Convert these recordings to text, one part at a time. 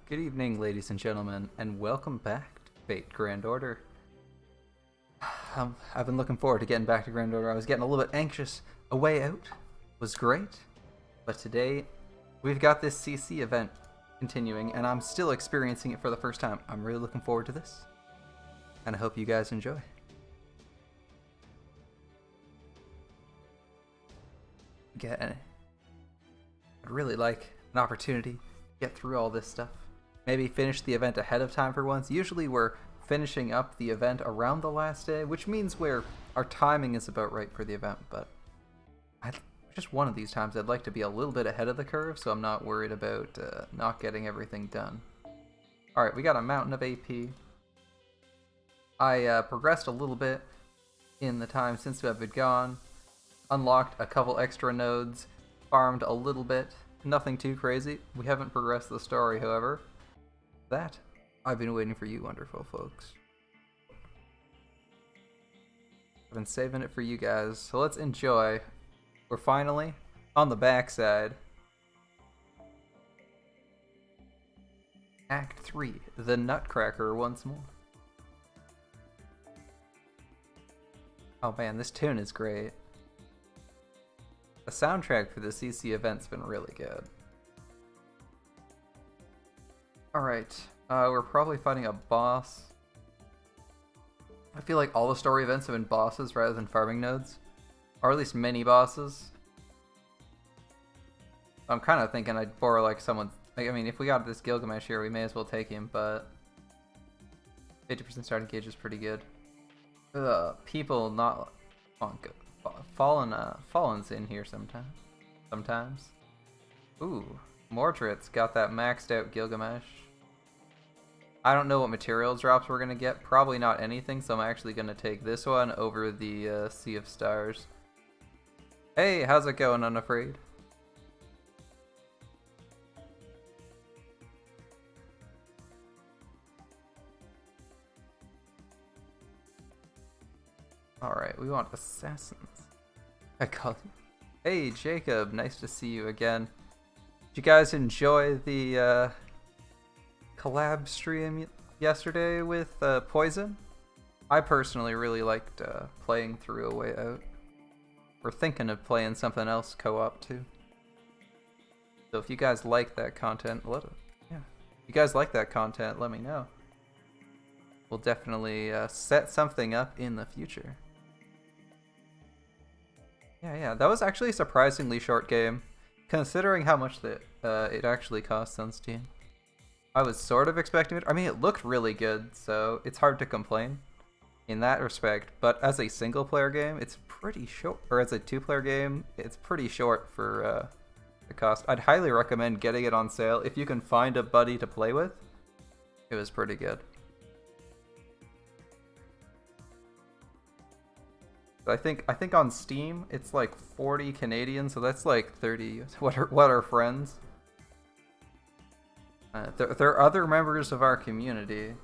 Good evening, ladies and gentlemen, and welcome back to Fate Grand Order. I've been looking forward to getting back to Grand Order. I was getting a little bit anxious. A Way Out was great, but today we've got this CC event continuing, and I'm still experiencing it for the first time. I'm really looking forward to this, and I hope you guys enjoy. I'd really like an opportunity to get through all this stuff. Maybe finish the event ahead of time for once. Usually we're finishing up the event around the last day, which means our timing is about right for the event, but just one of these times I'd like to be a little bit ahead of the curve so I'm not worried about not getting everything done. Alright, we got a mountain of AP. I progressed a little bit in the time since I've been gone. Unlocked a couple extra nodes. Farmed a little bit. Nothing too crazy. We haven't progressed the story, however. That I've been waiting for you wonderful folks. I've been saving it for you guys, so let's enjoy. We're finally on the backside. Act 3, the Nutcracker once more. Oh man, this tune is great. The soundtrack for the CC event's been really good. Alright, we're probably fighting a boss. I feel like all the story events have been bosses rather than farming nodes. Or at least mini bosses. I'm kind of thinking I'd borrow like someone's... I mean, if we got this Gilgamesh here, we may as well take him, but... 50% starting gauge is pretty good. People not... Oh, good. Fallen's in here sometimes. Ooh, Mordred's got that maxed out Gilgamesh. I don't know what material drops we're gonna get. Probably not anything, so I'm actually gonna take this one over the Sea of Stars. Hey, how's it going, Unafraid? Alright, we want assassins. I call you. Hey, Jacob, nice to see you again. Did you guys enjoy the collab stream yesterday with Poison? I personally really liked playing through A Way Out. We're thinking of playing something else co-op too. So if you guys like that content, if you guys like that content, let me know. We'll definitely set something up in the future. Yeah, that was actually a surprisingly short game, considering how much that it actually costs on Steam. I was sort of expecting it. I mean, it looked really good, so it's hard to complain in that respect. But as a single-player game, it's pretty short. Or as a two-player game, it's pretty short for the cost. I'd highly recommend getting it on sale if you can find a buddy to play with. It was pretty good. I think on Steam it's like 40 Canadian, so that's like 30. What are friends? There are other members of our community,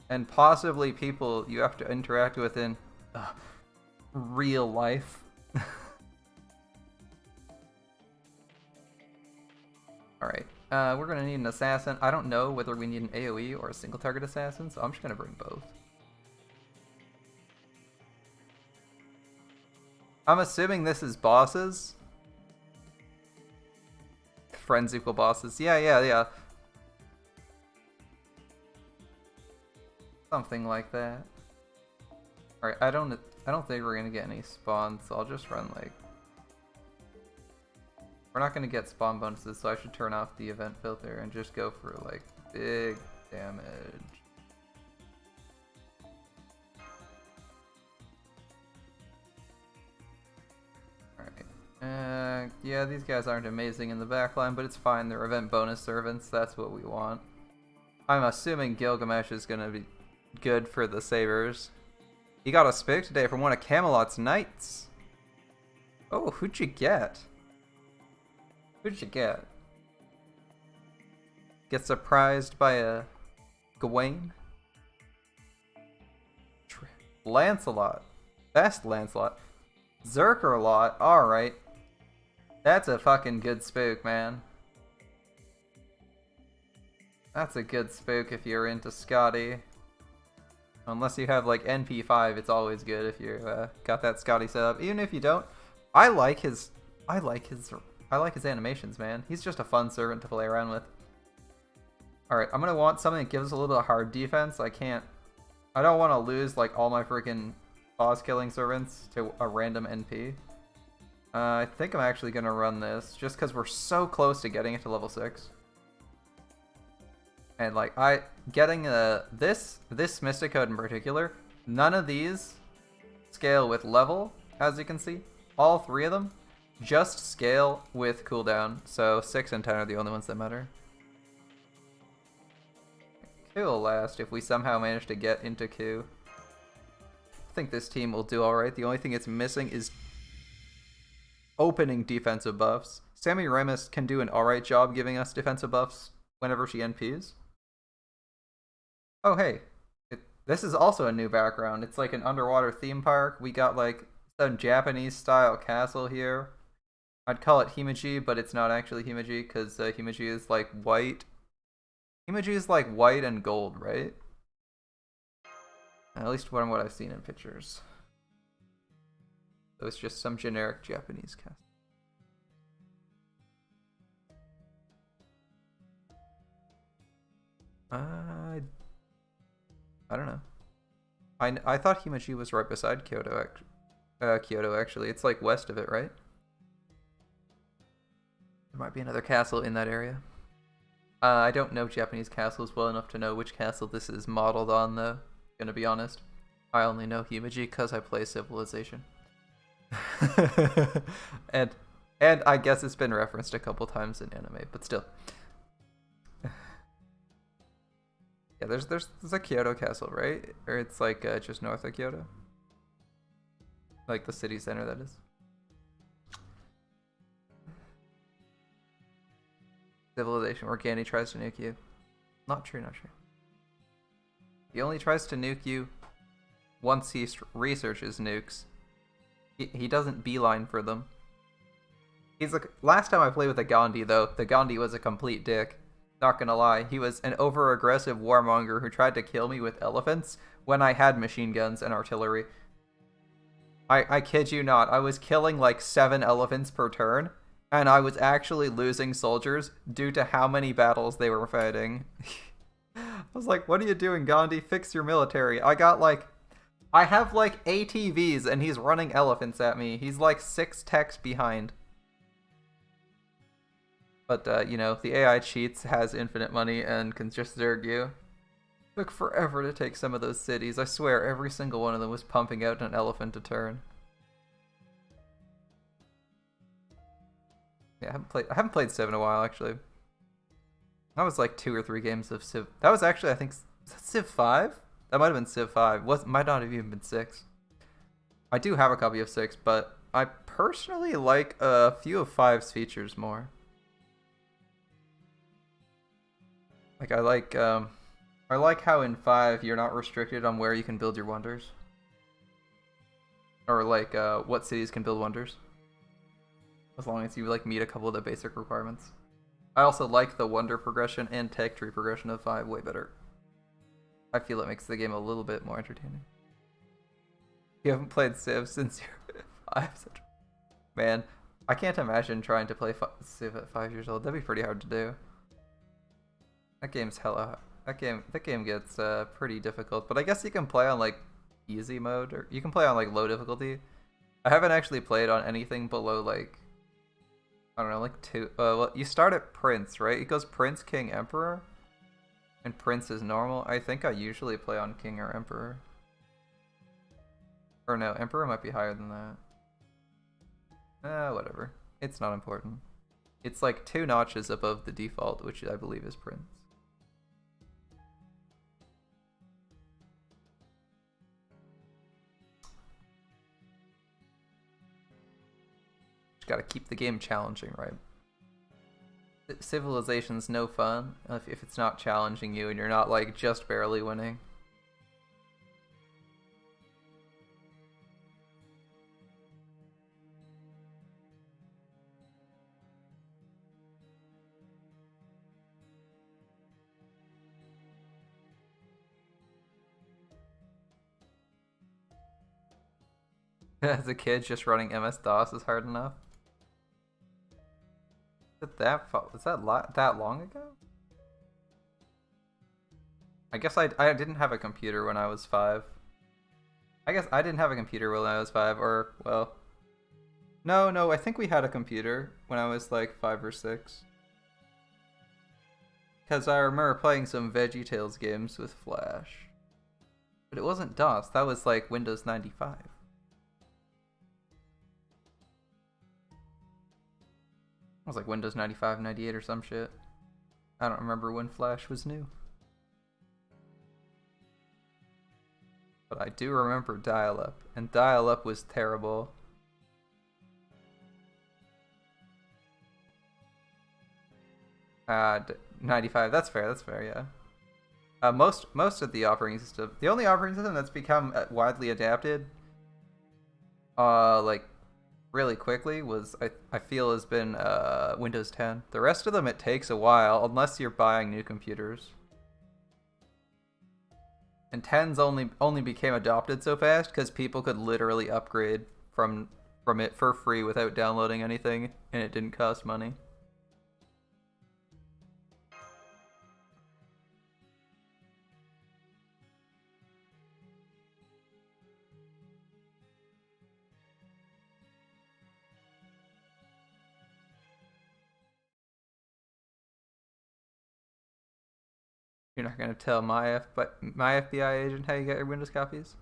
and possibly people you have to interact with in real life. Alright, we're gonna need an assassin. I don't know whether we need an AoE or a single target assassin, so I'm just gonna bring both. I'm assuming this is bosses. Friends equal bosses. Yeah. Something like that. Alright, I don't think we're gonna get any spawns, so I'll just run like... We're not gonna get spawn bonuses, so I should turn off the event filter and just go for like big damage. Yeah, these guys aren't amazing in the backline, but it's fine. They're event bonus servants. That's what we want. I'm assuming Gilgamesh is gonna be good for the Sabers. He got a spook today from one of Camelot's knights. Oh, who'd you get? Who'd you get? Get surprised by a Gawain? Lancelot. Best Lancelot. Zerkerlot. Alright. That's a fucking good spook, man. That's a good spook if you're into Scotty. Unless you have like NP5, it's always good if you got that Scotty set up. Even if you don't, I like his animations, man. He's just a fun servant to play around with. All right, I'm gonna want something that gives us a little bit of hard defense. I don't want to lose like all my freaking boss killing servants to a random NP. I think I'm actually gonna run this just because we're so close to getting it to level 6. And like getting this Mystic Code in particular, none of these scale with level, as you can see. All 3 of them just scale with cooldown. So 6 and 10 are the only ones that matter. Q will last if we somehow manage to get into Q. I think this team will do alright. The only thing it's missing is opening defensive buffs. Sammy Remus can do an alright job giving us defensive buffs whenever she NPs. Oh hey, this is also a new background. It's like an underwater theme park. We got like some Japanese style castle here. I'd call it Himeji, but it's not actually Himeji because Himeji is like white. Himeji is like white and gold, right? At least from what I've seen in pictures. So it's just some generic Japanese castle. I don't know. I thought Himeji was right beside Kyoto. Kyoto actually. It's like west of it, right? There might be another castle in that area. I don't know Japanese castles well enough to know which castle this is modeled on, though. Gonna be honest. I only know Himeji because I play Civilization. and I guess it's been referenced a couple times in anime, but still. Yeah, there's a Kyoto castle, right? Or it's like just north of Kyoto. Like the city center, that is. Civilization where Gandhi tries to nuke you. Not true, not true. He only tries to nuke you once he researches nukes. He doesn't beeline for them. He's like, last time I played with the Gandhi though, the Gandhi was a complete dick. Not gonna lie, he was an over-aggressive warmonger who tried to kill me with elephants when I had machine guns and artillery. I kid you not, I was killing like 7 elephants per turn, and I was actually losing soldiers due to how many battles they were fighting. I was like, what are you doing, Gandhi? Fix your military. I have like ATVs and he's running elephants at me. He's like 6 techs behind. But, you know, the AI cheats, has infinite money, and can just zerg you. Took forever to take some of those cities. I swear, every single one of them was pumping out an elephant a turn. Yeah, I haven't played Civ in a while, actually. That was like 2 or 3 games of Civ. That was actually, I think, is that Civ 5? That might have been Civ 5. Might not have even been 6. I do have a copy of 6, but I personally like a few of 5's features more. Like I like how in 5 you're not restricted on where you can build your wonders. Or like what cities can build wonders. As long as you like meet a couple of the basic requirements. I also like the wonder progression and tech tree progression of 5 way better. I feel it makes the game a little bit more entertaining. You haven't played Civ since you're 5. Man, I can't imagine trying to play Civ at 5 years old. That'd be pretty hard to do. That game's hella. That game gets pretty difficult. But I guess you can play on like easy mode, or you can play on like low difficulty. I haven't actually played on anything below like, I don't know, like 2. Well, you start at Prince, right? It goes Prince, King, Emperor, and Prince is normal. I think I usually play on King or Emperor. Or no, Emperor might be higher than that. Whatever. It's not important. It's like 2 notches above the default, which I believe is Prince. Just gotta keep the game challenging, right? Civilization's no fun if it's not challenging you and you're not like just barely winning. As a kid, just running MS-DOS is hard enough. Was that that long ago? I guess I didn't have a computer when I was 5. I guess I didn't have a computer when I was 5, or, well... No, I think we had a computer when I was like 5 or 6. Because I remember playing some VeggieTales games with Flash. But it wasn't DOS, that was like Windows 95. It was like Windows 95, 98 or some shit. I don't remember when Flash was new. But I do remember dial-up, and dial-up was terrible. Uh, 95, that's fair, yeah. Most of the operating system, the only operating system that's become widely adapted, like, really quickly was, I feel, has been Windows 10. The rest of them, it takes a while, unless you're buying new computers. And 10s only became adopted so fast because people could literally upgrade from it for free without downloading anything, and it didn't cost money. You're not gonna tell my FBI agent how you get your Windows copies?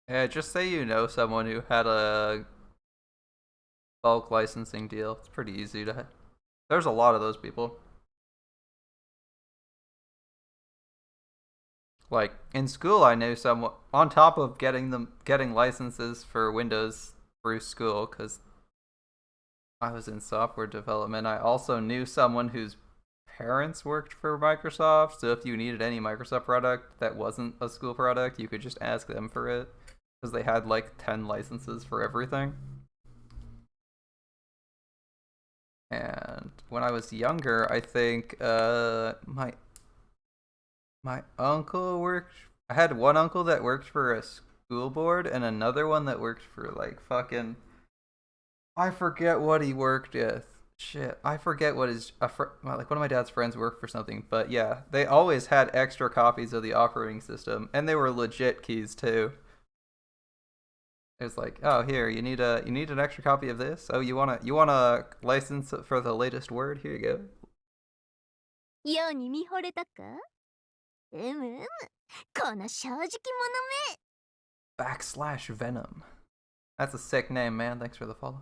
Yeah, just say you know someone who had a bulk licensing deal. It's pretty easy to... There's a lot of those people. Like, in school I knew someone, on top of getting licenses for Windows through school, because I was in software development, I also knew someone whose parents worked for Microsoft, so if you needed any Microsoft product that wasn't a school product, you could just ask them for it, because they had like 10 licenses for everything. And when I was younger, I think my uncle worked... I had one uncle that worked for a school board and another one that worked for like fucking... I forget what he worked with. Shit, I forget what his... like one of my dad's friends worked for something, but yeah, they always had extra copies of the operating system, and they were legit keys too. It was like, oh, here, you need an extra copy of this? Oh, you want a license for the latest Word? Here you go. /Venom. That's a sick name, man. Thanks for the follow.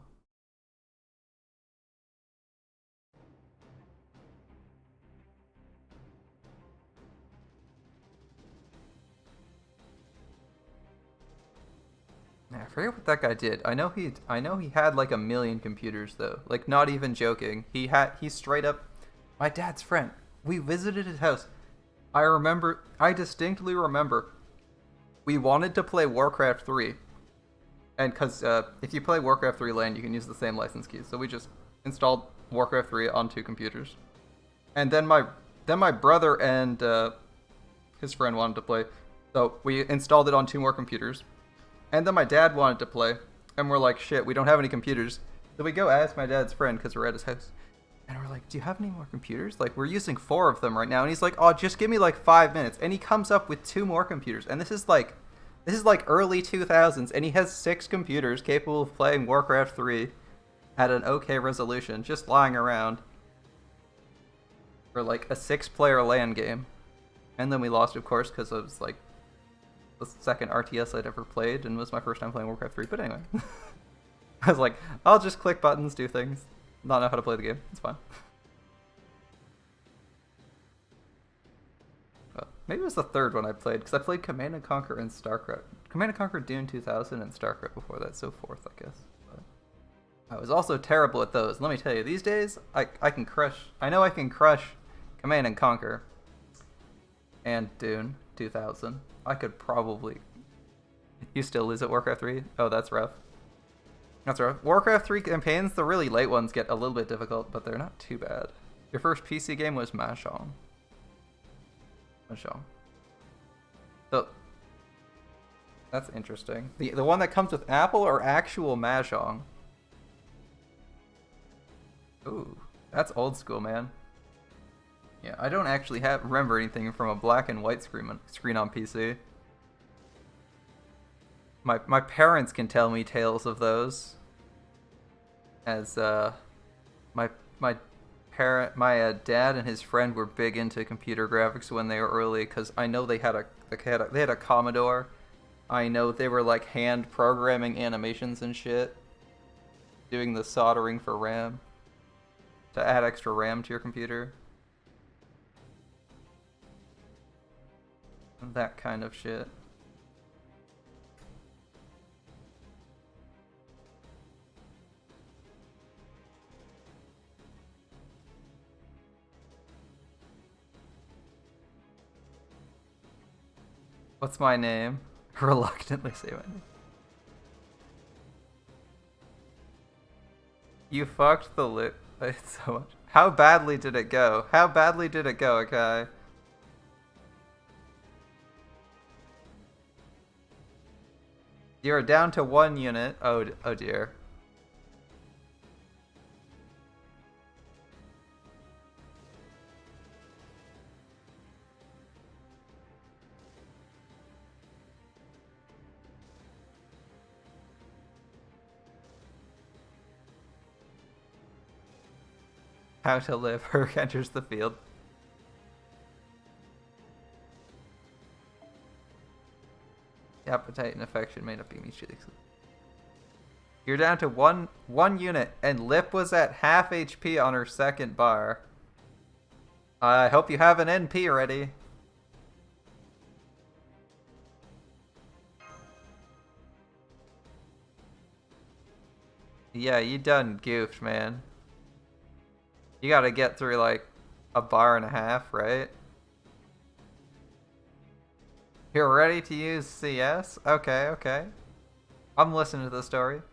I forget what that guy did. I know he had like 1 million computers though. Like, not even joking. He straight up... My dad's friend. We visited his house. I distinctly remember we wanted to play Warcraft 3. And because if you play Warcraft 3 LAN, you can use the same license keys. So we just installed Warcraft 3 on 2 computers. And then my brother and his friend wanted to play. So we installed it on 2 more computers. And then my dad wanted to play. And we're like, shit, we don't have any computers. So we go ask my dad's friend because we're at his house. And we're like, do you have any more computers? Like, we're using 4 of them right now. And he's like, oh, just give me like 5 minutes. And he comes up with 2 more computers. And this is like early 2000s. And he has 6 computers capable of playing Warcraft 3 at an okay resolution, just lying around. For like a 6-player LAN game. And then we lost, of course, because it was like the second RTS I'd ever played. And it was my first time playing Warcraft 3. But anyway. I was like, I'll just click buttons, do things. Not know how to play the game. It's fine. Well, maybe it was the 3rd one I played, because I played Command & Conquer and StarCraft. Command & Conquer Dune 2000 and StarCraft before that, so 4th, I guess. But I was also terrible at those. Let me tell you, these days, I can crush... I know I can crush Command & Conquer and Dune 2000. I could probably... You still lose at Warcraft 3? Oh, that's rough. That's right. Warcraft 3 campaigns, the really late ones get a little bit difficult, but they're not too bad. Your first PC game was Mahjong. Mahjong. So, that's interesting. The one that comes with Apple or actual Mahjong? Ooh, that's old school, man. Yeah, I don't actually remember anything from a black and white screen on PC. My parents can tell me tales of those. As my dad and his friend were big into computer graphics when they were early, because I know they had a Commodore. I know they were like hand programming animations and shit, doing the soldering for RAM to add extra RAM to your computer. That kind of shit. What's my name? Reluctantly say my name. You fucked the lip so much. How badly did it go? How badly did it go, okay? You're down to 1 unit. Oh dear. How to live. Herc enters the field. Appetite and affection may not be mutually exclusive. You're down to one unit, and Lip was at half HP on her second bar. I hope you have an NP ready. Yeah, you done goofed, man. You gotta get through like a bar and a half, right? You're ready to use CS? Okay, okay. I'm listening to the story. Of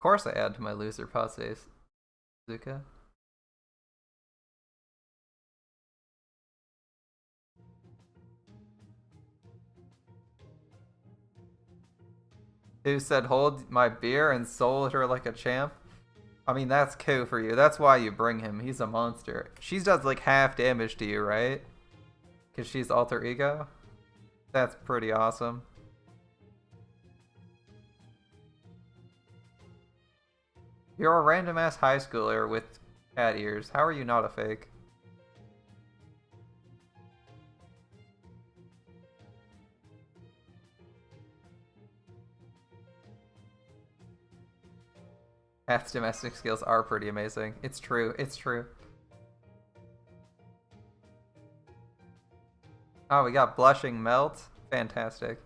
course I add to my loser passes, Zuka. Who said hold my beer and sold her like a champ? I mean, that's cool for you. That's why you bring him. He's a monster. She does like half damage to you, right? Because she's alter ego? That's pretty awesome. You're a random ass high schooler with cat ears. How are you not a fake? Cat's domestic skills are pretty amazing. It's true. It's true. Oh, we got Blushing Melt. Fantastic.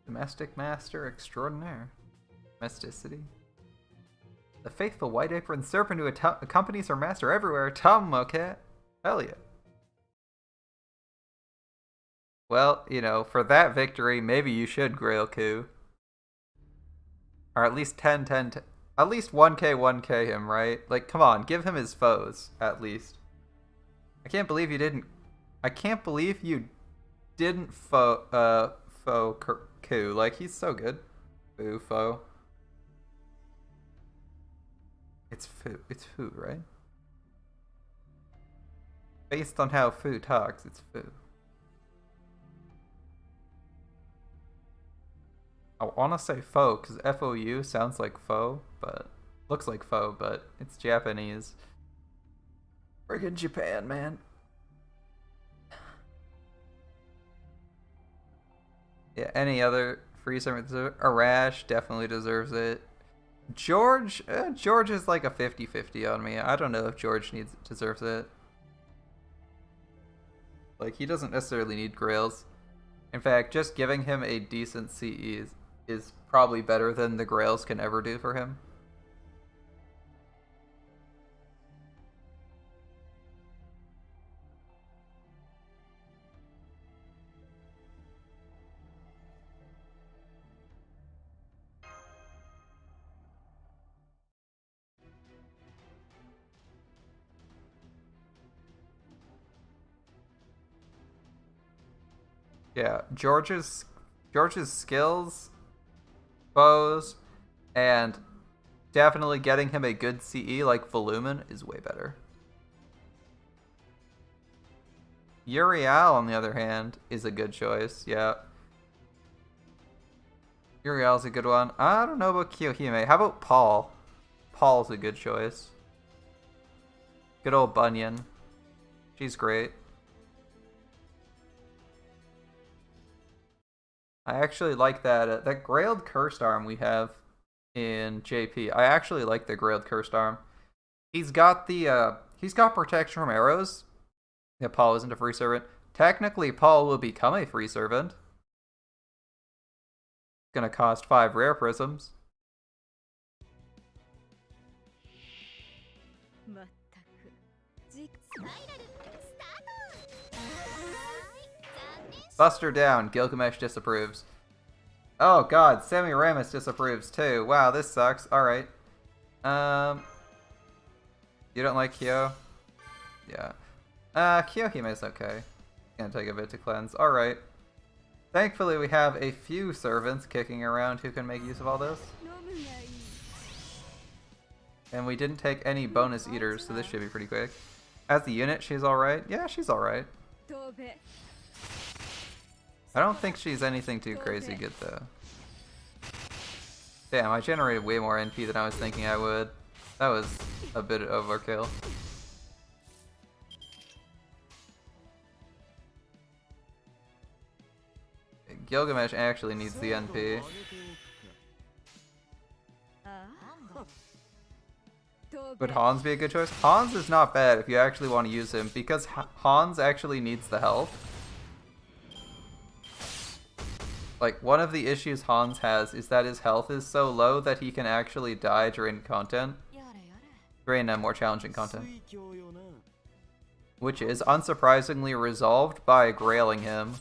Domestic Master Extraordinaire. Domesticity. The faithful white apron serpent who accompanies her master everywhere. Tom, okay? Hell yeah. Well, you know, for that victory, maybe you should Grail Coup. Or at least 10, 10, 10. At least 1k, 1k him, right? Like, come on, give him his foes, at least. I can't believe you didn't... I can't believe you didn't faux coup. Like, he's so good. Foo, foe. It's Foo, right? Based on how Foo talks, it's Foo. I want to say faux, because FOU sounds like faux, but looks like faux, but it's Japanese. Friggin' Japan, man. Yeah, any other free summon? Arash definitely deserves it. George is like a 50-50 on me. I don't know if George deserves it. Like, he doesn't necessarily need Grails. In fact, just giving him a decent CE is probably better than the Grails can ever do for him. Yeah, George's skills, bows, and definitely getting him a good CE like Volumen is way better. Uriel, on the other hand, is a good choice. Yeah. Uriel's a good one. I don't know about Kiyohime. How about Paul? Paul's a good choice. Good old Bunyan. She's great. I actually like that that Grailed Cursed Arm we have in JP. I actually like the Grailed Cursed Arm. He's got protection from arrows. Yeah, Paul isn't a free servant. Technically, Paul will become a free servant. Gonna cost 5 rare prisms. Buster down. Gilgamesh disapproves. Oh god, Semiramis disapproves too. Wow, this sucks. Alright. You don't like Kyo? Yeah. Kiyohime's okay. Gonna take a bit to cleanse. Alright. Thankfully we have a few servants kicking around who can make use of all this. And we didn't take any bonus eaters, so this should be pretty quick. As the unit, she's alright. Yeah, she's alright. I don't think she's anything too crazy good though. Damn, I generated way more NP than I was thinking I would. That was a bit of overkill. Gilgamesh actually needs the NP. Would Hans be a good choice? Hans is not bad if you actually want to use him, because Hans actually needs the health. Like, one of the issues Hans has is that his health is so low that he can actually die during content. During more challenging content. Which is unsurprisingly resolved by grailing him.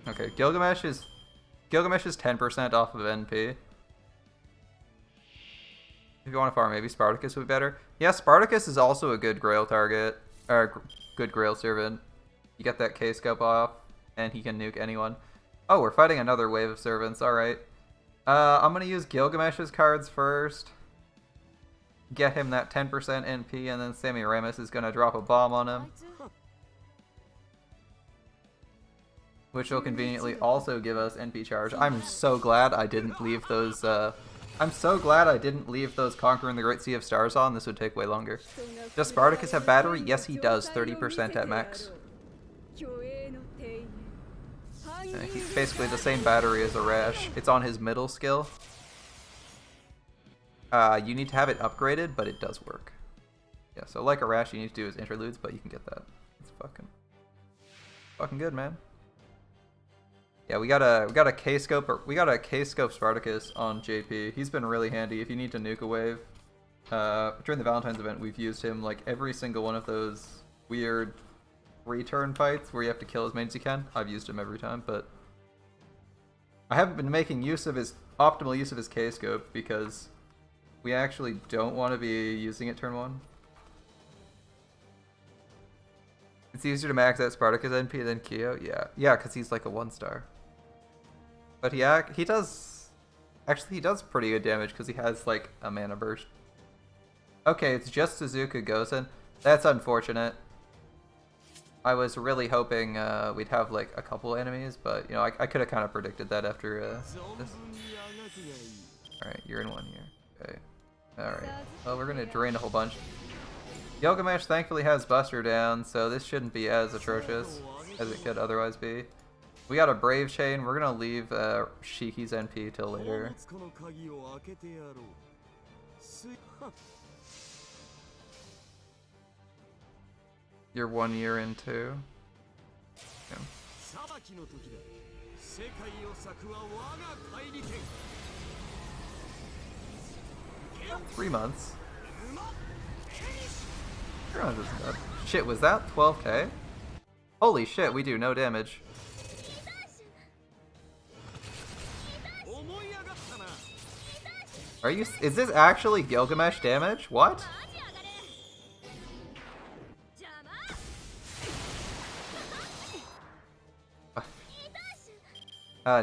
Okay, Gilgamesh is 10% off of NP. If you want to farm, maybe Spartacus would be better. Yeah, Spartacus is also a good grail target, or good grail servant. You get that K-scope off, and he can nuke anyone. Oh, we're fighting another wave of servants. Alright. I'm going to use Gilgamesh's cards first. Get him that 10% NP, and then Semiramis is going to drop a bomb on him. Which will conveniently also give us NP charge. I'm so glad I didn't leave those, Conquering the Great Sea of Stars on. This would take way longer. Does Spartacus have battery? Yes, he does. 30% at max. He's basically the same battery as Arash. It's on his middle skill. You need to have it upgraded, but it does work. Yeah, so like Arash, you need to do his interludes, but you can get that. It's fucking good, man. Yeah, we got a K-scope, Spartacus on JP. He's been really handy if you need to nuke a wave. During the Valentine's event, we've used him like every single one of those weird return fights where you have to kill as many as you can. I've used him every time, but I haven't been making optimal use of his K-scope because we actually don't want to be using it turn 1. It's easier to max out Spartacus NP than Kyo? Yeah, because he's like a 1-star. But he does pretty good damage because he has like a mana burst. Okay, it's just Suzuka Gosen. That's unfortunate. I was really hoping we'd have like a couple enemies, but you know, I could have kind of predicted that after this. Alright, you're in 1 here. Okay. Alright. Well, we're gonna drain a whole bunch. Gilgamesh thankfully has Buster down, so this shouldn't be as atrocious as it could otherwise be. We got a Brave Chain. We're gonna leave Shiki's NP till later. You're 1 year into. Okay. 3 months. 3 months isn't bad. Shit, was that 12k? Holy shit, we do no damage. Are you? Is this actually Gilgamesh damage? What?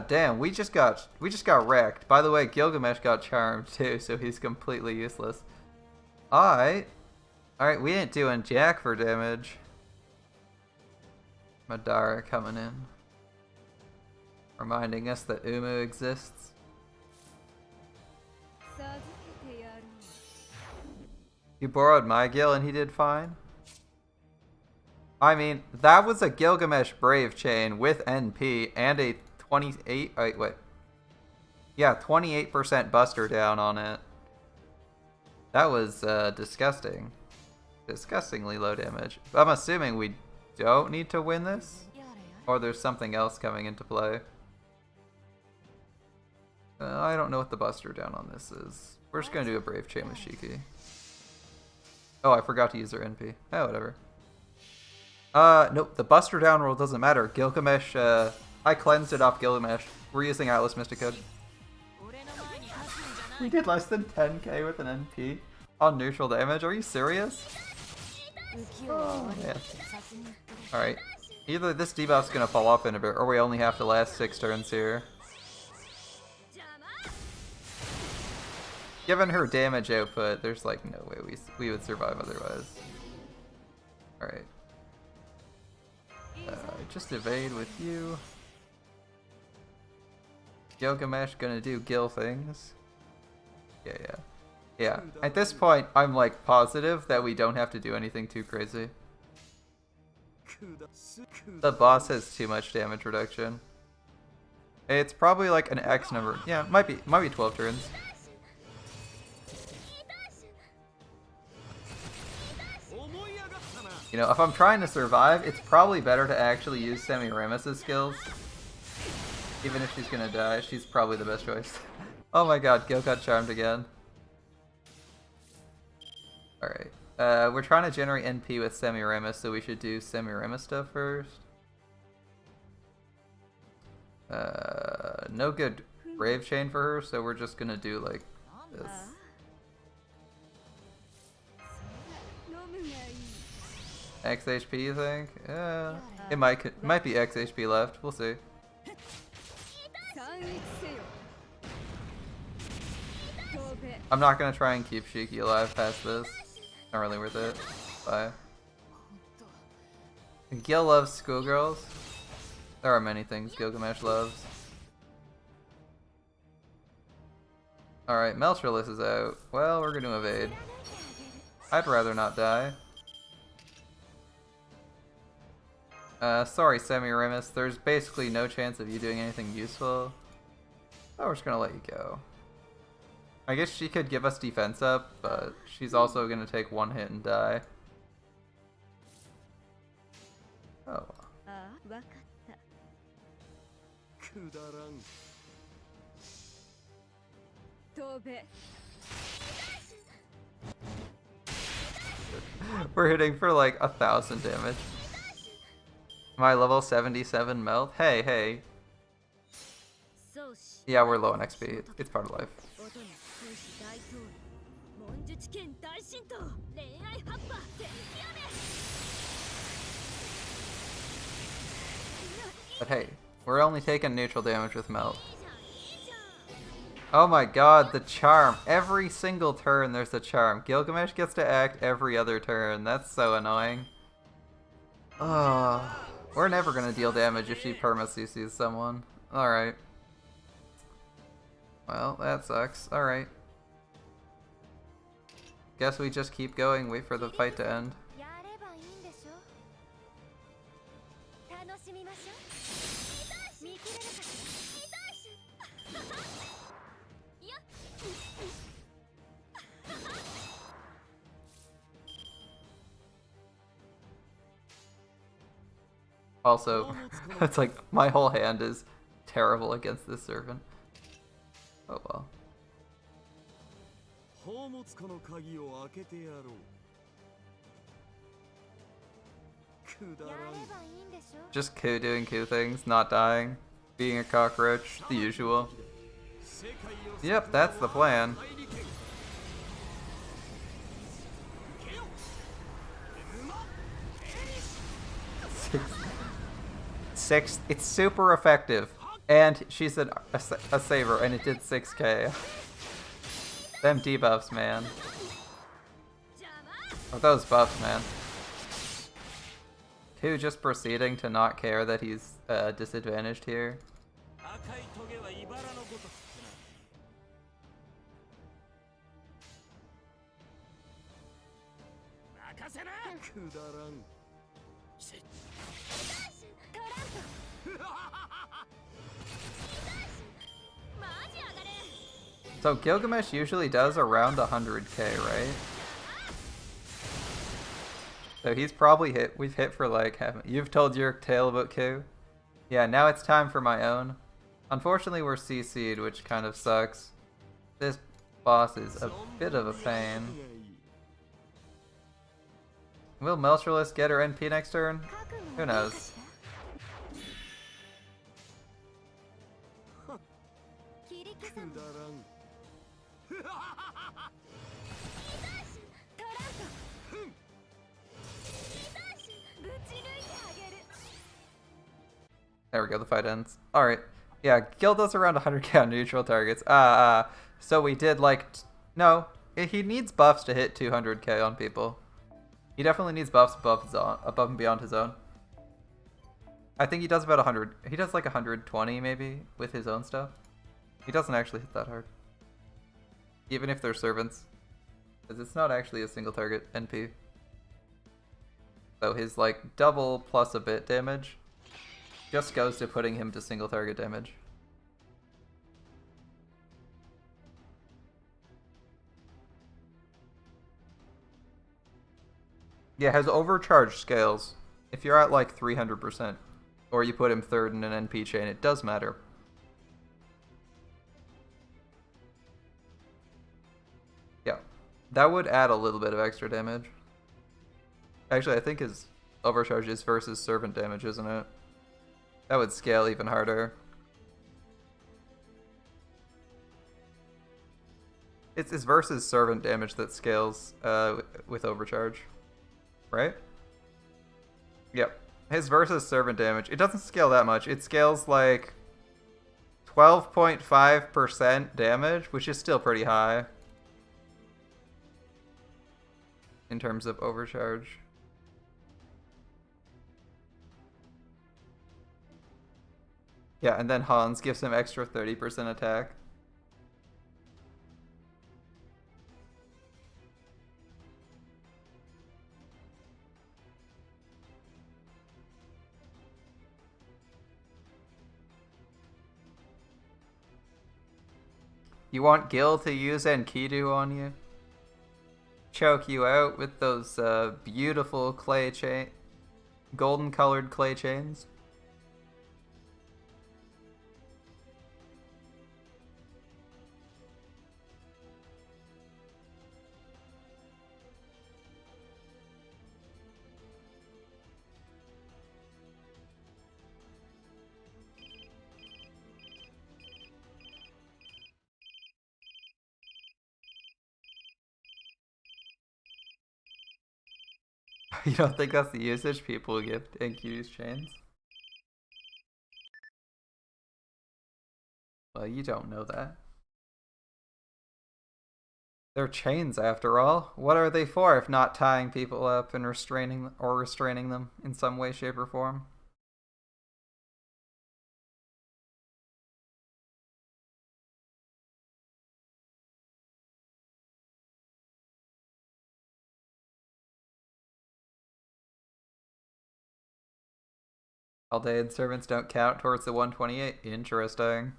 Damn, we just got wrecked. By the way, Gilgamesh got charmed too, so he's completely useless. Alright, we ain't doing jack for damage. Madara coming in, reminding us that Umu exists. You borrowed my Gil and he did fine. I mean, that was a Gilgamesh Brave Chain with NP and a 28, wait. Yeah, 28% Buster down on it. That was disgusting. Disgustingly low damage. I'm assuming we don't need to win this? Or there's something else coming into play. I don't know what the Buster down on this is. We're just gonna do a Brave Chain with Shiki. Oh, I forgot to use their NP. Oh, whatever. Nope, the Buster down roll doesn't matter. Gilgamesh, I cleansed it off Gilgamesh. We're using Atlas Mystic Code. We did less than 10k with an NP on neutral damage. Are you serious? Oh, yeah. Alright. Either this debuff's gonna fall off in a bit, or we only have to last 6 turns here. Given her damage output, there's like no way we would survive otherwise. Alright. Just evade with you. Gilgamesh gonna do Gil things. Yeah. At this point, I'm like positive that we don't have to do anything too crazy. The boss has too much damage reduction. It's probably like an X number. Yeah, might be 12 turns. You know, if I'm trying to survive, it's probably better to actually use Semiramis' skills. Even if she's gonna die, she's probably the best choice. Oh my god, Gil got charmed again. Alright. We're trying to generate NP with Semiramis, so we should do Semiramis stuff first. No good Brave Chain for her, so we're just gonna do like this. X HP, you think? Yeah. It might be X HP left. We'll see. I'm not gonna try and keep Shiki alive past this. Not really worth it. Bye. Gil loves schoolgirls. There are many things Gilgamesh loves. Alright, Meltrellis is out. Well, we're gonna evade. I'd rather not die. Sorry, Semiramis. There's basically no chance of you doing anything useful. Oh, we're just gonna let you go. I guess she could give us defense up, but she's also gonna take 1 hit and die. Oh. We're hitting for like 1,000 damage. My level 77 melt? Hey. Yeah, we're low on XP. It's part of life. But hey, we're only taking neutral damage with melt. Oh my god, the charm. Every single turn there's a charm. Gilgamesh gets to act every other turn. That's so annoying. Oh. We're never gonna deal damage if she perma-CCs someone. Alright. Well, that sucks. Alright. Guess we just keep going, wait for the fight to end. Also, it's like my whole hand is terrible against this servant. Oh well. Just Ku doing Ku things, not dying, being a cockroach, the usual. Yep, that's the plan. Six, it's super effective. And she's a saver, and it did 6k. Them debuffs, man. Oh, those buffs, man. Ku just proceeding to not care that he's disadvantaged here. So Gilgamesh usually does around 100k, right? So he's probably hit, we've hit for like, you've told your tale about Ku. Yeah, now it's time for my own. Unfortunately we're CC'd, which kind of sucks. This boss is a bit of a pain. Will Melchorless get her NP next turn? Who knows? There we go, the fight ends. Alright. Yeah, Gil does around 100k on neutral targets. So we did like... no, he needs buffs to hit 200k on people. He definitely needs buffs above and beyond his own. I think he does about 100. He does like 120 maybe with his own stuff. He doesn't actually hit that hard. Even if they're servants. Because it's not actually a single target NP. So his like double plus a bit damage just goes to putting him to single target damage. Yeah, his overcharge scales. If you're at like 300%, or you put him third in an NP chain, it does matter. Yeah, that would add a little bit of extra damage. Actually, I think his overcharge is versus servant damage, isn't it? That would scale even harder. It's versus servant damage that scales with overcharge, right? Yep. His versus servant damage, it doesn't scale that much. It scales like 12.5% damage, which is still pretty high in terms of overcharge. Yeah, and then Hans gives him extra 30% attack. You want Gil to use Enkidu on you? Choke you out with those beautiful clay chain, golden colored clay chains? You don't think that's the usage people give Enkidu's chains? Well, you don't know that. They're chains after all. What are they for if not tying people up and restraining them in some way, shape, or form? Aldean servants don't count towards the 128. Interesting.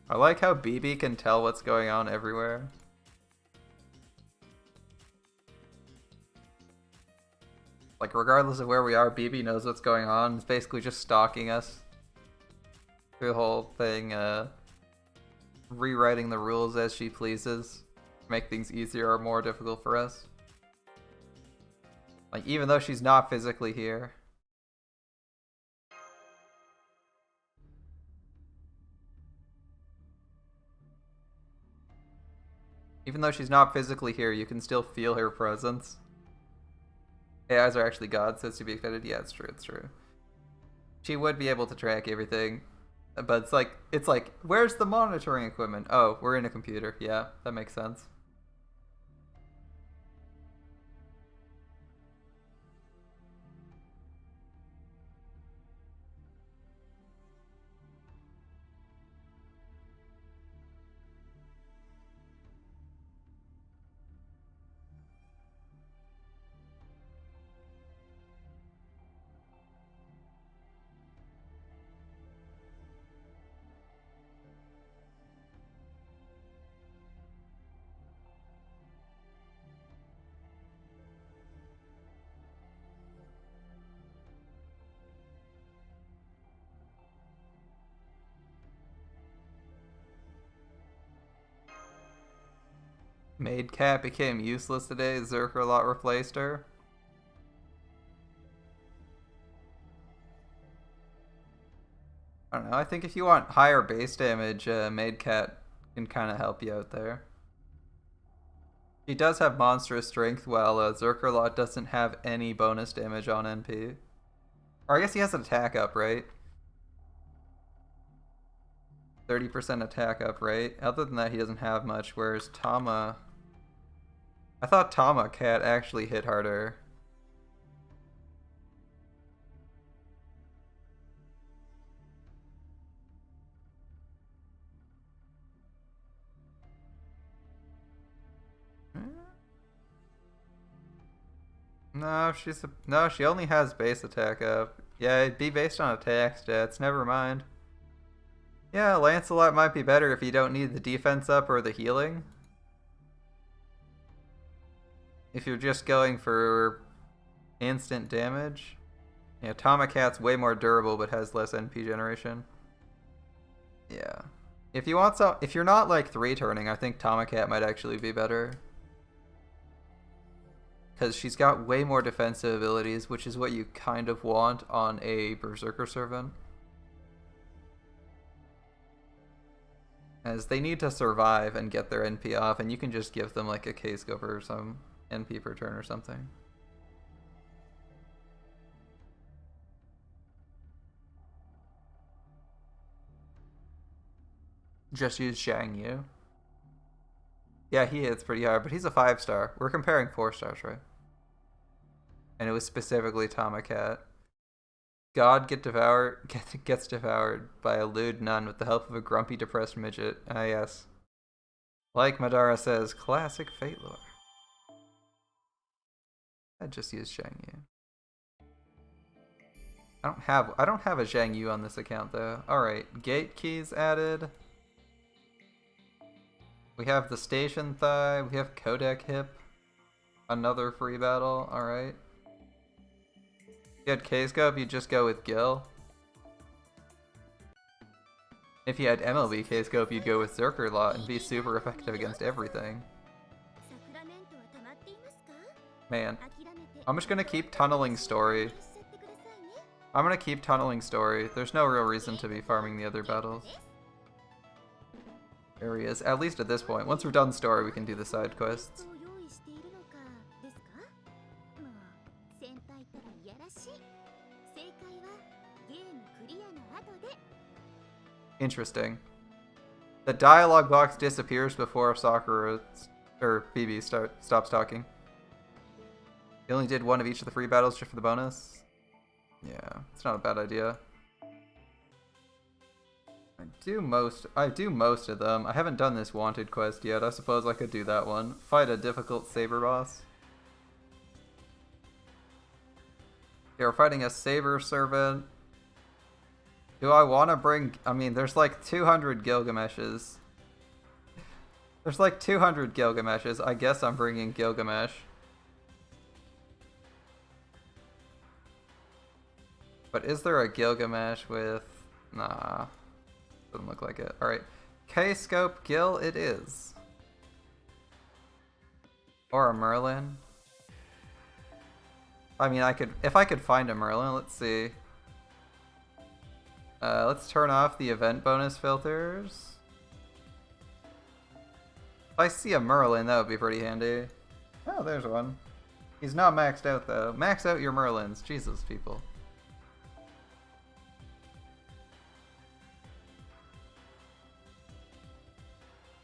I like how BB can tell what's going on everywhere. Like, regardless of where we are, BB knows what's going on. It's basically just stalking us through the whole thing, rewriting the rules as she pleases to make things easier or more difficult for us. Like, even though she's not physically here. Even though she's not physically here, you can still feel her presence. AIs are actually gods, says to be expected. Yeah, it's true, it's true. She would be able to track everything. But it's like, where's the monitoring equipment? Oh, we're in a computer. Yeah, that makes sense. Maid Cat became useless today. Zerkerlot replaced her. I don't know. I think if you want higher base damage, Maid Cat can kind of help you out there. He does have monstrous strength, while Zerkerlot doesn't have any bonus damage on NP. Or I guess he has an attack up, right? 30% attack up, right? Other than that, he doesn't have much, whereas Tama... I thought Tama Cat actually hit harder. No, no, she only has base attack up. Yeah, it'd be based on attack stats, never mind. Yeah, Lancelot might be better if you don't need the defense up or the healing. If you're just going for instant damage. Yeah, Tomacat's way more durable but has less NP generation. Yeah. If you want if you're not like 3-turning, I think Tomacat might actually be better. Because she's got way more defensive abilities, which is what you kind of want on a Berserker Servant. As they need to survive and get their NP off, and you can just give them like a K-scope or some NP per turn or something. Just use Zhang Yu. Yeah, he hits pretty hard, but he's a 5-star. We're comparing 4-stars, right? And it was specifically Tomacat. God gets devoured by a lewd nun with the help of a grumpy, depressed midget. Ah, yes. Like Madara says, classic Fate lore. I just use Zhang Yu. I don't have a Zhang Yu on this account though. Alright, gate keys added. We have the station thigh, we have Codec hip. Another free battle, alright. If you had K-scope, you'd just go with Gil. If you had MLB K-scope, you'd go with Zerkerlot and be super effective against everything. Man, I'm just gonna keep tunneling story. I'm gonna keep tunneling story. There's no real reason to be farming the other battles. Areas, at least at this point. Once we're done story, we can do the side quests. Interesting. The dialogue box disappears before Sakura or BB stops talking. They only did one of each of the free battles just for the bonus. Yeah, it's not a bad idea. I do most of them. I haven't done this wanted quest yet. I suppose I could do that one. Fight a difficult saber boss. Okay, we're fighting a saber servant. Do I want to bring... I mean, there's like 200 Gilgameshes. There's like 200 Gilgameshes. I guess I'm bringing Gilgamesh. But is there a Gilgamesh with... Nah. Doesn't look like it. Alright. K-Scope Gil it is. Or a Merlin. I mean, if I could find a Merlin, let's see. Let's turn off the event bonus filters. If I see a Merlin, that would be pretty handy. Oh, there's one. He's not maxed out, though. Max out your Merlins. Jesus, people.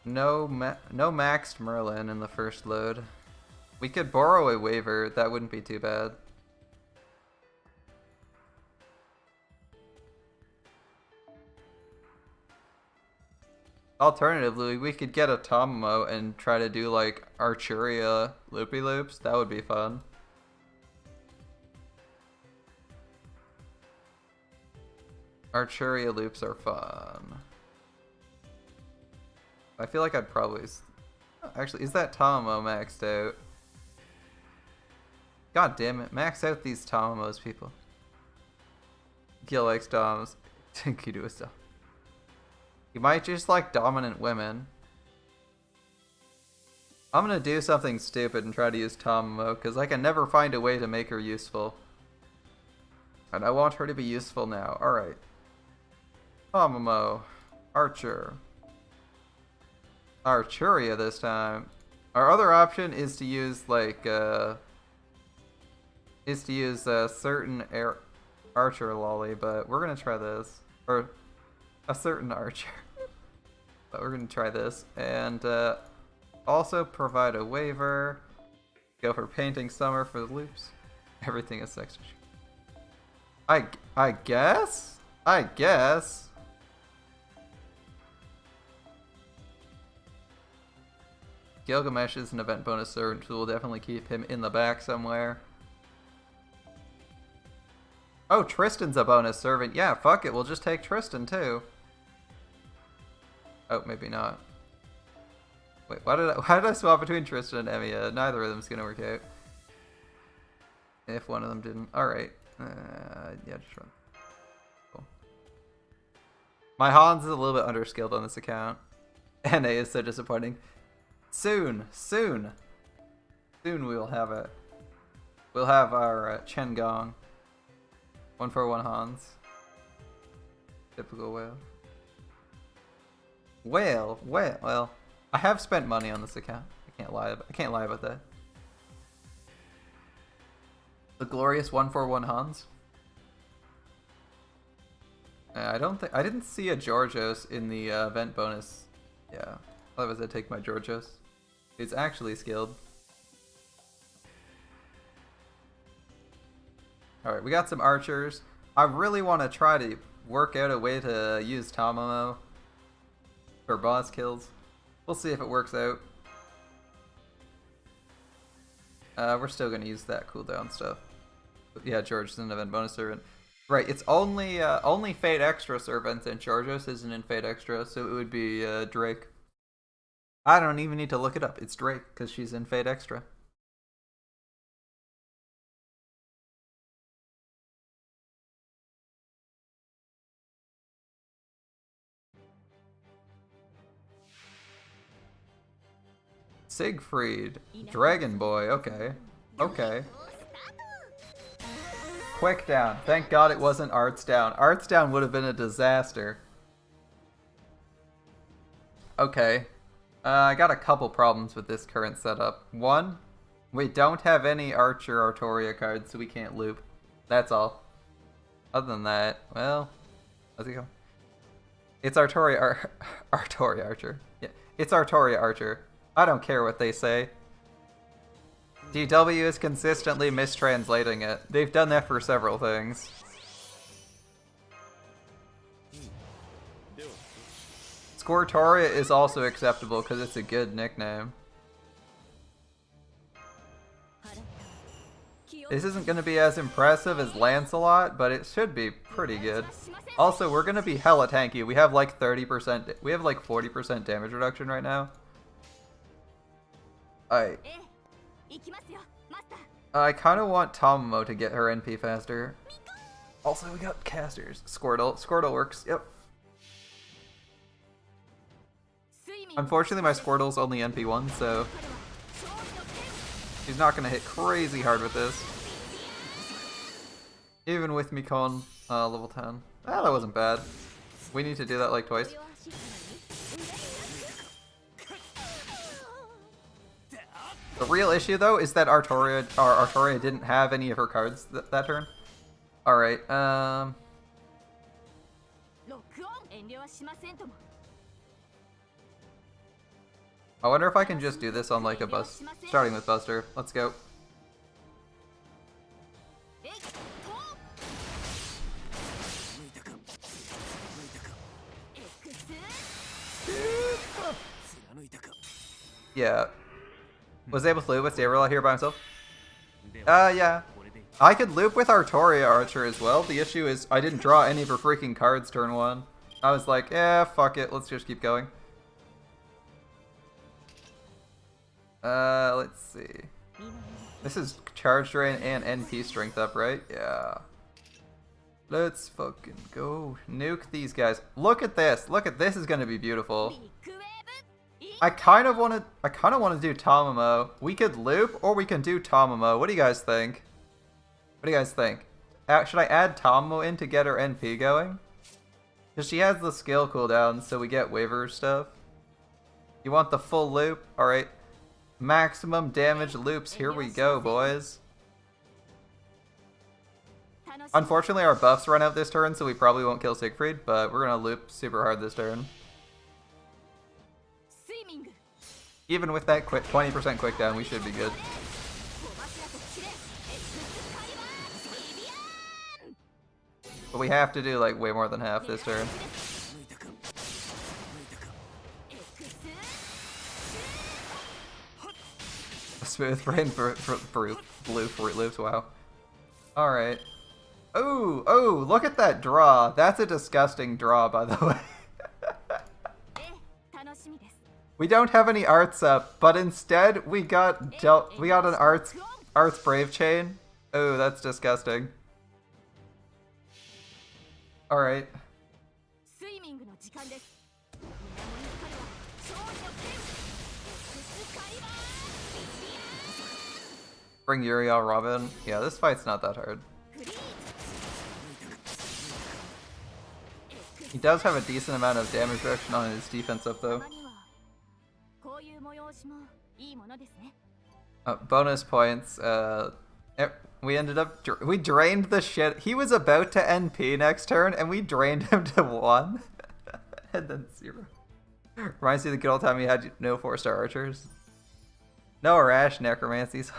No maxed Merlin in the first load. We could borrow a waiver. That wouldn't be too bad. Alternatively, we could get a Tamamo and try to do like Archuria loopy loops. That would be fun. Archuria loops are fun. I feel like I'd probably... Actually, is that Tamamo maxed out? God damn it, max out these Tamamos, people. Gil likes Doms. Kidu is dumb. You might just like dominant women. I'm gonna do something stupid and try to use Tamamo, because I can never find a way to make her useful. And I want her to be useful now. Alright. Tamamo. Archer. Archuria this time. Our other option is to use like a certain archer lolly, but we're gonna try this. Or a certain archer. But we're gonna try this. And also provide a waiver. Go for painting summer for the loops. Everything is sex. I guess? I guess. Gilgamesh is an event bonus servant, so we'll definitely keep him in the back somewhere. Oh, Tristan's a bonus servant. Yeah, fuck it, we'll just take Tristan too. Oh, maybe not. Wait, why did I swap between Tristan and Emiya? Neither of them's gonna work out. If one of them didn't. Alright. Yeah, just run. Cool. My Hans is a little bit underskilled on this account. NA is so disappointing. Soon we will have it. We'll have our Chen Gong. 141 Hans. Typical whale. Well, I have spent money on this account. I can't lie about that. The glorious 141 Hans. I didn't see a Georgios in the event bonus. Yeah, otherwise I'd take my Georgios. He's actually skilled. Alright, we got some archers. I really want to try to work out a way to use Tamamo for boss kills. We'll see if it works out. We're still going to use that cooldown stuff. But yeah, George is an event bonus servant. Right, it's only Fate Extra servants, and Georgios isn't in Fate Extra, so it would be Drake. I don't even need to look it up. It's Drake, because she's in Fate Extra. Siegfried. Dragon Boy. Okay. Okay. Quick down. Thank God it wasn't Arts down. Arts down would have been a disaster. Okay. I got a couple problems with this current setup. One, we don't have any Archer Artoria cards, so we can't loop. That's all. Other than that, well, how's it go? It's Artoria Archer. Yeah, it's Artoria Archer. I don't care what they say. DW is consistently mistranslating it. They've done that for several things. Squirtoria is also acceptable because it's a good nickname. This isn't going to be as impressive as Lancelot, but it should be pretty good. Also, we're going to be hella tanky. We have like 30%, we have like 40% damage reduction right now. I kind of want Tomomo to get her NP faster. Also, we got casters. Squirtle. Squirtle works, yep. Unfortunately, my Squirtle's only NP1, so he's not going to hit crazy hard with this. Even with Mikon level 10. Ah, that wasn't bad. We need to do that like twice. The real issue though is that Artoria didn't have any of her cards that turn. Alright, I wonder if I can just do this on like a bus, starting with Buster. Let's go. Yeah. Was able to loop with Daryl here by himself? Yeah. I could loop with Artoria Archer as well. The issue is I didn't draw any of her freaking cards turn 1. I was like, yeah, fuck it, let's just keep going. Let's see. This is Charge Drain and NP Strength up, right? Yeah. Let's fucking go. Nuke these guys. Look at this. Look at this is gonna be beautiful. I kind of want to do Tomomo. We could loop or we can do Tomomo. What do you guys think? What do you guys think? Should I add Tomomo in to get her NP going? Because she has the skill cooldown, so we get waiver stuff. You want the full loop? Alright. Maximum damage loops. Here we go, boys. Unfortunately, our buffs run out this turn, so we probably won't kill Siegfried, but we're going to loop super hard this turn. Even with that 20% quick down, we should be good. But we have to do like way more than half this turn. A smooth brain for blue Fruit Loops, wow. Alright. Oh, look at that draw. That's a disgusting draw, by the way. We don't have any arts up, but instead we got an arts Brave Chain. Oh, that's disgusting. All right. Bring Uriel Robin. Yeah, this fight's not that hard. He does have a decent amount of damage reduction on his defense up though. Bonus points. We drained the shit. He was about to NP next turn, and we drained him to 1, and then 0. Reminds me of the good old time we had no 4-star archers. No rash necromancies.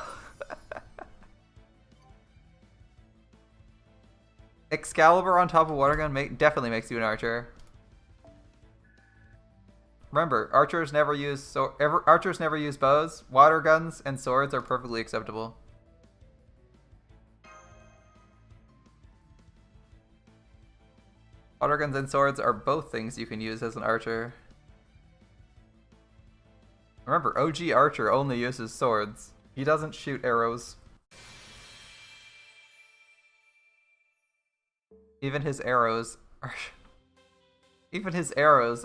Excalibur on top of water gun definitely makes you an archer. Remember, archers never use bows. Water guns and swords are perfectly acceptable. Water guns and swords are both things you can use as an archer. Remember, OG Archer only uses swords. He doesn't shoot arrows. Even his arrows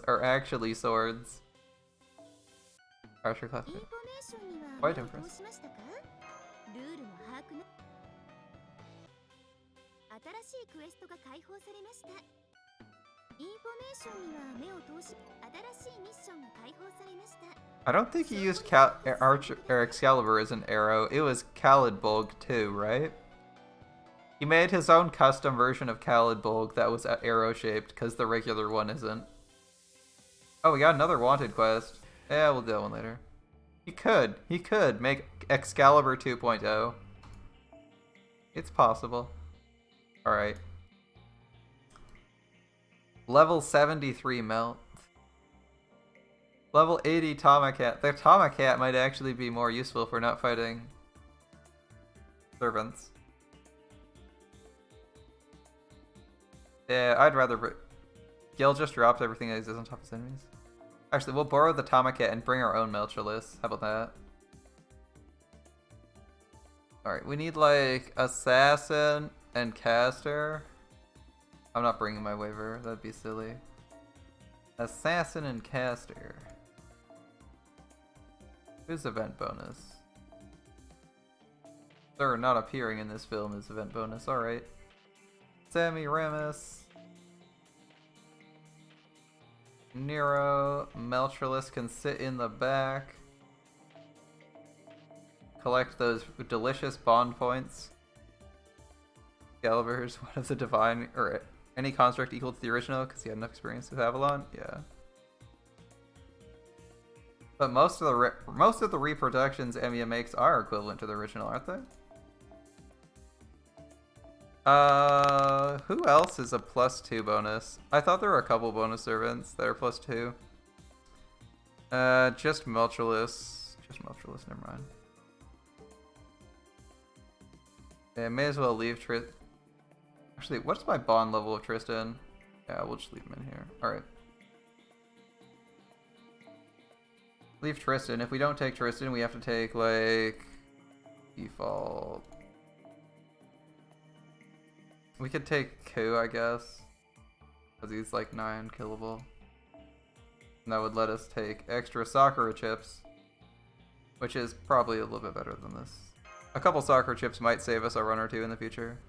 are actually swords. Archer class. Quite impressive. I don't think he used Archer or Excalibur as an arrow. It was Khalidbolg too, right? He made his own custom version of Khalidbolg that was arrow shaped because the regular one isn't. Oh, we got another wanted quest. Yeah, we'll do that one later. He could make Excalibur 2.0. It's possible. Alright. Level 73 melt. Level 80 Tomcat. The Tomcat might actually be more useful if we're not fighting servants. Yeah, I'd rather... Gil just drops everything that exists on top of his enemies. Actually, we'll borrow the Tomcat and bring our own Melchulus. How about that? Alright, we need like Assassin and Caster. I'm not bringing my waiver, that'd be silly. Assassin and Caster. Who's event bonus? Sir, not appearing in this film is event bonus, alright. Semiramis. Nero. Melchulus can sit in the back. Collect those delicious bond points. Excalibur's one of the divine, or any construct equal to the original because he had enough experience with Avalon. Yeah. But most of the reproductions Emiya makes are equivalent to the original, aren't they? Who else is a +2 bonus? I thought there were a couple bonus servants that are +2. Just Melchulus. Just Melchulus, never mind. Yeah, may as well leave Tristan. Actually, what's my bond level of Tristan? Yeah, we'll just leave him in here. Alright. Leave Tristan. If we don't take Tristan, we have to take, like, default. We could take Ku, I guess. Because he's, like, 9 killable. And that would let us take extra Sakura chips. Which is probably a little bit better than this. A couple Sakura chips might save us a run or two in the future.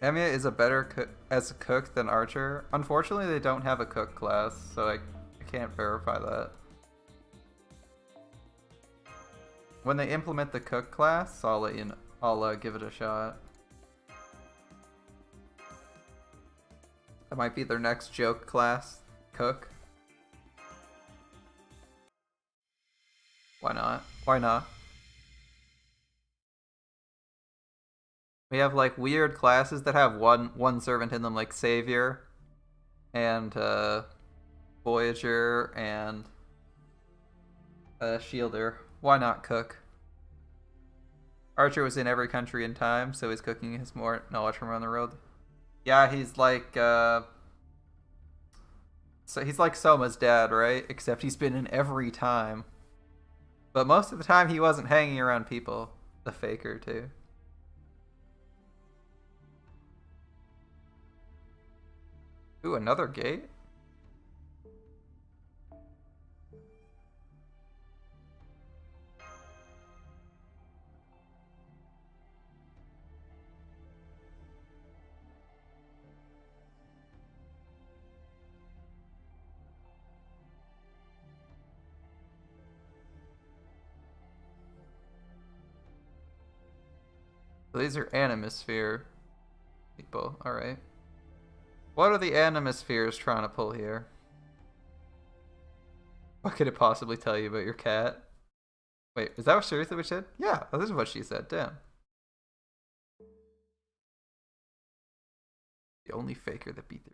Emiya is a better as a cook than Archer. Unfortunately, they don't have a cook class, so I can't verify that. When they implement the cook class, I'll let you know. I'll give it a shot. That might be their next joke class, cook. Why not? Why not? We have like weird classes that have one servant in them, like Savior and Voyager and Shielder. Why not cook? Archer was in every country in time, so his cooking has more knowledge from around the world. Yeah, he's like so he's like Soma's dad, right? Except he's been in every time. But most of the time he wasn't hanging around people. The Faker too. Ooh, another gate? So these are Animosphere people, alright. What are the Animospheres trying to pull here? What could it possibly tell you about your cat? Wait, is that seriously what she said? Yeah, this is what she said, damn. The only Faker that beat the...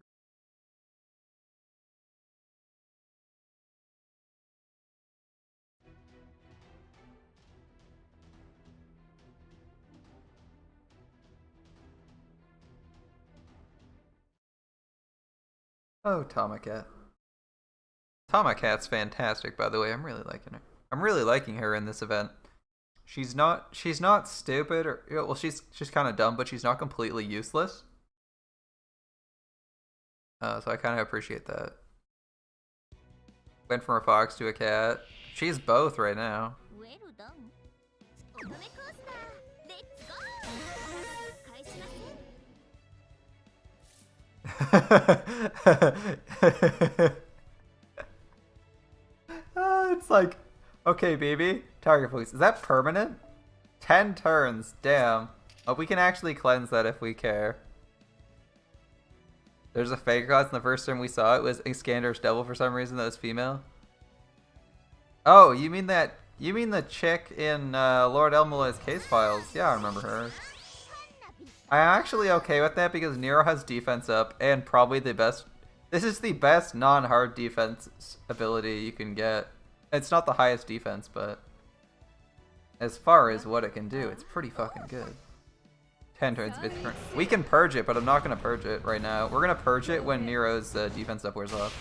Oh, Tomacat. Tomacat's fantastic, by the way. I'm really liking her. I'm really liking her in this event. She's not stupid, or well, she's kind of dumb, but she's not completely useless. So I kind of appreciate that. Went from a fox to a cat. She's both right now. It's like, okay, baby, target focus. Is that permanent? 10 turns, damn. Oh, we can actually cleanse that if we care. There's a Faker class, and the first time we saw it was Iskander's Devil for some reason that was female. Oh, you mean that? You mean the chick in Lord Elmola's case files? Yeah, I remember her. I'm actually okay with that because Nero has defense up and probably the This is the best non-hard defense ability you can get. It's not the highest defense, but as far as what it can do, it's pretty fucking good. 10 turns. We can purge it, but I'm not going to purge it right now. We're going to purge it when Nero's defense up wears off.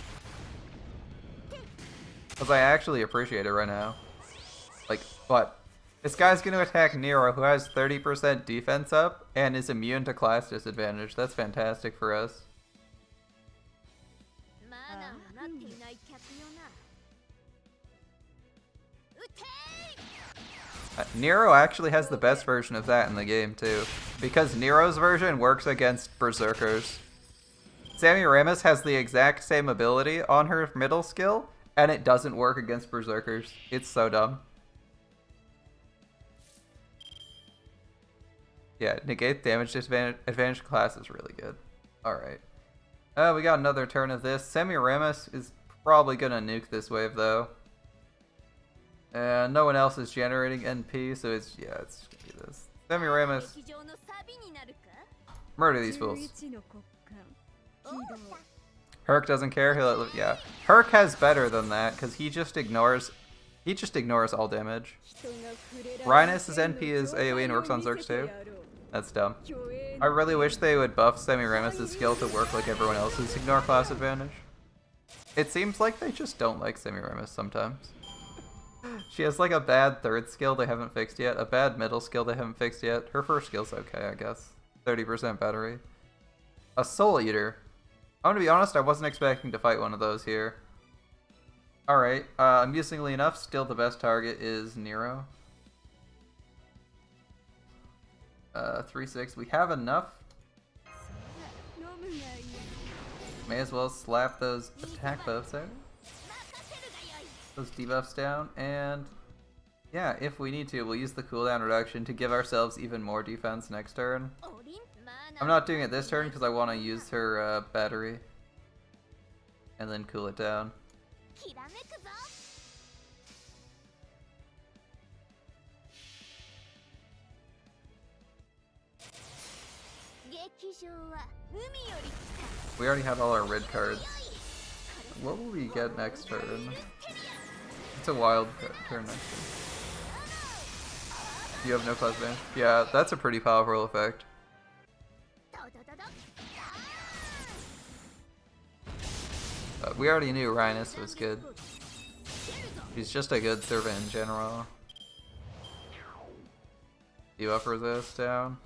Because I actually appreciate it right now. Like, what? This guy's going to attack Nero, who has 30% defense up and is immune to class disadvantage. That's fantastic for us. Nero actually has the best version of that in the game too, because Nero's version works against Berserkers. Semiramis has the exact same ability on her middle skill, and it doesn't work against Berserkers. It's so dumb. Yeah, negate damage advantage class is really good. Alright. We got another turn of this. Semiramis is probably gonna nuke this wave though. No one else is generating NP, so it's gonna be this. Semiramis. Murder these fools. Herc doesn't care. Yeah. Herc has better than that because he just ignores all damage. Rhinus' NP is AoE and works on Zerks too. That's dumb. I really wish they would buff Semiramis' skill to work like everyone else's ignore class advantage. It seems like they just don't like Semiramis sometimes. She has like a bad third skill they haven't fixed yet, a bad middle skill they haven't fixed yet. Her first skill's okay, I guess. 30% battery. A Soul Eater. I'm gonna be honest, I wasn't expecting to fight one of those here. Alright, amusingly enough, still the best target is Nero. 3-6. We have enough. May as well slap those attack buffs out. Those debuffs down, and yeah, if we need to, we'll use the cooldown reduction to give ourselves even more defense next turn. I'm not doing it this turn because I want to use her battery and then cool it down. We already have all our red cards. What will we get next turn? It's a wild turn next turn. You have no class advantage? Yeah, that's a pretty powerful effect. We already knew Rhinus was good. He's just a good servant in general. You up resist down?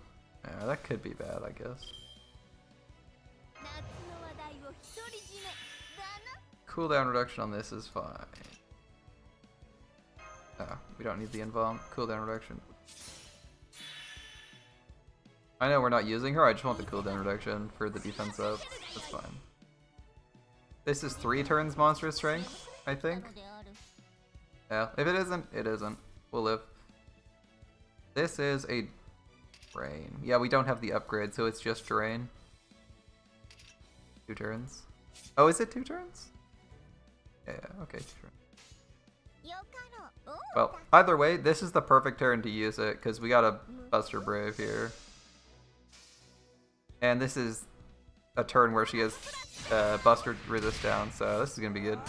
Yeah, that could be bad, I guess. Cooldown reduction on this is fine. Oh, we don't need the involve. Cooldown reduction. I know we're not using her, I just want the cooldown reduction for the defense up. That's fine. This is 3 turns monstrous strength, I think. Yeah, if it isn't, it isn't. We'll live. This is a drain. Yeah, we don't have the upgrade, so it's just drain. 2 turns. Oh, is it 2 turns? Yeah, okay, 2 turns. Well, either way, this is the perfect turn to use it, because we got a Buster Brave here. And this is a turn where she has Buster resist down, so this is going to be good.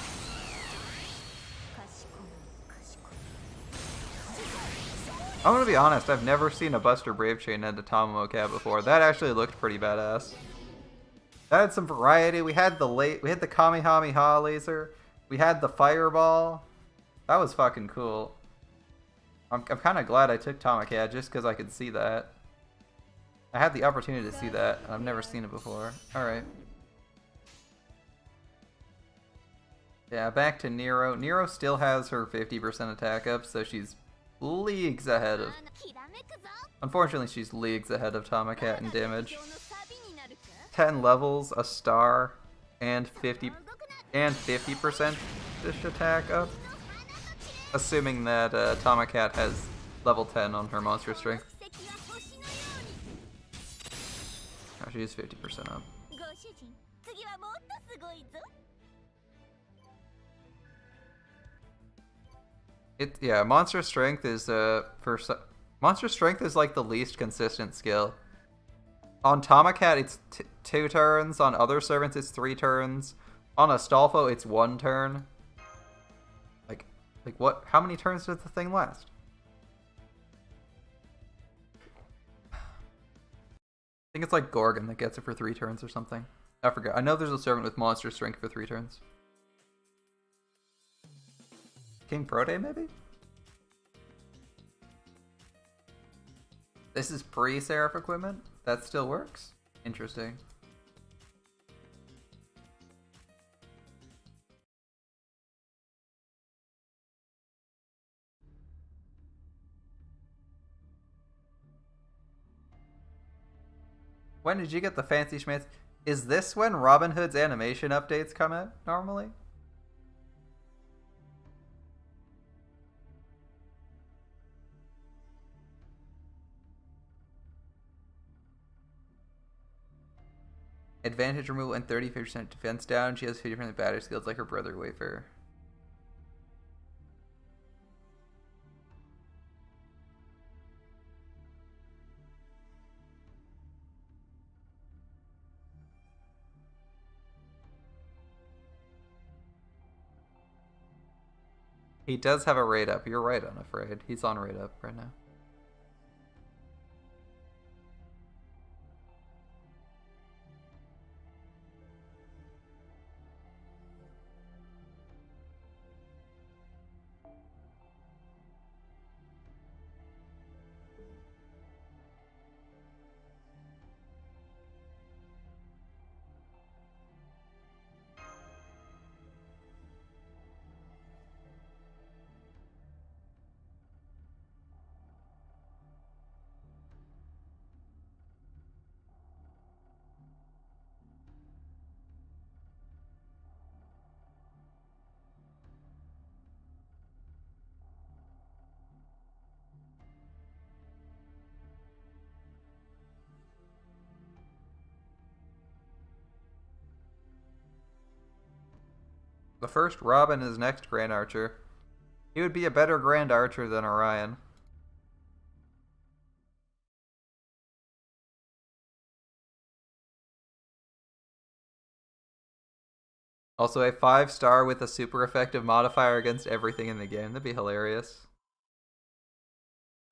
I'm going to be honest, I've never seen a Buster Brave chain at the Tamamo Cat before. That actually looked pretty badass. That had some variety. We had the Kamehameha laser. We had the fireball. That was fucking cool. I'm kind of glad I took Tomacat just because I could see that. I had the opportunity to see that, and I've never seen it before. Alright. Yeah, back to Nero. Nero still has her 50% attack up, so she's leagues ahead of... Unfortunately, she's leagues ahead of Tomacat in damage. 10 levels, a star, and 50% dish attack up. Assuming that Tomacat has level 10 on her monster strength. Oh, she's 50% up. Yeah, monster strength is monster strength is like the least consistent skill. On Tomacat, it's 2 turns. On other servants, it's 3 turns. On Astolfo, it's 1 turn. Like what? How many turns does the thing last? I think it's like Gorgon that gets it for 3 turns or something. I forget. I know there's a servant with monster strength for 3 turns. King Prote, maybe? This is pre-Seraph equipment? That still works? Interesting. When did you get the fancy schmancy? Is this when Robin Hood's animation updates come out normally? Advantage removal and 35% defense down. She has 50% battery skills like her brother Wayfarer. He does have a raid up. You're right, Unafraid. He's on raid up right now. The first Robin is next Grand Archer. He would be a better Grand Archer than Orion. Also a 5-star with a super effective modifier against everything in the game. That'd be hilarious.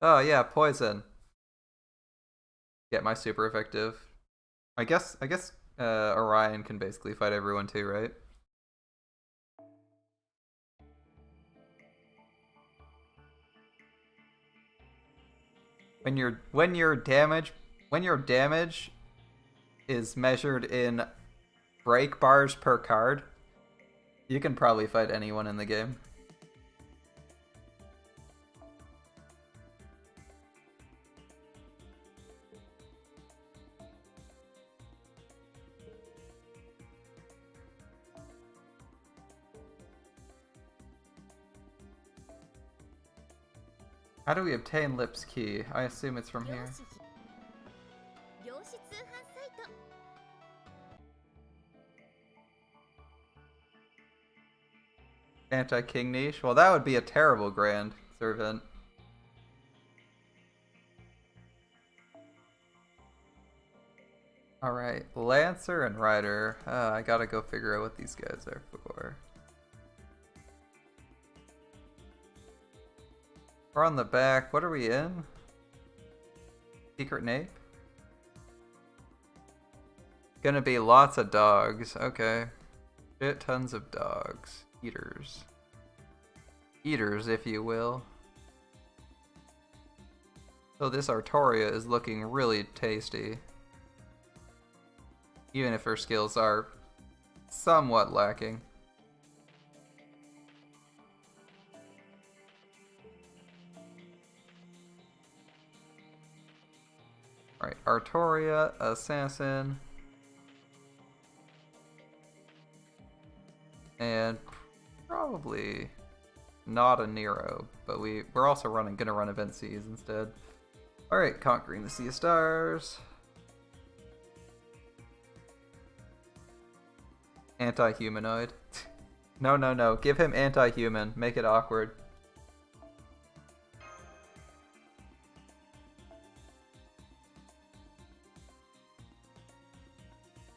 Oh yeah, poison. Get my super effective. I guess Orion can basically fight everyone too, right? When your damage is measured in break bars per card, you can probably fight anyone in the game. How do we obtain Lip's key? I assume it's from here. Anti-King niche? Well, that would be a terrible Grand Servant. Alright, Lancer and Rider. I gotta go figure out what these guys are for. We're on the back. What are we in? Secret Nape? Gonna be lots of dogs. Okay. Shit tons of dogs. Eaters. Eaters, if you will. So this Artoria is looking really tasty. Even if her skills are somewhat lacking. Alright, Artoria, Assassin. And probably not a Nero, but we're also gonna run Event Seas instead. Alright, Conquering the Sea of Stars. Anti-humanoid. No. Give him anti-human. Make it awkward.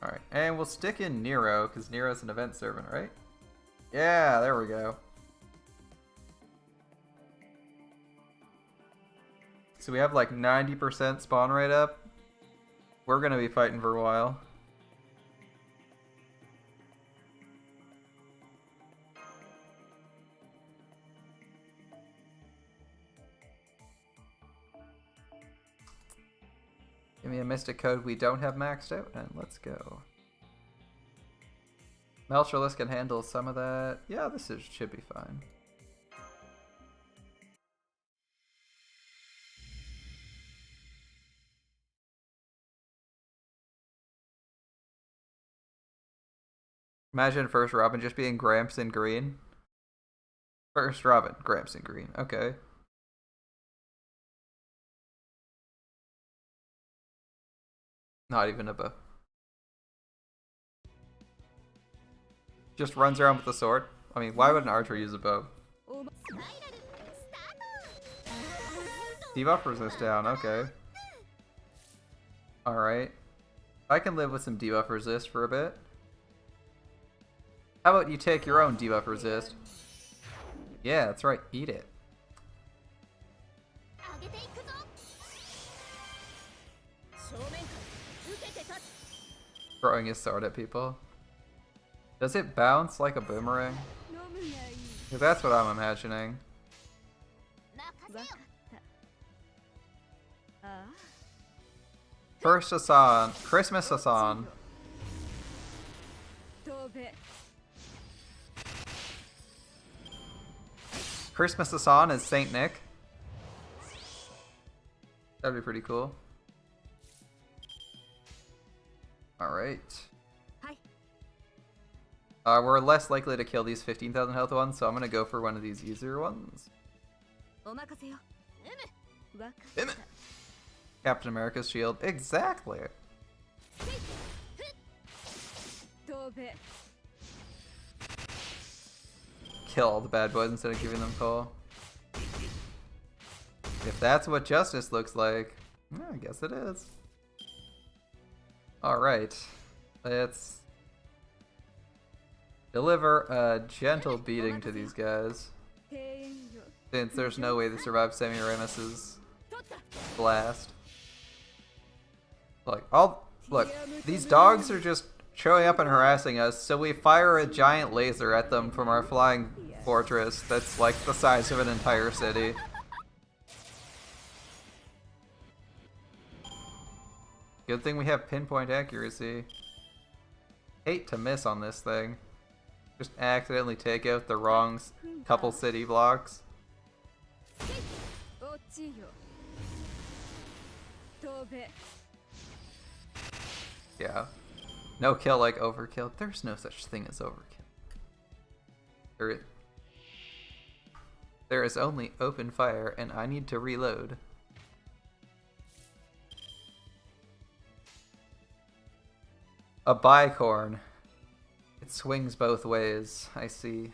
Alright, and we'll stick in Nero, because Nero's an event servant, right? Yeah, there we go. So we have like 90% spawn rate up. We're gonna be fighting for a while. Give me a mystic code we don't have maxed out, and let's go. Melchorless can handle some of that. Yeah, should be fine. Imagine first Robin just being Gramps in green. First Robin, Gramps in green. Okay. Not even a bow. Just runs around with a sword. I mean, why would an archer use a bow? Debuff resist down, okay. Alright. I can live with some debuff resist for a bit. How about you take your own debuff resist? Yeah, that's right, eat it. Throwing his sword at people. Does it bounce like a boomerang? That's what I'm imagining. First Hassan, Christmas Hassan. Christmas Hassan is Saint Nick. That'd be pretty cool. Alright. We're less likely to kill these 15,000 health ones, so I'm gonna go for one of these easier ones. Captain America's shield. Exactly! Kill all the bad boys instead of giving them coal. If that's what justice looks like, I guess it is. Alright. Let's deliver a gentle beating to these guys. Since there's no way to survive Semiramis's blast. Look, these dogs are just showing up and harassing us, so we fire a giant laser at them from our flying fortress that's like the size of an entire city. Good thing we have pinpoint accuracy. Hate to miss on this thing. Just accidentally take out the wrong couple city blocks. Yeah. No kill like overkill. There's no such thing as overkill. There is only open fire, and I need to reload. A bicorn. It swings both ways, I see.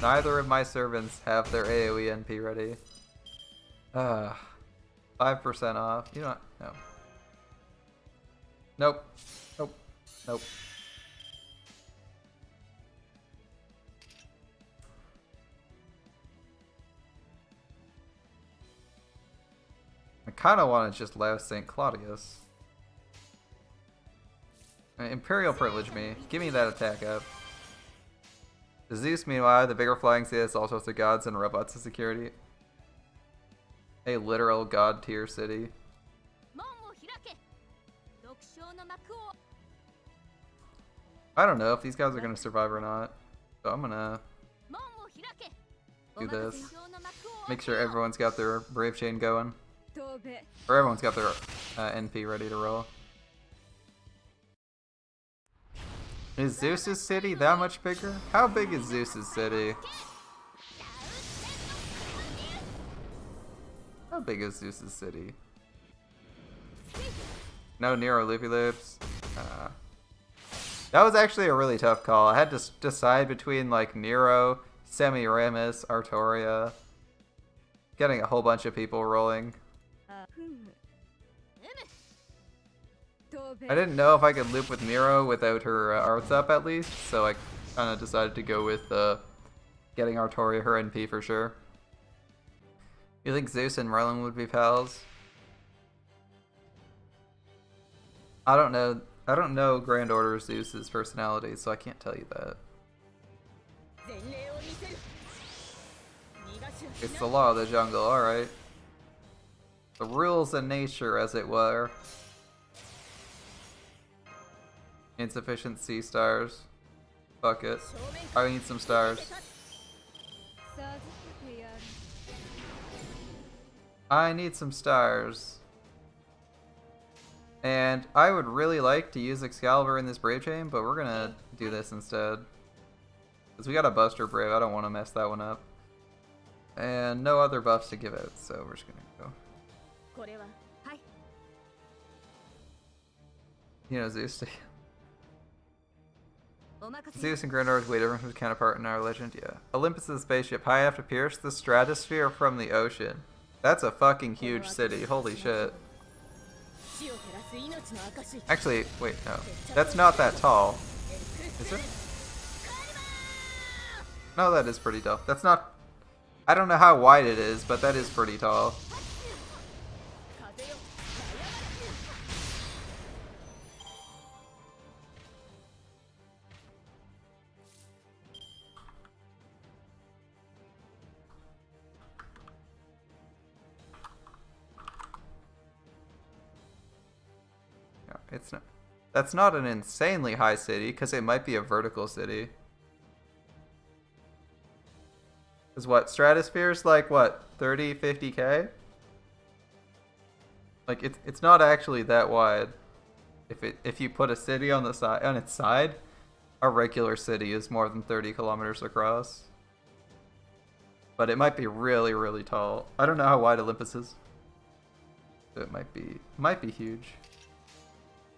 Neither of my servants have their AoE NP ready. 5% off. You don't. No. Nope. Nope. Nope. I kind of want to just louse St. Claudius. Imperial privilege me. Give me that attack up. Zeus, meanwhile, the bigger flying city has all sorts of gods and robots of security. A literal god tier city. I don't know if these guys are going to survive or not, so I'm going to do this. Make sure everyone's got their brave chain going. Or everyone's got their NP ready to roll. Is Zeus's city that much bigger? How big is Zeus's city? How big is Zeus's city? No Nero Loopy Loops. That was actually a really tough call. I had to decide between like Nero, Semiramis, Artoria. Getting a whole bunch of people rolling. I didn't know if I could loop with Nero without her arts up at least, so I kind of decided to go with getting Artoria her NP for sure. You think Zeus and Merlin would be pals? I don't know. I don't know Grand Order Zeus's personality, so I can't tell you that. It's the law of the jungle, alright. The rules of nature, as it were. Insufficient sea stars. Fuck it. I need some stars. I need some stars. And I would really like to use Excalibur in this Brave Chain, but we're gonna do this instead. Because we got a Buster Brave, I don't want to mess that one up. And no other buffs to give out, so we're just gonna go. You know, Zeus. Zeus and Grand Order's way different from his counterpart in our legend, yeah. Olympus is a spaceship, high enough to pierce the stratosphere from the ocean. That's a fucking huge city, holy shit. Actually, wait, no. That's not that tall. Is it? No, that is pretty tall. That's not... I don't know how wide it is, but that is pretty tall. No, it's not. That's not an insanely high city, because it might be a vertical city. Is what, Stratosphere's like what, 30, 50k? Like it's not actually that wide. If you put a city on the side on its side, a regular city is more than 30 kilometers across. But it might be really, really tall. I don't know how wide Olympus is. It might be huge.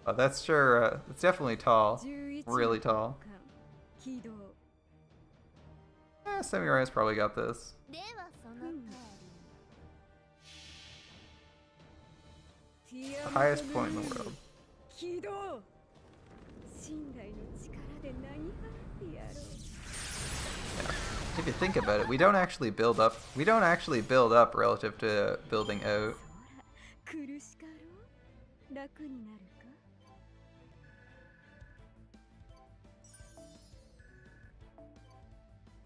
Oh, that's sure. It's definitely tall. Really tall. Semiramis probably got this. The highest point in the world. Yeah. If you think about it, we don't actually build up. We don't actually build up relative to building out.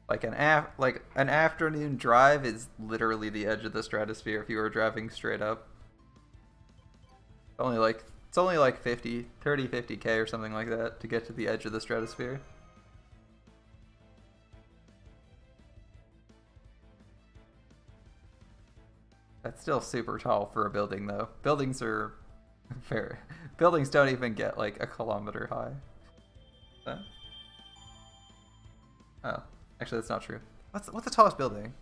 Like an afternoon drive is literally the edge of the stratosphere if you were driving straight up. It's only like 30, 50k or something like that to get to the edge of the stratosphere. That's still super tall for a building though. Buildings are buildings don't even get like a kilometer high. Oh. Actually, that's not true. What's the tallest building?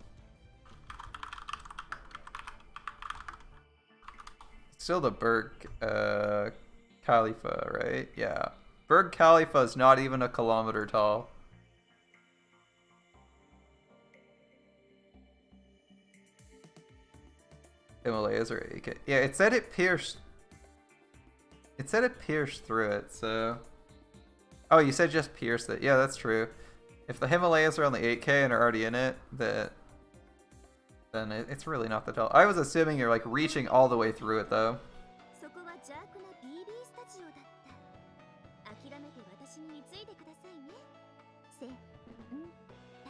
Still the Burj Khalifa, right? Yeah. Burj Khalifa is not even a kilometer tall. Himalayas are 8K. Yeah, it said it pierced. It said it pierced through it, so... Oh, you said just pierced it. Yeah, that's true. If the Himalayas are only 8k and are already in it, then it's really not that tall. I was assuming you're like reaching all the way through it though.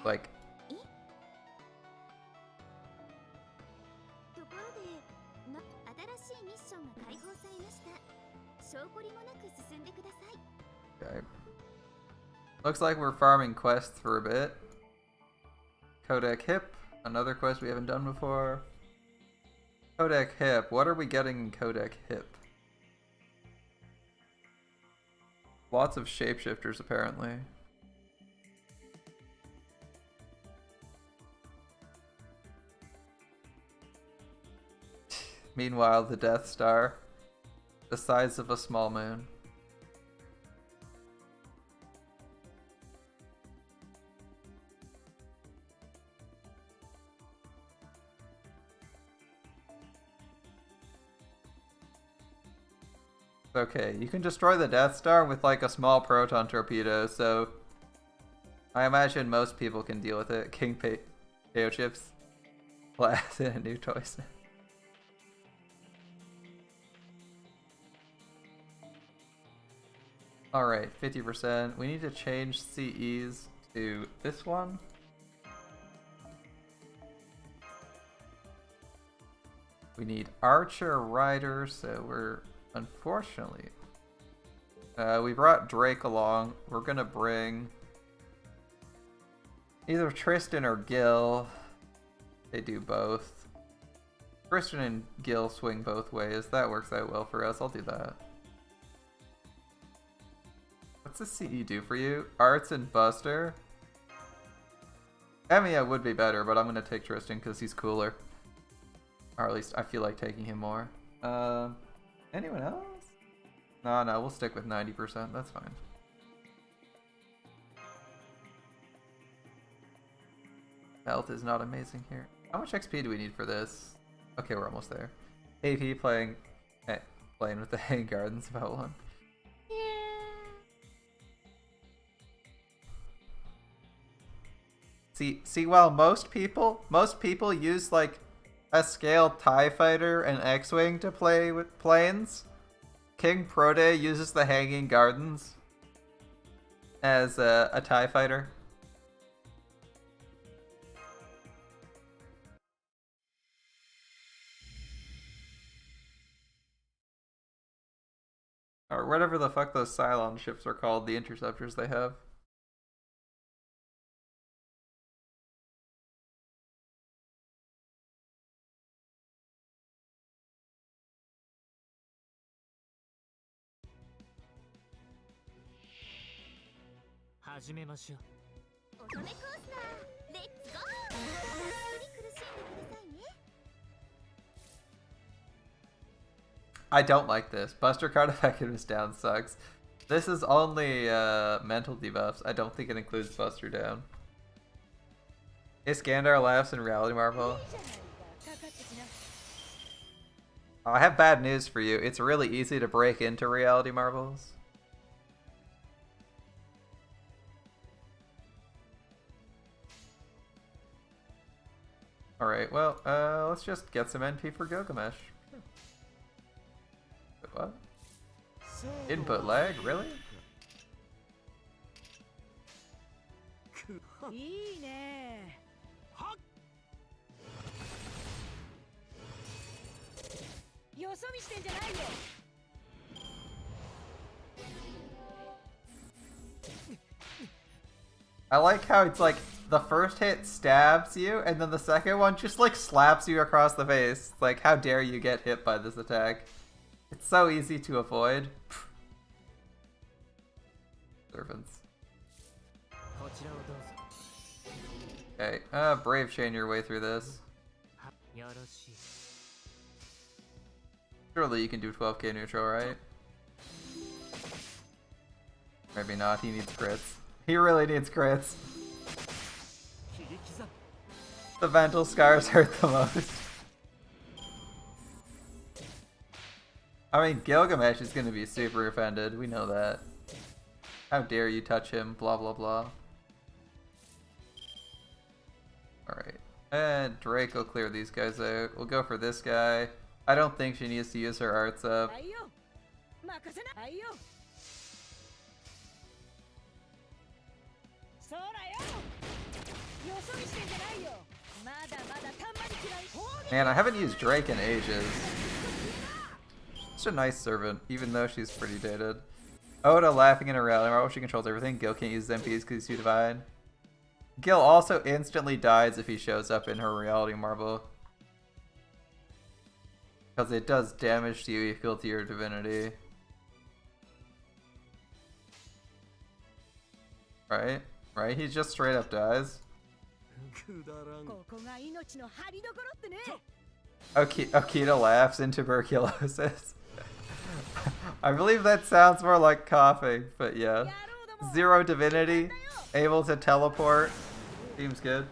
Like... Okay. Looks like we're farming quests for a bit. Kodak Hip, another quest we haven't done before. Kodak Hip, what are we getting in Kodak Hip? Lots of shapeshifters apparently. Meanwhile, the Death Star. The size of a small moon. Okay, you can destroy the Death Star with like a small proton torpedo, so I imagine most people can deal with it. King Potato Chips. Blast in a new toy set. Alright, 50%. We need to change CEs to this one. We need Archer Rider, so we're unfortunately we brought Drake along. We're gonna bring either Tristan or Gil. They do both. Tristan and Gil swing both ways. That works out well for us. I'll do that. What's the CE do for you? Arts and Buster? Emiya would be better, but I'm gonna take Tristan because he's cooler. Or at least I feel like taking him more. Anyone else? No, we'll stick with 90%. That's fine. Health is not amazing here. How much XP do we need for this? Okay, we're almost there. AP playing with the Hanging Gardens about one. See, while most people use like a scaled TIE fighter and X-Wing to play with planes, King Prode uses the Hanging Gardens as a TIE fighter. Or whatever the fuck those Cylon ships are called, the interceptors they have. I don't like this. Buster card effectiveness down sucks. This is only mental debuffs. I don't think it includes Buster down. Iskandar laughs in Reality Marvel. Oh, I have bad news for you. It's really easy to break into Reality Marvels. Alright, well, let's just get some NP for Gilgamesh. Sure. Wait, what? Input lag? Really? I like how it's like the first hit stabs you, and then the second one just like slaps you across the face. Like, how dare you get hit by this attack? It's so easy to avoid. Servants. Okay, Brave Chain your way through this. Surely you can do 12k neutral, right? Maybe not, he needs crits. He really needs crits. The Vental Scars hurt the most. I mean, Gilgamesh is gonna be super offended, we know that. How dare you touch him, blah blah blah. Alright, and Drake will clear these guys out. We'll go for this guy. I don't think she needs to use her arts up. Man, I haven't used Drake in ages. Such a nice servant, even though she's pretty dated. Oda laughing in a rally marble. She controls everything. Gil can't use MPs because he's too divine. Gil also instantly dies if he shows up in her reality marble. Because it does damage to you equal to your divinity. Right? Right? He just straight up dies. Okita laughs in tuberculosis. I believe that sounds more like coughing, but yeah. 0 divinity, able to teleport. Seems good.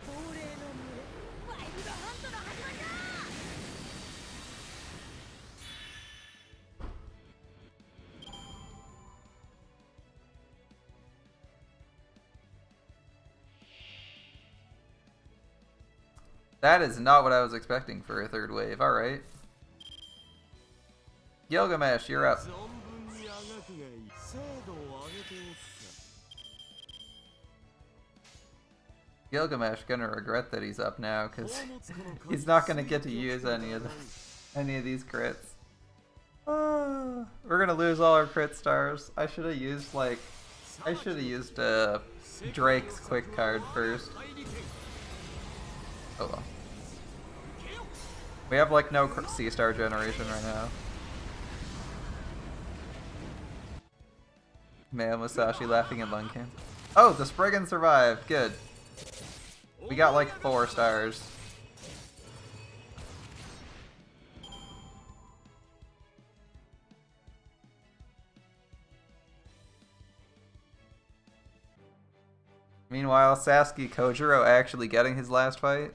That is not what I was expecting for a third wave. Alright. Gilgamesh, you're up. Gilgamesh gonna regret that he's up now because he's not gonna get to use any of these crits. We're gonna lose all our crit stars. I should have used Drake's quick card first. Oh well. We have like no C-star generation right now. Man, Musashi laughing at lung cancer. Oh, the Spriggan survived. Good. We got like 4 stars. Meanwhile, Sasuke Kojiro actually getting his last fight.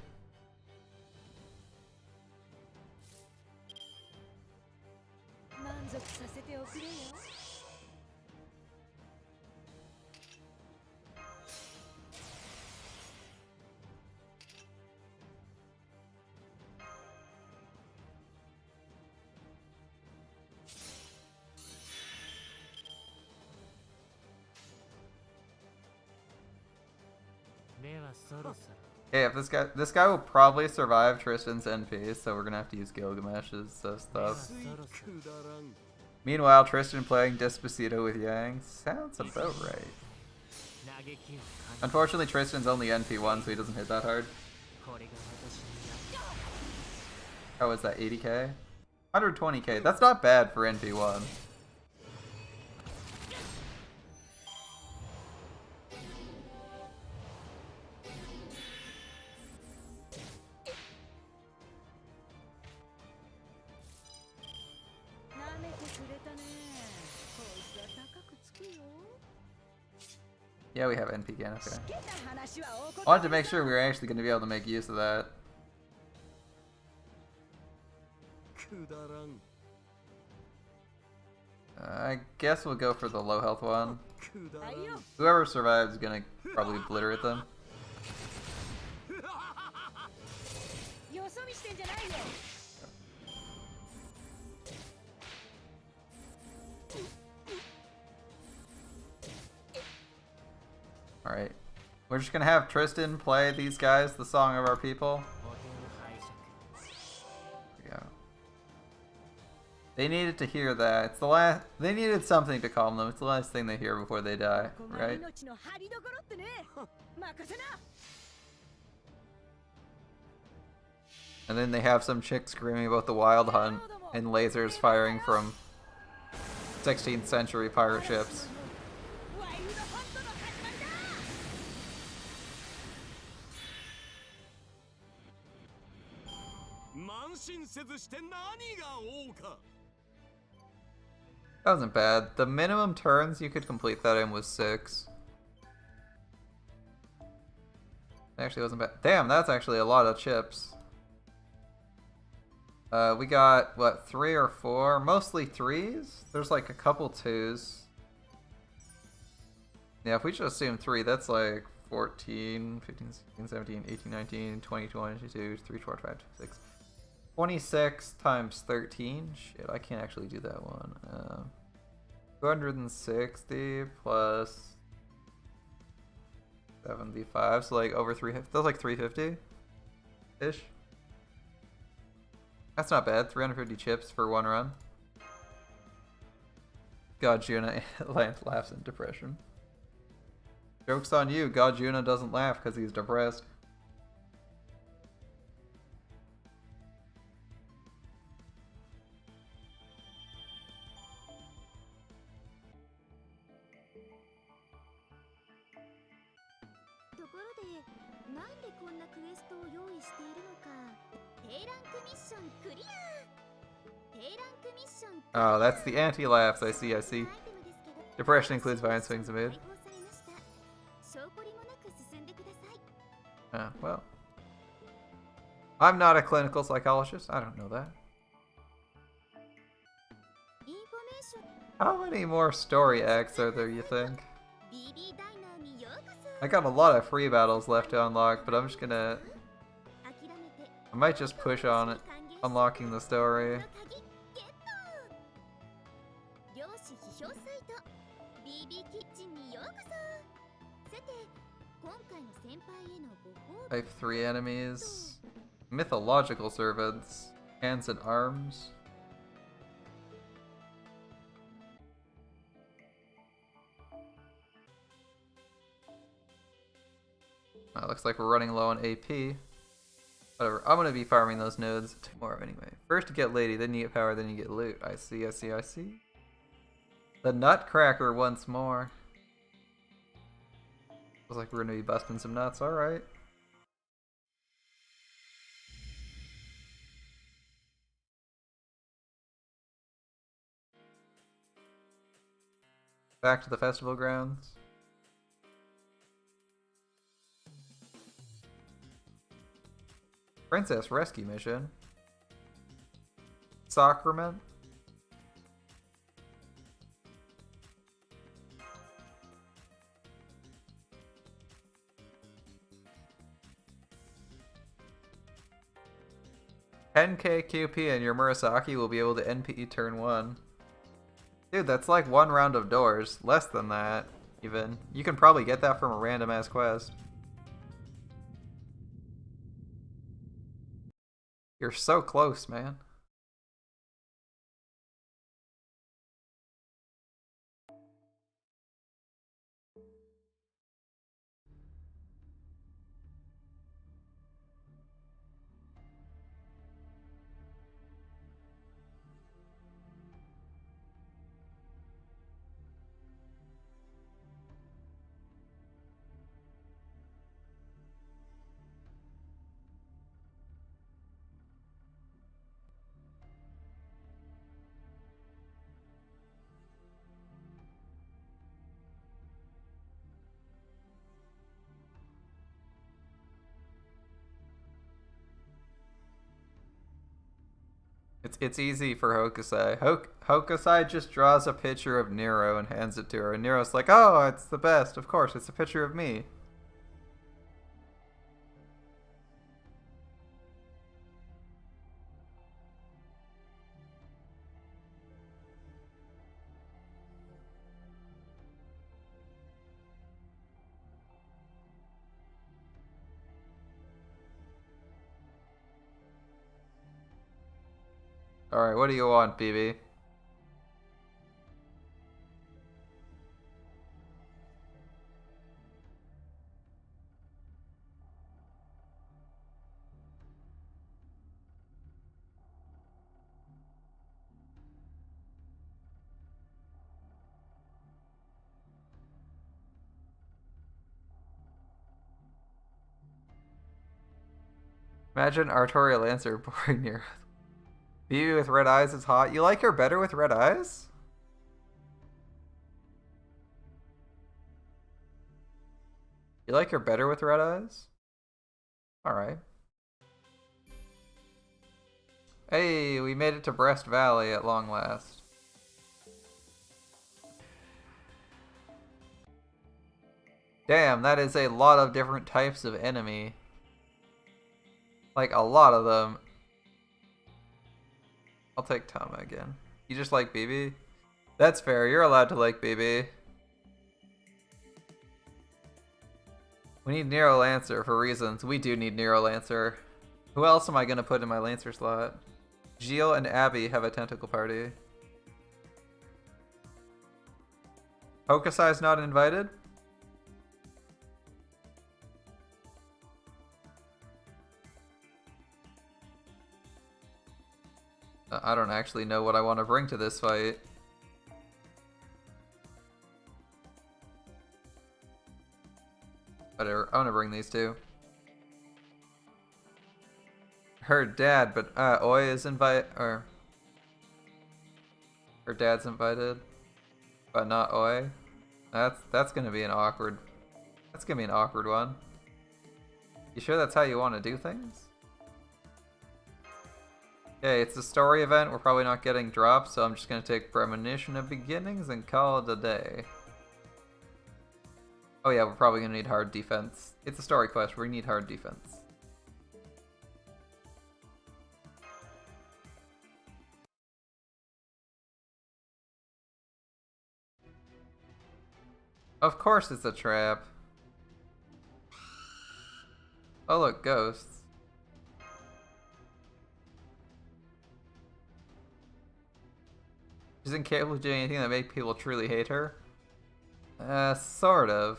Okay, if this guy will probably survive Tristan's NP, so we're gonna have to use Gilgamesh's stuff. Meanwhile, Tristan playing Despacito with Yang sounds about right. Unfortunately, Tristan's only NP1, so he doesn't hit that hard. How is that, 80k? 120k, that's not bad for NP1. Yeah, we have NP again, okay. I wanted to make sure we were actually going to be able to make use of that. I guess we'll go for the low health one. Whoever survives is going to probably obliterate them. Alright. We're just gonna have Tristan play these guys the Song of Our People. There we go. They needed to hear that. It's the last. They needed something to calm them. It's the last thing they hear before they die, right? And then they have some chick screaming about the Wild Hunt and lasers firing from 16th century pirate ships. That wasn't bad. The minimum turns you could complete that in was 6. It actually wasn't bad. Damn, that's actually a lot of chips. We got, what, 3 or 4? Mostly 3s? There's like a couple 2s. Yeah, if we just assume 3, that's like 14, 15, 16, 17, 18, 19, 20, 22, 3, 4, 5, 6. 26 times 13? Shit, I can't actually do that one. 260 plus 75, so like over 350. That's like 350-ish. That's not bad. 350 chips for one run. God, Juna laughs in depression. Joke's on you. God, Juna doesn't laugh because he's depressed. Oh, that's the anti-laughs. I see, I see. Depression includes violent swings of mood. Well. I'm not a clinical psychologist. I don't know that. How many more story acts are there, you think? I got a lot of free battles left to unlock, but I'm just gonna... I might just push on it, unlocking the story. I have 3 enemies. Mythological servants. Hands and arms. Looks like we're running low on AP. Whatever, I'm gonna be farming those nodes tomorrow anyway. First you get lady, then you get power, then you get loot. I see, I see, I see. The Nutcracker once more. Looks like we're gonna be busting some nuts, alright. Back to the festival grounds. Princess Rescue Mission. Sacrament. $10K QP and your Murasaki will be able to NPE turn 1. Dude, that's like 1 round of doors. Less than that, even. You can probably get that from a random ass quest. You're so close, man. It's easy for Hokusai. Hokusai just draws a picture of Nero and hands it to her, and Nero's like, oh, it's the best. Of course, it's a picture of me. Alright, what do you want, BB? Imagine Artorial Lancer boring Nero. BB with red eyes is hot. You like her better with red eyes? You like her better with red eyes? Alright. Hey, we made it to Breast Valley at long last. Damn, that is a lot of different types of enemy. Like, a lot of them. I'll take Tama again. You just like BB? That's fair, you're allowed to like BB. We need Nero Lancer for reasons. We do need Nero Lancer. Who else am I gonna put in my Lancer slot? Gilles and Abby have a tentacle party. Hokusai's not invited? I don't actually know what I want to bring to this fight. Whatever, I'm gonna bring these two. Her dad, but Oi is invite or Her dad's invited, but not Oi. That's gonna be an awkward. That's gonna be an awkward one. You sure that's how you want to do things? Okay, it's a story event. We're probably not getting dropped, so I'm just gonna take Premonition of Beginnings and call it a day. Oh yeah, we're probably gonna need hard defense. It's a story quest. We need hard defense. Of course it's a trap. Oh look, ghosts. She's incapable of doing anything that makes people truly hate her? Sort of.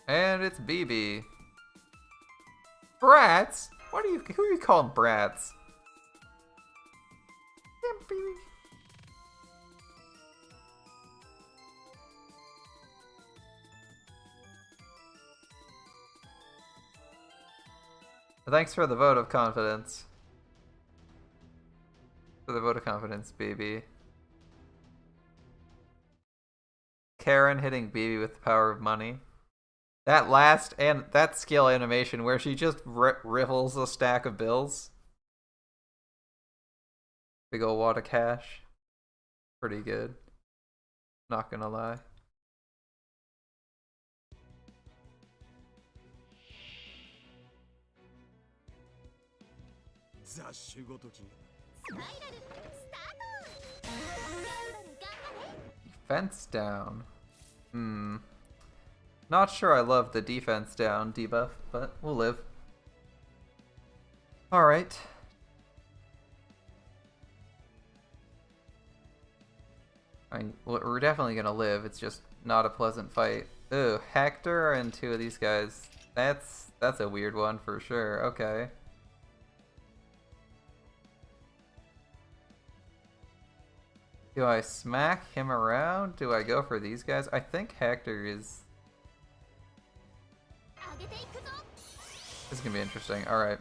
And it's BB. Brats? Who are you calling brats? Yeah, BB. Thanks for the vote of confidence. For the vote of confidence, BB. Karen hitting BB with the power of money. That skill animation where she just riffles a stack of bills. Big ol' wad of cash. Pretty good. Not gonna lie. Defense down. Not sure I love the defense down debuff, but we'll live. Alright. We're definitely gonna live, it's just not a pleasant fight. Ooh, Hector and two of these guys. That's a weird one for sure, okay. Do I smack him around? Do I go for these guys? I think Hector is... This is gonna be interesting. Alright.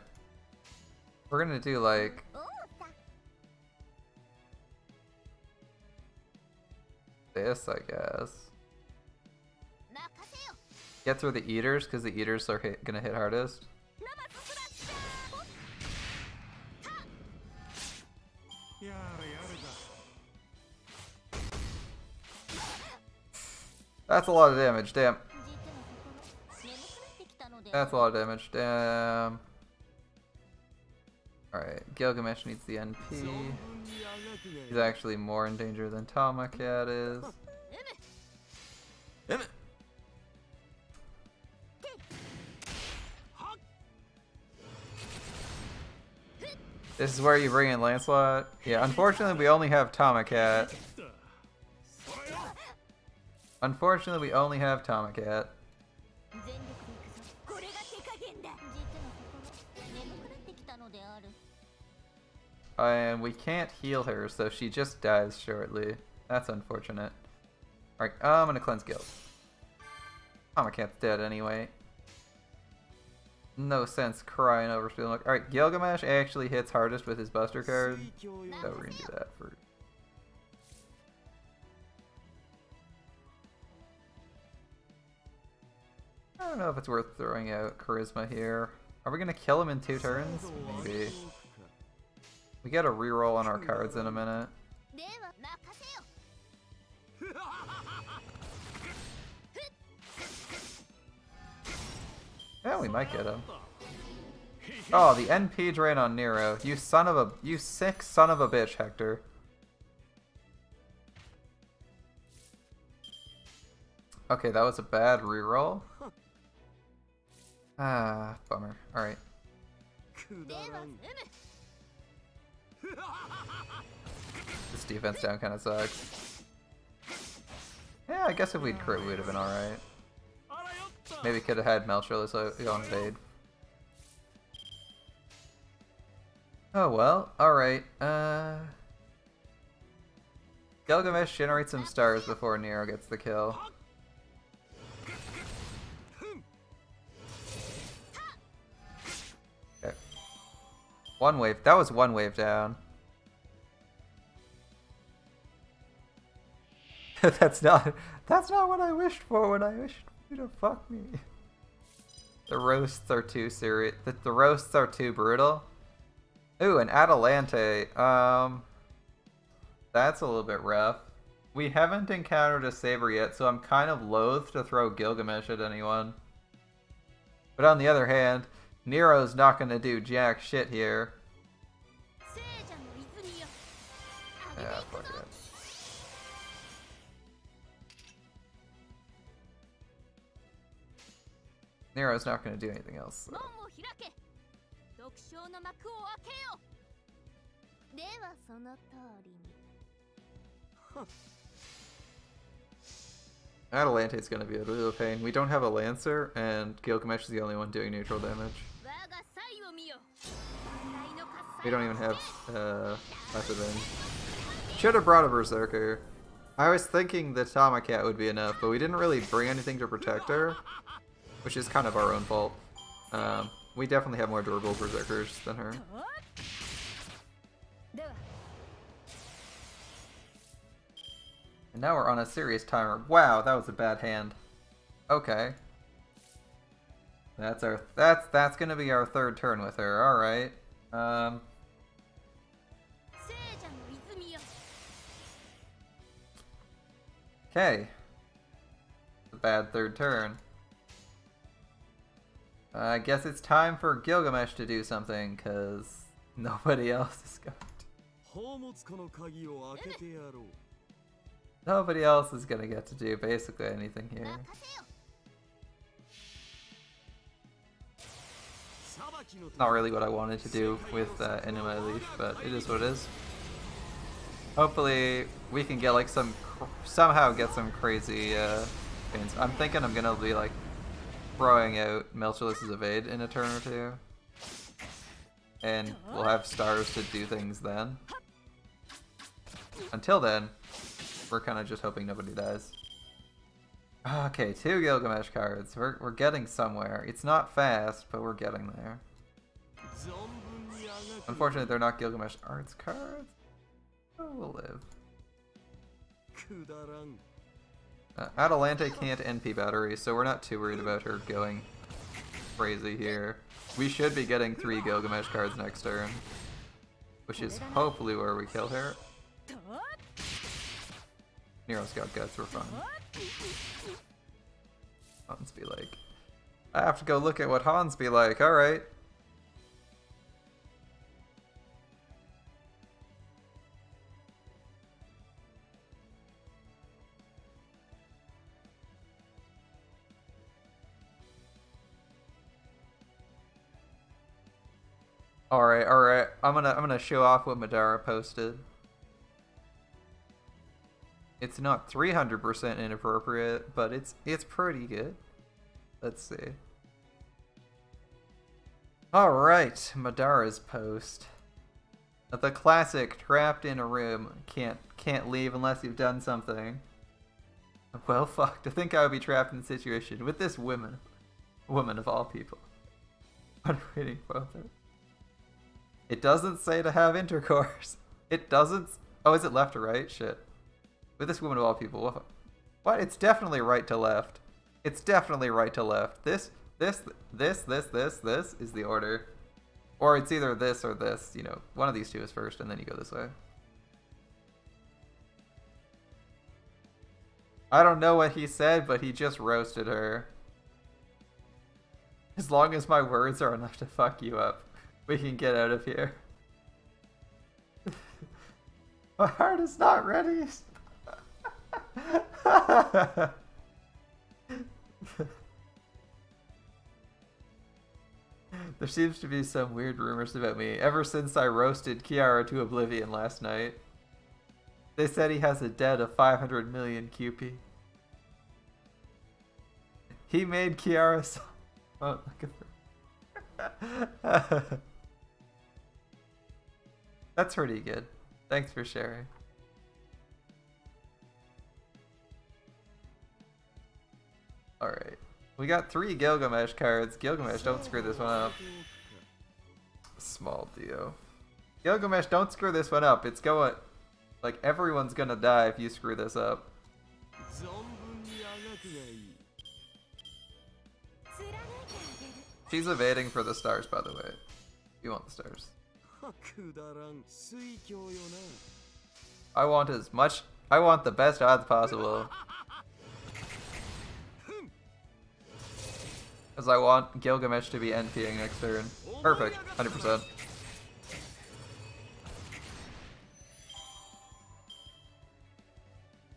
We're gonna do like... this, I guess. Get through the eaters, because the eaters are gonna hit hardest. That's a lot of damage, damn. That's a lot of damage, damn. Alright, Gilgamesh needs the NP. He's actually more in danger than Tomacat is. This is where you bring in Lancelot? Yeah, unfortunately we only have Tomacat. Unfortunately we only have Tomacat. And we can't heal her, so she just dies shortly. That's unfortunate. Alright, I'm gonna cleanse Gil. Tomakat's dead anyway. No sense crying over stealing. Alright, Gilgamesh actually hits hardest with his Buster card. So we're gonna do that first. I don't know if it's worth throwing out Charisma here. Are we gonna kill him in 2 turns? Maybe. We get a reroll on our cards in a minute. Yeah, we might get him. Oh, the NP drain on Nero. You sick son of a bitch, Hector. Okay, that was a bad reroll. Ah, bummer. Alright. This defense down kind of sucks. Yeah, I guess if we'd crit, we would have been alright. Maybe could have had Melchor go invade. Oh well, alright. Gilgamesh generates some stars before Nero gets the kill. One wave. That was one wave down. That's not what I wished for when I wished you to fuck me. The roasts are too serious. The roasts are too brutal. Ooh, an Atalante. That's a little bit rough. We haven't encountered a Saber yet, so I'm kind of loath to throw Gilgamesh at anyone. But on the other hand, Nero's not gonna do jack shit here. Yeah, fuck it. Nero's not gonna do anything else. So. Atalante's gonna be a real pain. We don't have a Lancer, and Gilgamesh is the only one doing neutral damage. We don't even have Methadone. Should have brought a Berserker. I was thinking the Tomacat would be enough, but we didn't really bring anything to protect her, which is kind of our own fault. We definitely have more durable Berserkers than her. And now we're on a serious timer. Wow, that was a bad hand. Okay. That's gonna be our third turn with her. Alright. Okay. A bad third turn. I guess it's time for Gilgamesh to do something, because nobody else is going to. Nobody else is going to get to do basically anything here. Not really what I wanted to do with Enema Leash, but it is what it is. Hopefully we can get like somehow get some crazy pains. I'm thinking I'm gonna be like throwing out Melchiolis's Evade in a turn or two. And we'll have stars to do things then. Until then, we're kind of just hoping nobody dies. Okay, 2 Gilgamesh cards. We're getting somewhere. It's not fast, but we're getting there. Unfortunately, they're not Gilgamesh Arts cards. Oh, we'll live. Atalante can't NP battery, so we're not too worried about her going crazy here. We should be getting 3 Gilgamesh cards next turn, which is hopefully where we kill her. Nero's got guts, we're fine. Hans be like. I have to go look at what Hans be like, alright. Alright. I'm gonna show off what Madara posted. It's not 300% inappropriate, but it's pretty good. Let's see. Alright, Madara's post. The classic trapped in a room, can't leave unless you've done something. Well, fuck, to think I would be trapped in a situation with this woman of all people. What are we waiting for? It doesn't say to have intercourse. It doesn't. Oh, is it left or right? Shit. With this woman of all people. What? It's definitely right to left. It's definitely right to left. This is the order. Or it's either this or this. You know, one of these two is first, and then you go this way. I don't know what he said, but he just roasted her. As long as my words are enough to fuck you up, we can get out of here. My heart is not ready. There seems to be some weird rumors about me ever since I roasted Kiara to oblivion last night. They said he has a debt of 500 million QP. He made Kiara so... Oh, look at her. That's pretty good. Thanks for sharing. Alright. We got 3 Gilgamesh cards. Gilgamesh, don't screw this one up. Small Dio. Gilgamesh, don't screw this one up. It's going... Like, everyone's gonna die if you screw this up. She's evading for the stars, by the way. You want the stars. I want as much... I want the best odds possible. Because I want Gilgamesh to be NPing next turn. Perfect. 100%.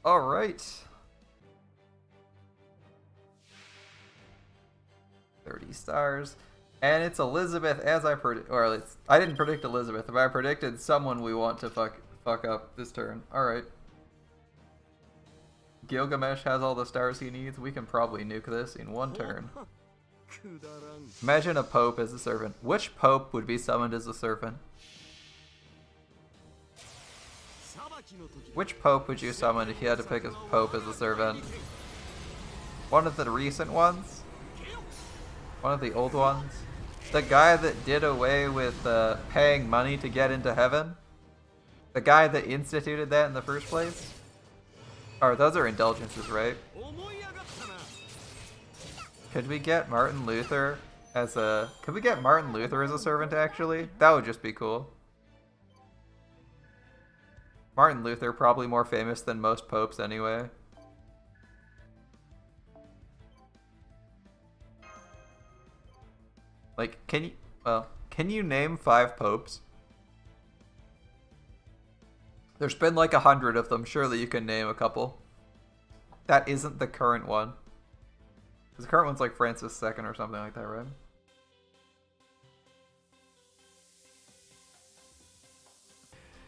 Alright. 30 stars. And it's Elizabeth, as I predict, or at least, I didn't predict Elizabeth, but I predicted someone we want to fuck up this turn. Alright. Gilgamesh has all the stars he needs. We can probably nuke this in one turn. Imagine a Pope as a servant. Which Pope would be summoned as a servant? Which Pope would you summon if you had to pick a Pope as a servant? One of the recent ones? One of the old ones? The guy that did away with paying money to get into heaven? The guy that instituted that in the first place? Or those are indulgences, right? Could we get Martin Luther as a... Could we get Martin Luther as a servant, actually? That would just be cool. Martin Luther, probably more famous than most popes anyway. Like, can you name 5 popes? There's been like 100 of them, surely you can name a couple. That isn't the current one. Because the current one's like Francis II or something like that, right?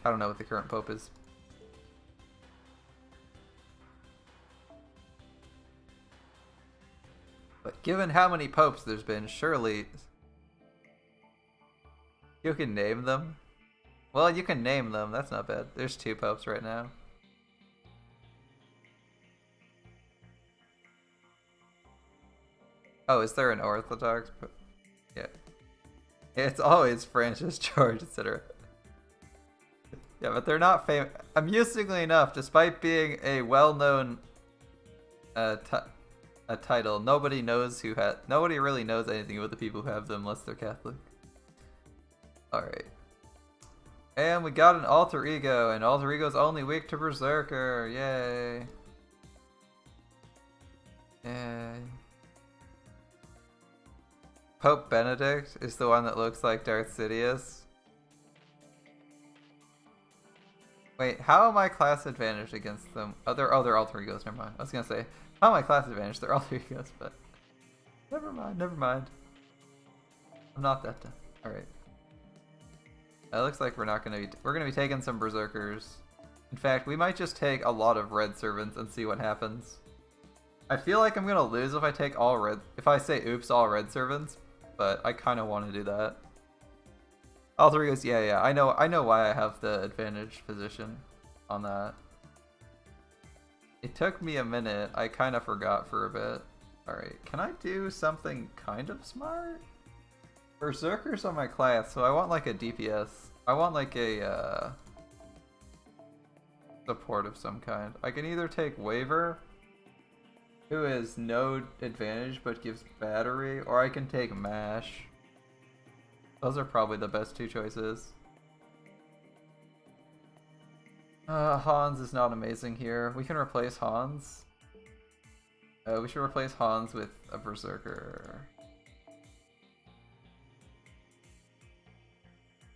I don't know what the current pope is. But given how many popes there's been, surely you can name them. Well, you can name them. That's not bad. There's 2 popes right now. Oh, is there an Orthodox pope? Yeah. It's always Francis, George, etc. Yeah, but they're not famous. Amusingly enough, despite being a well-known title, nobody really knows anything about the people who have them unless they're Catholic. Alright. And we got an alter ego, and alter ego's only weak to Berserker. Yay. Yay. Pope Benedict is the one that looks like Darth Sidious. Wait, how am I class advantaged against them? Oh, they're alter egos, never mind. I was gonna say, how am I class advantaged? They're alter egos, but never mind. I'm not that dumb. Alright. It looks like we're gonna be taking some Berserkers. In fact, we might just take a lot of red servants and see what happens. I feel like I'm gonna lose if I take all red, if I say oops, all red servants, but I kinda wanna do that. Alter egos, yeah, I know why I have the advantage position on that. It took me a minute, I kinda forgot for a bit. Alright, can I do something kind of smart? Berserkers on my class, so I want like a DPS. I want like a support of some kind. I can either take Waver, who has no advantage but gives battery, or I can take Mash. Those are probably the best 2 choices. Hans is not amazing here. We can replace Hans. We should replace Hans with a Berserker.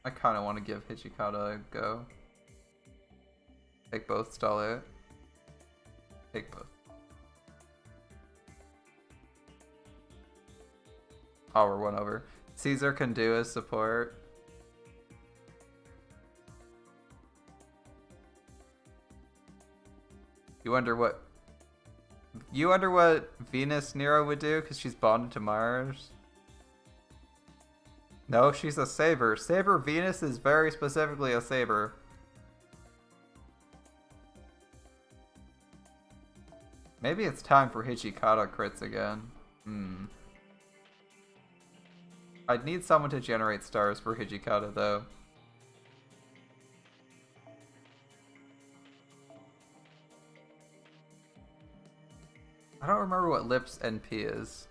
I kind of want to give Hichikata a go. Take both, stall it. Take both. Oh, we're 1 over. Caesar can do as support. You wonder what Venus Nero would do because she's bonded to Mars? No, she's a Saber. Saber Venus is very specifically a Saber. Maybe it's time for Hichikata crits again. I'd need someone to generate stars for Hijikata, though. I don't remember what Lip's NP is.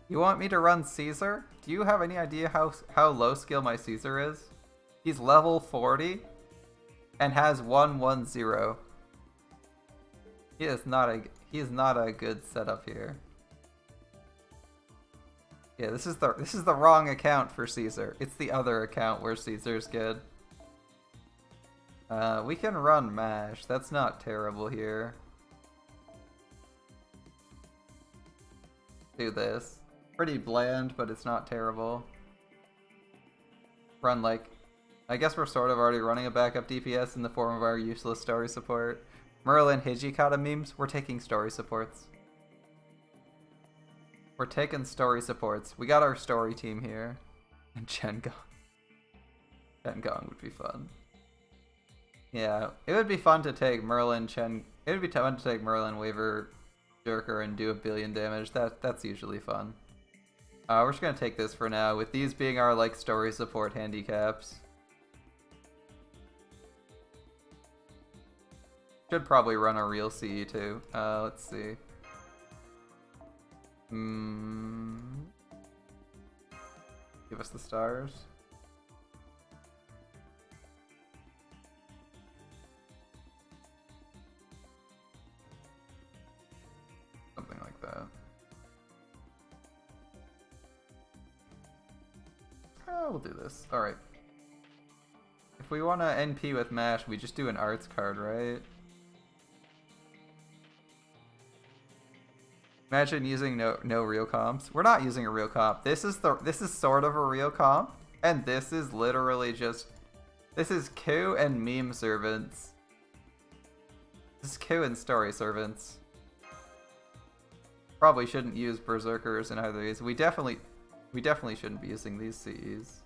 You want me to run Caesar? Do you have any idea how low skill my Caesar is? He's level 40 and has 110. He is not a good setup here. Yeah, this is the wrong account for Caesar. It's the other account where Caesar's good. We can run MASH. That's not terrible here. Do this. Pretty bland, but it's not terrible. Run like... I guess we're sort of already running a backup DPS in the form of our useless story support. Merlin Hijikata memes, we're taking story supports. We're taking story supports. We got our story team here. And Chen Gong. Chen Gong would be fun. Yeah, it would be fun to take Merlin, Chen... It would be fun to take Merlin, Waver, Jerker, and do 1 billion damage. That's usually fun. We're just gonna take this for now, with these being our, like, story support handicaps. Should probably run a real CE too. Let's see. Give us the stars. Something like that. We'll do this. Alright. If we want to NP with MASH, we just do an arts card, right? Imagine using no real comps. We're not using a real comp. This is sort of a real comp, and this is literally just Q and meme servants. This is Q and story servants. Probably shouldn't use berserkers in either of these. We definitely shouldn't be using these CEs.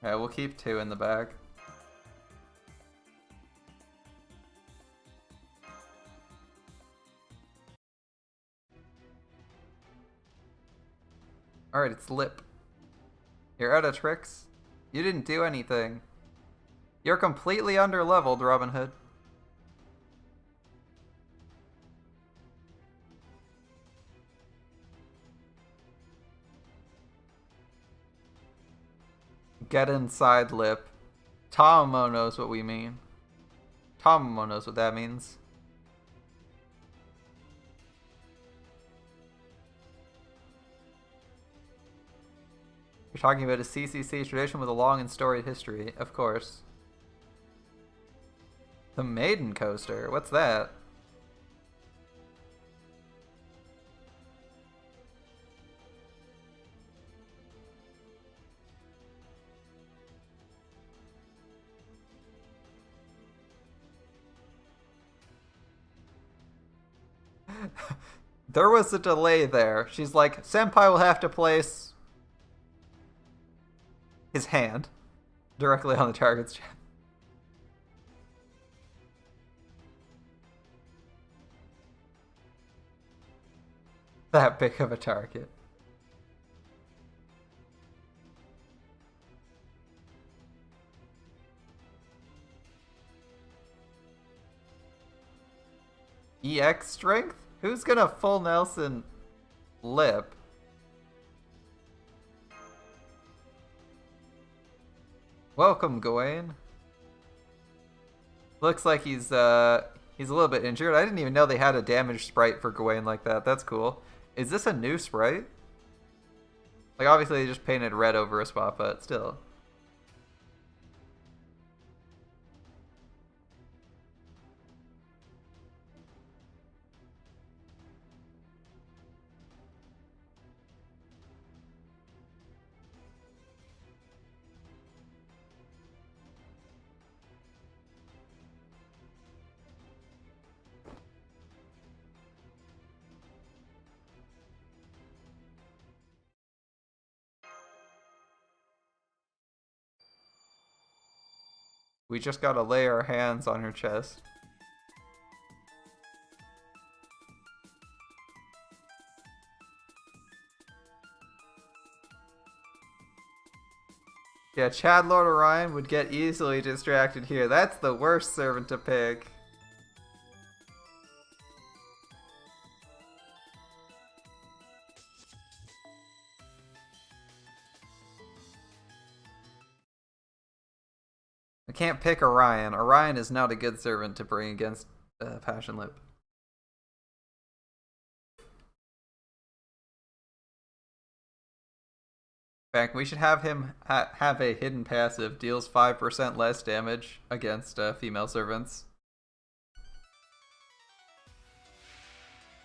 Yeah, we'll keep 2 in the back. Alright, it's Lip. You're out of tricks? You didn't do anything. You're completely underleveled, Robin Hood. Get inside, Lip. Tomo knows what we mean. Tomo knows what that means. You're talking about a CCC tradition with a long and storied history, of course. The Maiden Coaster? What's that? There was a delay there. She's like, Senpai will have to place his hand directly on the target's chest. That big of a target. EX strength? Who's gonna full Nelson Lip? Welcome, Gawain. Looks like he's a little bit injured. I didn't even know they had a damaged sprite for Gawain like that. That's cool. Is this a new sprite? Like, obviously they just painted red over a spot, but still. We just gotta lay our hands on her chest. Yeah, Chad Lord Orion would get easily distracted here. That's the worst servant to pick. I can't pick Orion. Orion is not a good servant to bring against Passion Lip. In fact, we should have him have a hidden passive, deals 5% less damage against female servants.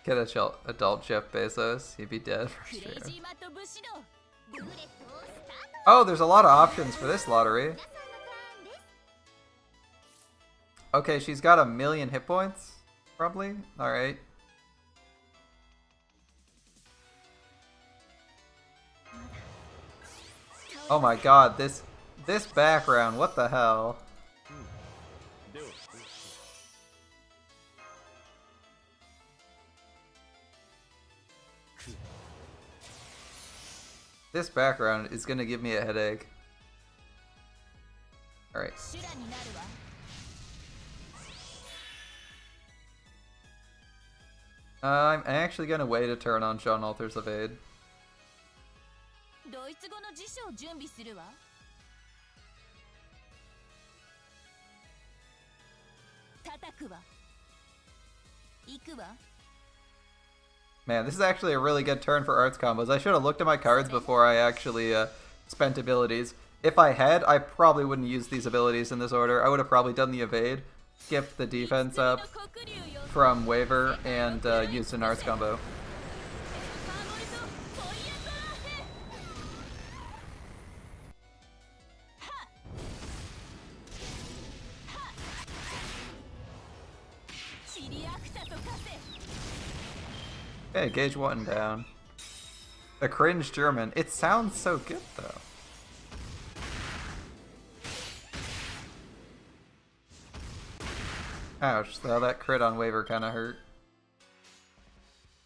Get adult Jeff Bezos, he'd be dead for sure. Oh, there's a lot of options for this lottery. Okay, she's got 1,000,000 hit points, probably. Alright. Oh my god, this background, what the hell? This background is gonna give me a headache. Alright. I'm actually gonna wait a turn on John Alther's Evade. Man, this is actually a really good turn for arts combos. I should have looked at my cards before I actually spent abilities. If I had, I probably wouldn't use these abilities in this order. I would have probably done the evade, skipped the defense up from waiver, and used an arts combo. Okay, gauge 1 down. The cringe German. It sounds so good though. Ouch, so that crit on waiver kinda hurt.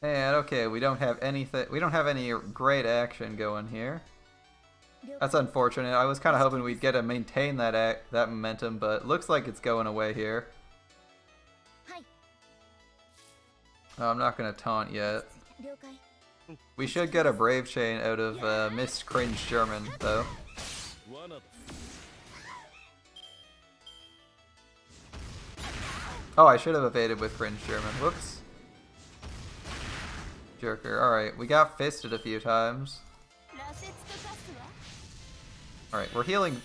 And okay, we don't have anything, we don't have any great action going here. That's unfortunate. I was kinda hoping we'd get to maintain that momentum, but looks like it's going away here. Oh, I'm not gonna taunt yet. We should get a Brave Chain out of Miss Cringe German, though. Oh, I should have evaded with Cringe German. Whoops. Jerker. Alright, we got fisted a few times. Alright, we're healing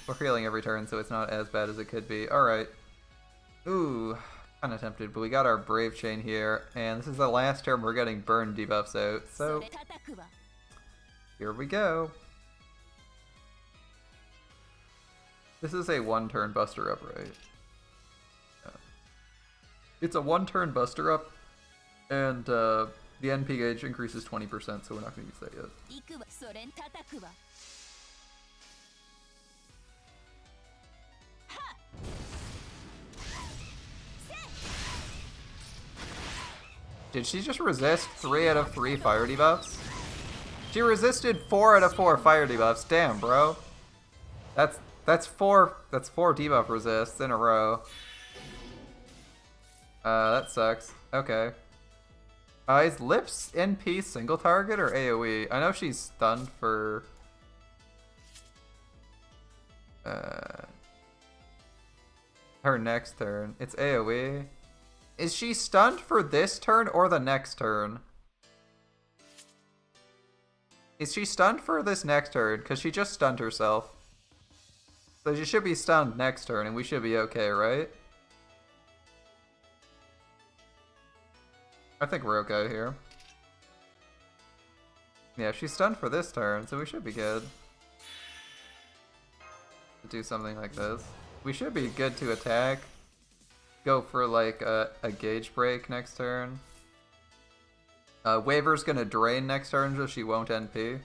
every turn, so it's not as bad as it could be. Alright. Ooh. Kinda tempted, but we got our Brave Chain here, and this is the last turn we're getting burn debuffs out, so here we go. This is a 1-turn Buster Up, right? Yeah. It's a 1-turn Buster Up, and the NP gauge increases 20%, so we're not going to use that yet. Did she just resist 3 out of 3 fire debuffs? She resisted 4 out of 4 fire debuffs. Damn, bro. That's 4 debuff resists in a row. That sucks. Okay. Is Lips NP single target or AoE? I know she's stunned for her next turn. It's AoE. Is she stunned for this turn or the next turn? Is she stunned for this next turn? Because she just stunned herself. So she should be stunned next turn and we should be okay, right? I think we're okay here. Yeah, she's stunned for this turn, so we should be good. To do something like this. We should be good to attack. Go for like a gauge break next turn. Waver's gonna drain next turn so she won't NP.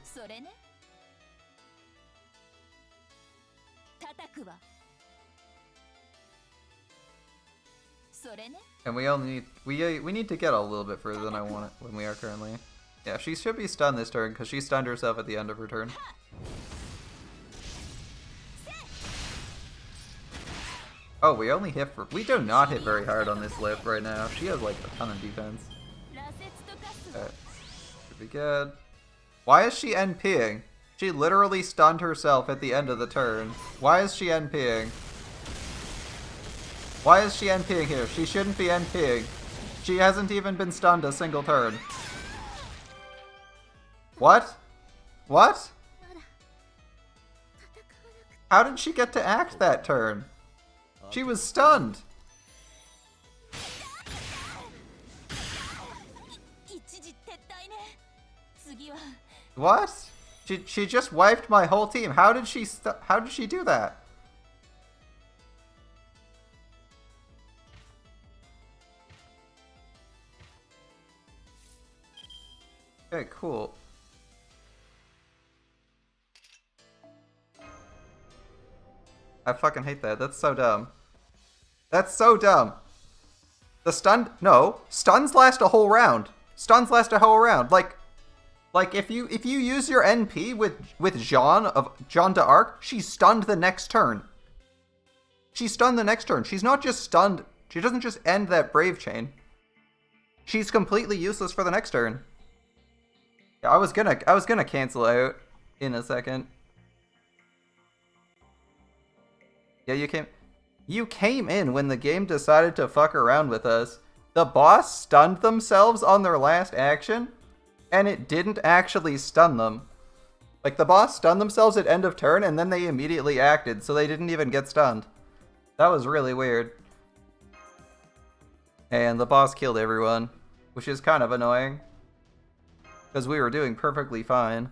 And we need to get a little bit further than I want it when we are currently. Yeah, she should be stunned this turn because she stunned herself at the end of her turn. Oh, we only hit for... We do not hit very hard on this lip right now. She has like a ton of defense. Okay. Should be good. Why is she NPing? She literally stunned herself at the end of the turn. Why is she NPing? Why is she NPing here? She shouldn't be NPing. She hasn't even been stunned a single turn. What? What? How did she get to act that turn? She was stunned. What? She just wiped my whole team. How did she do that? Okay, cool. I fucking hate that. That's so dumb. That's so dumb. The stun... No. Stuns last a whole round. Stuns last a whole round. Like if you use your NP with Jeanne d'Arc, she's stunned the next turn. She's stunned the next turn. She's not just stunned. She doesn't just end that Brave Chain. She's completely useless for the next turn. Yeah, I was gonna cancel out in a second. Yeah, you came in when the game decided to fuck around with us. The boss stunned themselves on their last action, and it didn't actually stun them. Like, the boss stunned themselves at end of turn, and then they immediately acted, so they didn't even get stunned. That was really weird. And the boss killed everyone, which is kind of annoying. Because we were doing perfectly fine.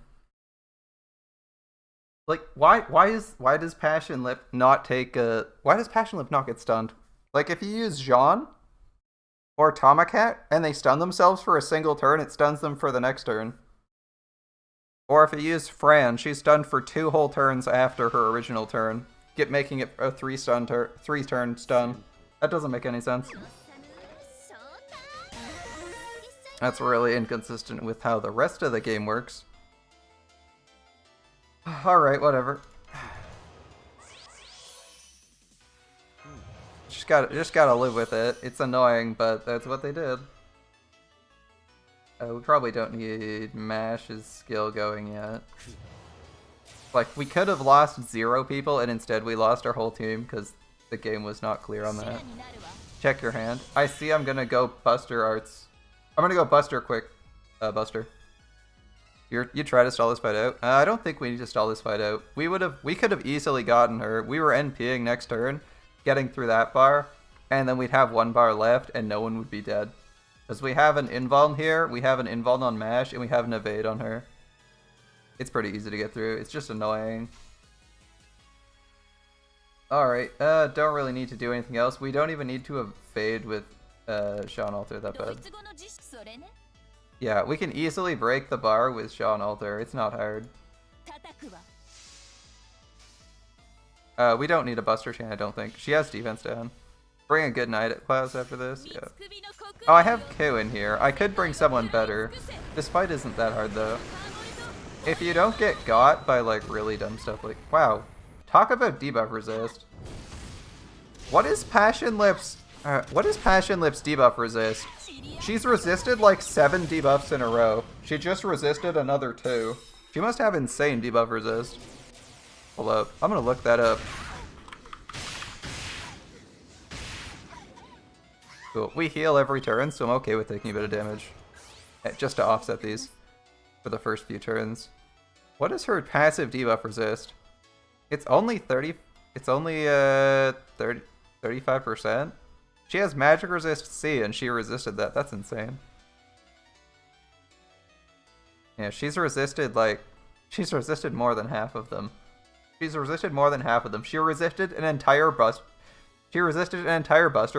Like, why does Passion Lip not take a... Why does Passion Lip not get stunned? Like, if you use Jeanne or Tomacat and they stun themselves for a single turn, it stuns them for the next turn. Or if you use Fran, she's stunned for 2 whole turns after her original turn, making it a 3-turn stun. That doesn't make any sense. That's really inconsistent with how the rest of the game works. Alright, whatever. Just gotta live with it. It's annoying, but that's what they did. We probably don't need Mash's skill going yet. Like, we could have lost 0 people, and instead we lost our whole team, because the game was not clear on that. Check your hand. I see I'm gonna go Buster Arts. I'm gonna go Buster quick. Buster. You try to stall this fight out? I don't think we need to stall this fight out. We could have easily gotten her. We were NPing next turn, getting through that bar, and then we'd have 1 bar left, and no one would be dead. Because we have an invuln here, we have an invuln on Mash, and we have an evade on her. It's pretty easy to get through. It's just annoying. Alright, don't really need to do anything else. We don't even need to evade with Sean Alter that bad. Yeah, we can easily break the bar with Sean Alter. It's not hard. We don't need a Buster Chain, I don't think. She has defense down. Bring a good Knight at class after this? Yeah. Oh, I have Q in here. I could bring someone better. This fight isn't that hard, though. If you don't get got by, like, really dumb stuff like... Wow. Talk about debuff resist. What is Passion Lips... what is Passion Lips debuff resist? She's resisted like 7 debuffs in a row. She just resisted another 2. She must have insane debuff resist. Hold up. I'm gonna look that up. Cool. We heal every turn, so I'm okay with taking a bit of damage. Just to offset these for the first few turns. What is her passive debuff resist? It's only 30... It's only 35%? She has magic resist C and she resisted that. That's insane. Yeah, she's resisted more than half of them. She's resisted more than half of them. She resisted an entire Buster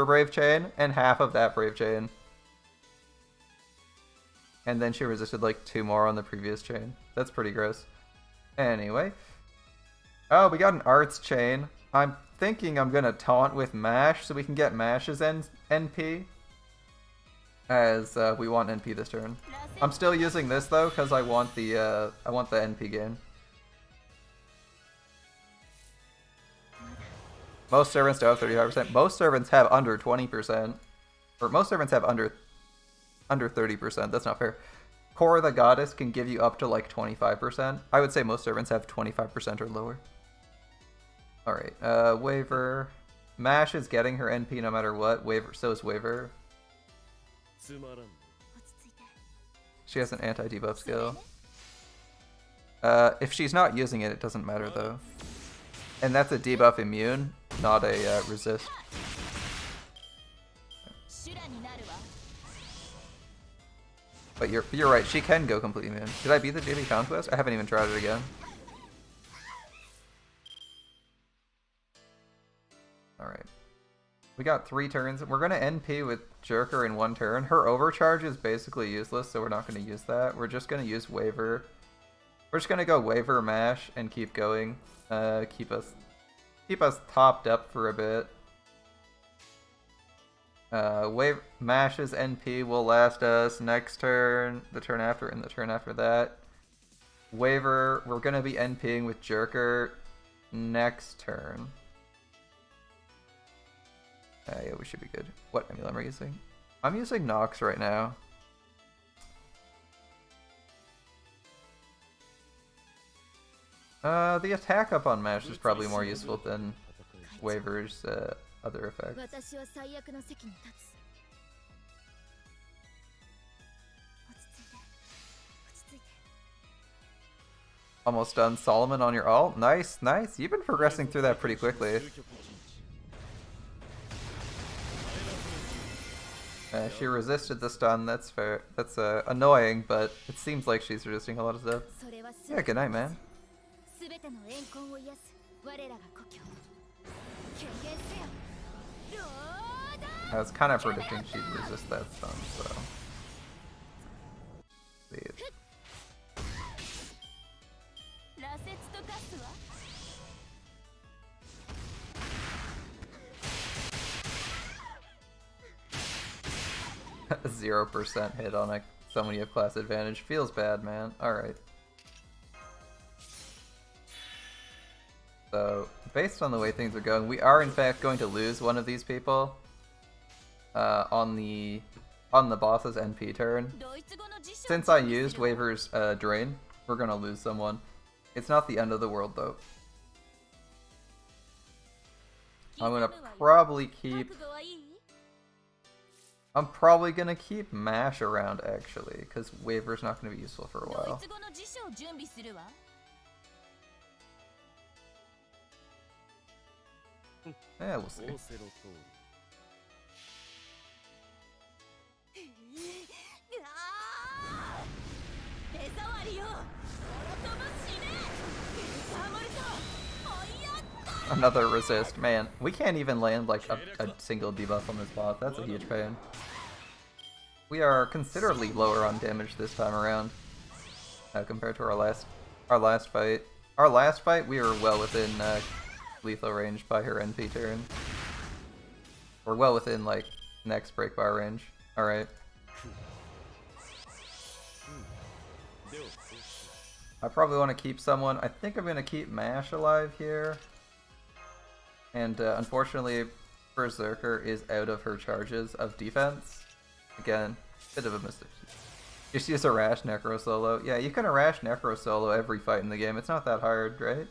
Brave Chain and half of that Brave Chain. And then she resisted like 2 more on the previous chain. That's pretty gross. Anyway. Oh, we got an Arts Chain. I'm thinking I'm gonna taunt with Mash so we can get Mash's NP. As we want NP this turn. I'm still using this though because I want the NP gain. Most servants don't have 35%. Most servants have under 20%. Or most servants have under 30%. That's not fair. Core the Goddess can give you up to like 25%. I would say most servants have 25% or lower. Alright, Waver. Mash is getting her NP no matter what. Waver, so is Waver. She has an anti-debuff skill. If she's not using it, it doesn't matter though. And that's a debuff immune, not a resist. But you're right, she can go completely immune. Did I beat the daily conquest? I haven't even tried it again. Alright. We got 3 turns. We're gonna NP with Jerker in 1 turn. Her overcharge is basically useless, so we're not gonna use that. We're just gonna use Waver. We're just gonna go Waver Mash and keep going. Keep us topped up for a bit. Mash's NP will last us next turn, the turn after, and the turn after that. Waver, we're gonna be NPing with Jerker next turn. Yeah, we should be good. What amulet am I using? I'm using Nox right now. The attack up on Mash is probably more useful than Waver's other effects. Almost done. Solomon on your ult. Nice, nice. You've been progressing through that pretty quickly. She resisted the stun. That's fair. That's annoying, but it seems like she's resisting a lot of stuff. Yeah, good night, man. I was kind of predicting she'd resist that stun, so. See it. A 0% hit on someone you have class advantage. Feels bad, man. Alright. So, based on the way things are going, we are in fact going to lose one of these people on the boss's NP turn. Since I used Waver's Drain, we're gonna lose someone. It's not the end of the world though. I'm probably gonna keep Mash around actually, because Waver's not gonna be useful for a while. Yeah, we'll see. Another resist. Man, we can't even land like a single debuff on this boss. That's a huge pain. We are considerably lower on damage this time around compared to our last fight. Our last fight, we were well within lethal range by her NP turn. We're well within like next break bar range. Alright. I probably want to keep someone. I think I'm going to keep Mash alive here. And unfortunately, Berserker is out of her charges of defense. Again, bit of a mistake. Just use a Rash Necro solo. Yeah, you can Rash Necro solo every fight in the game. It's not that hard, right?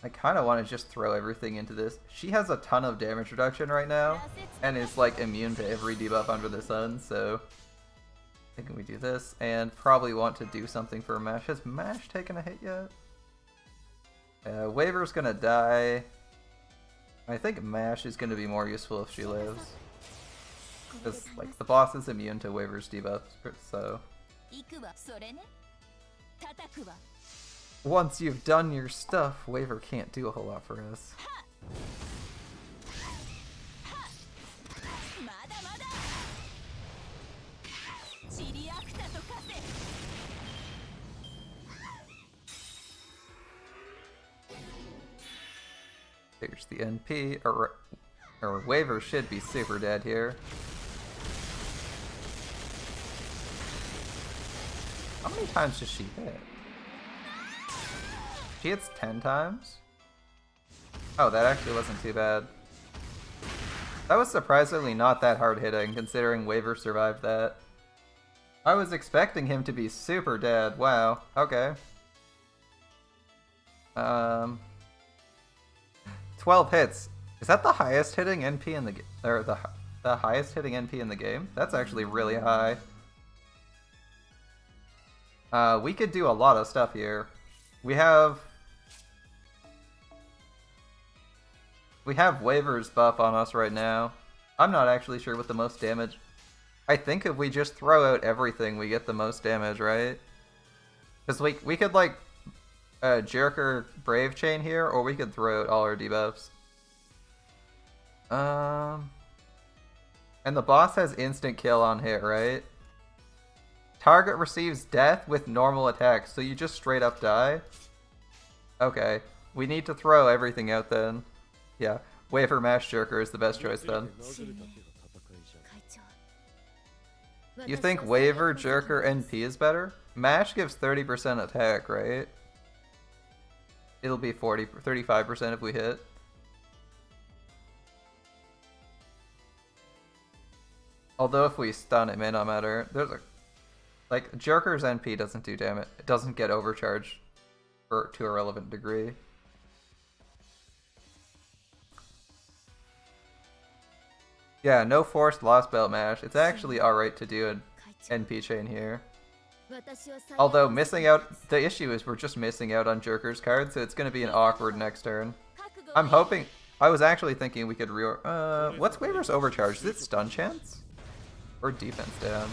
I kind of want to just throw everything into this. She has a ton of damage reduction right now, and is like immune to every debuff under the sun, so I think we do this, and probably want to do something for Mash. Has Mash taken a hit yet? Waver's gonna die. I think Mash is gonna be more useful if she lives. Because, like, the boss is immune to Waver's debuffs, so. Once you've done your stuff, Waver can't do a whole lot for us. Here's the NP, or Waver should be super dead here. How many times does she hit? She hits 10 times? Oh, that actually wasn't too bad. That was surprisingly not that hard hitting, considering Waver survived that. I was expecting him to be super dead. Wow. Okay. 12 hits. Is that the highest hitting NP in the game? Or the highest hitting NP in the game? That's actually really high. We could do a lot of stuff here. We have Waver's buff on us right now. I'm not actually sure what the most damage. I think if we just throw out everything, we get the most damage, right? Because we could like Jerker Brave Chain here, or we could throw out all our debuffs. And the boss has instant kill on hit, right? Target receives death with normal attacks, so you just straight up die? Okay, we need to throw everything out then. Yeah, Waver Mash Jerker is the best choice then. You think Waver, Jerker, NP is better? Mash gives 30% attack, right? It'll be 35% if we hit. Although if we stun, it may not matter. There's a like Jerker's NP doesn't do damage. It doesn't get overcharged to a relevant degree. Yeah, no forced lost belt mash. It's actually alright to do an NP chain here. Although missing out, the issue is we're just missing out on Jerker's card, so it's going to be an awkward next turn. I'm hoping, I was actually thinking we could what's Waver's overcharge? Is it stun chance? Or defense down?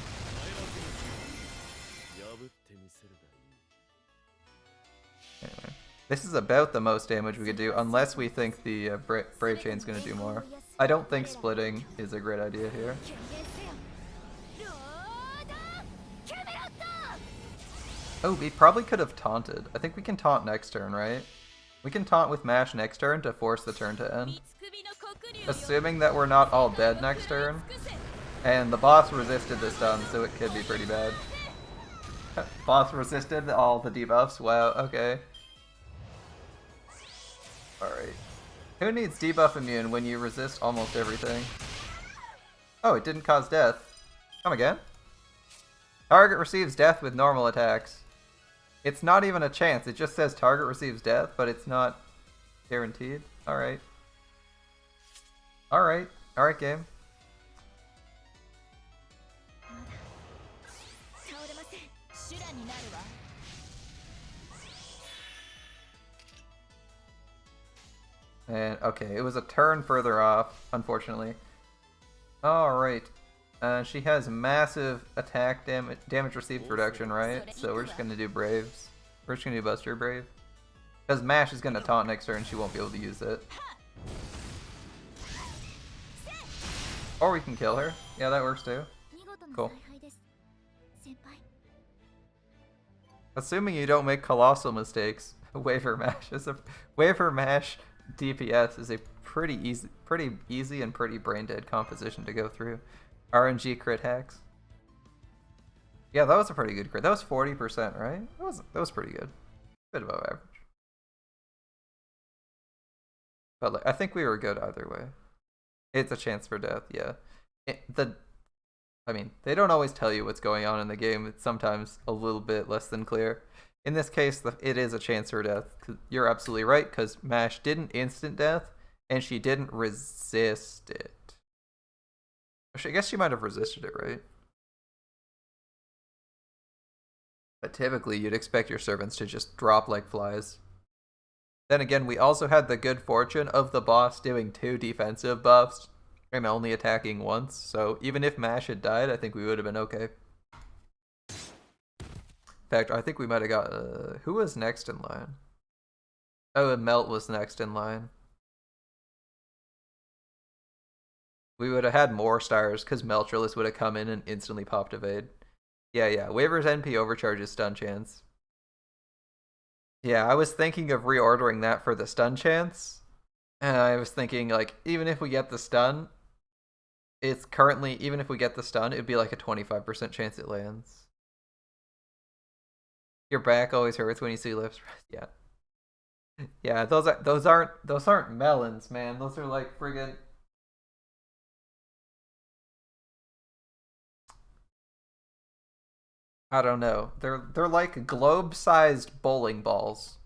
Anyway, this is about the most damage we could do, unless we think the Brave Chain's going to do more. I don't think splitting is a great idea here. Oh, we probably could have taunted. I think we can taunt next turn, right? We can taunt with Mash next turn to force the turn to end. Assuming that we're not all dead next turn. And the boss resisted the stun, so it could be pretty bad. Boss resisted all the debuffs? Wow, okay. Alright. Who needs debuff immune when you resist almost everything? Oh, it didn't cause death. Come again? Target receives death with normal attacks. It's not even a chance, it just says target receives death, but it's not guaranteed. Alright. Alright. Alright, game. And okay, it was a turn further off, unfortunately. Alright. She has massive attack damage received reduction, right? So we're just gonna do Braves. We're just gonna do Buster Brave. Because Mash is gonna taunt next turn, she won't be able to use it. Or we can kill her. Yeah, that works too. Cool. Assuming you don't make colossal mistakes, Waver Mash DPS is a pretty easy and pretty brain dead composition to go through. RNG crit hacks. Yeah, that was a pretty good crit. That was 40%, right? That was pretty good. Bit above average. But like, I think we were good either way. It's a chance for death, yeah. I mean, they don't always tell you what's going on in the game. It's sometimes a little bit less than clear. In this case, it is a chance for death. You're absolutely right, because Mash didn't instant death, and she didn't resist it. I guess she might have resisted it, right? But typically, you'd expect your servants to just drop like flies. Then again, we also had the good fortune of the boss doing 2 defensive buffs and only attacking once, so even if Mash had died, I think we would have been okay. In fact, I think we might have got... who was next in line? Oh, Melt was next in line. We would have had more stars because Meltrillus would have come in and instantly popped evade. Yeah. Waver's NP overcharges stun chance. Yeah, I was thinking of reordering that for the stun chance. And I was thinking, like, even if we get the stun, it's currently, even if we get the stun, it'd be like a 25% chance it lands. Your back always hurts when you see lips. Yeah. Yeah, those aren't melons, man. Those are like friggin'. I don't know. They're like globe-sized bowling balls.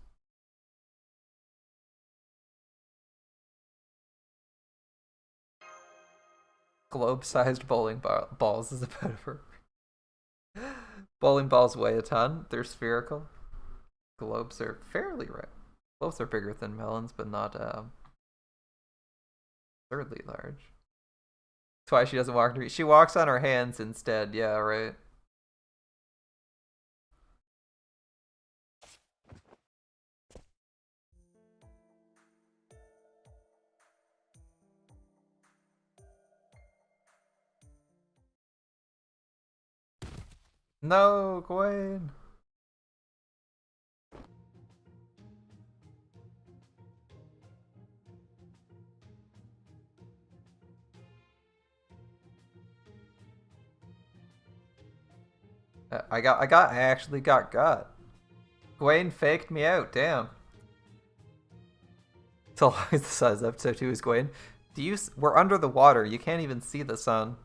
Globe-sized balls is a bit of a bowling balls weigh a ton. They're spherical. Globes are fairly right. Globes are bigger than melons, but not absurdly large. That's why she doesn't walk. She walks on her hands instead. Yeah, right. No, Gwen. I actually got. Gwen faked me out. Damn. So long as the sun's up, so too is Gwen. We're under the water. You can't even see the sun.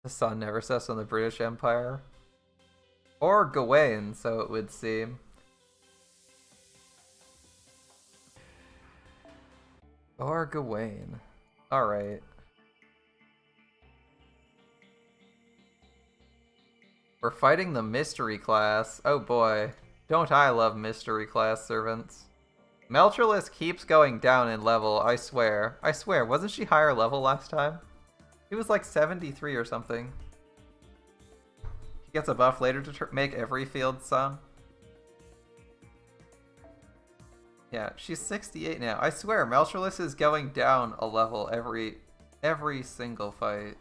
The sun never sets on the British Empire. Or Gawain, so it would seem. Or Gawain. Alright. We're fighting the mystery class. Oh boy. Don't I love mystery class servants. Meltrellis keeps going down in level, I swear. I swear, wasn't she higher level last time? He was like 73 or something. He gets a buff later to make every field sun. Yeah, she's 68 now. I swear, Meltrellis is going down a level every single fight.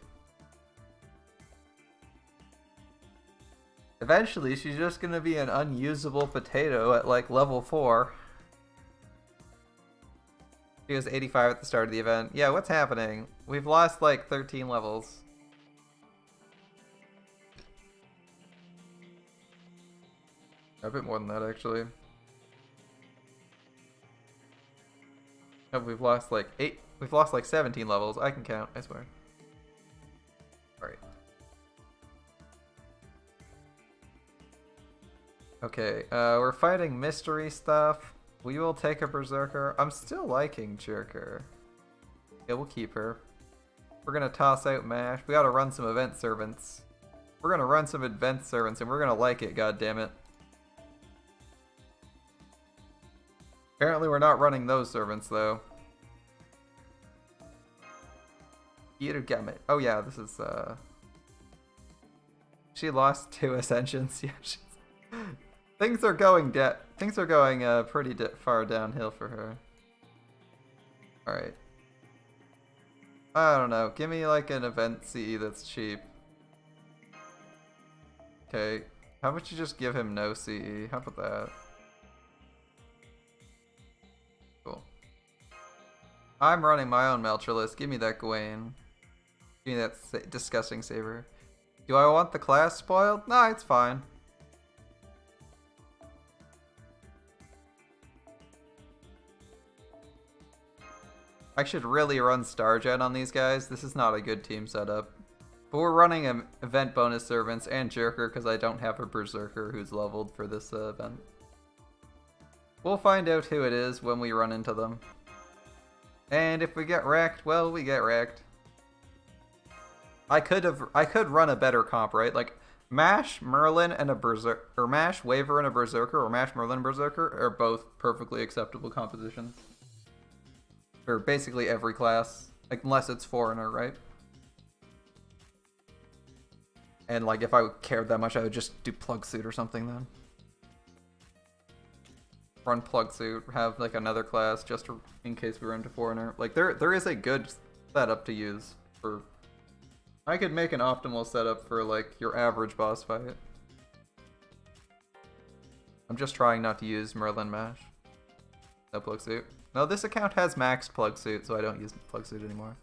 Eventually, she's just gonna be an unusable potato at like level 4. She was 85 at the start of the event. Yeah, what's happening? We've lost like 13 levels. A bit more than that, actually. No, we've lost like 8. We've lost like 17 levels. I can count, I swear. Alright. Okay, we're fighting mystery stuff. We will take a Berserker. I'm still liking Jerker. Yeah, we'll keep her. We're gonna toss out Mash. We gotta run some event servants. We're gonna run some event servants and we're gonna like it, goddammit. Apparently we're not running those servants though. Gamut. Oh yeah, this is she lost 2 ascensions. Yeah, things are going pretty far downhill for her. Alright. I don't know. Give me like an event CE that's cheap. Okay. How about you just give him no CE? How about that? Cool. I'm running my own Meltrellis. Give me that Gawain. Give me that disgusting saber. Do I want the class spoiled? Nah, it's fine. I should really run Starjet on these guys. This is not a good team setup. But we're running event bonus servants and Jerker because I don't have a Berserker who's leveled for this event. We'll find out who it is when we run into them. And if we get wrecked, well, we get wrecked. I could run a better comp, right? Like Mash, Merlin, and a Berserker, or Mash, Waver, and a Berserker, or Mash, Merlin, Berserker are both perfectly acceptable compositions. For basically every class, like, unless it's Foreigner, right? And like, if I cared that much, I would just do Plug Suit or something then. run plug suit, have like another class just in case we run into foreigner. Like there is a good setup to use for. I could make an optimal setup for like your average boss fight. I'm just trying not to use Merlin Mash. No plug suit. No, this account has maxed plug suit, so I don't use plug suit anymore.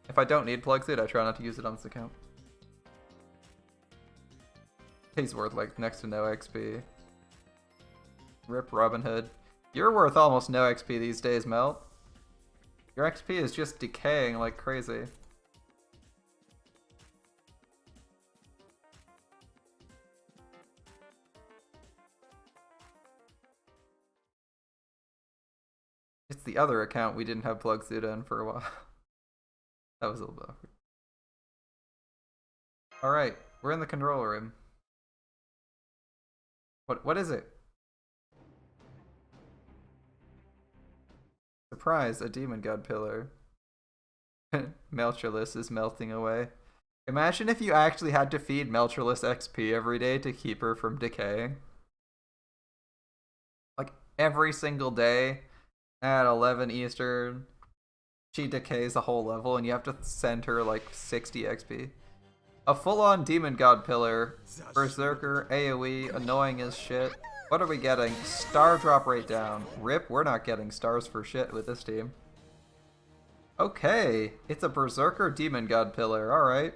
If I don't need plug suit, I try not to use it on this account. He's worth like next to no XP. Rip Robin Hood. You're worth almost no XP these days, Mel. Your XP is just decaying like crazy. It's the other account we didn't have plug suit in for a while. That was a little bit awkward. Alright, we're in the control room. What is it? Surprise, a demon god pillar. Melchulus is melting away. Imagine if you actually had to feed Melchulus XP every day to keep her from decaying. Like every single day at 11 Eastern, she decays a whole level and you have to send her like 60 XP. A full-on demon god pillar, berserker, AoE, annoying as shit. What are we getting? Star drop rate down. Rip, we're not getting stars for shit with this team. Okay, it's a berserker demon god pillar, alright.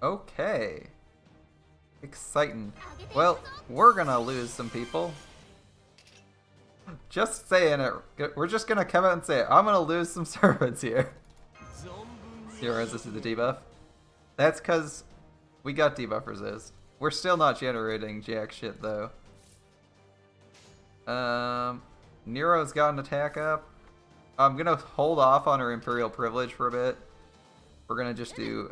Okay. Exciting. Well, we're gonna lose some people. Just saying it. We're just gonna come out and say it. I'm gonna lose some servants here. Heroes, this is the debuff. That's because we got debuff resist. We're still not generating jack shit though. Nero's got an attack up. I'm gonna hold off on her Imperial Privilege for a bit. We're gonna just do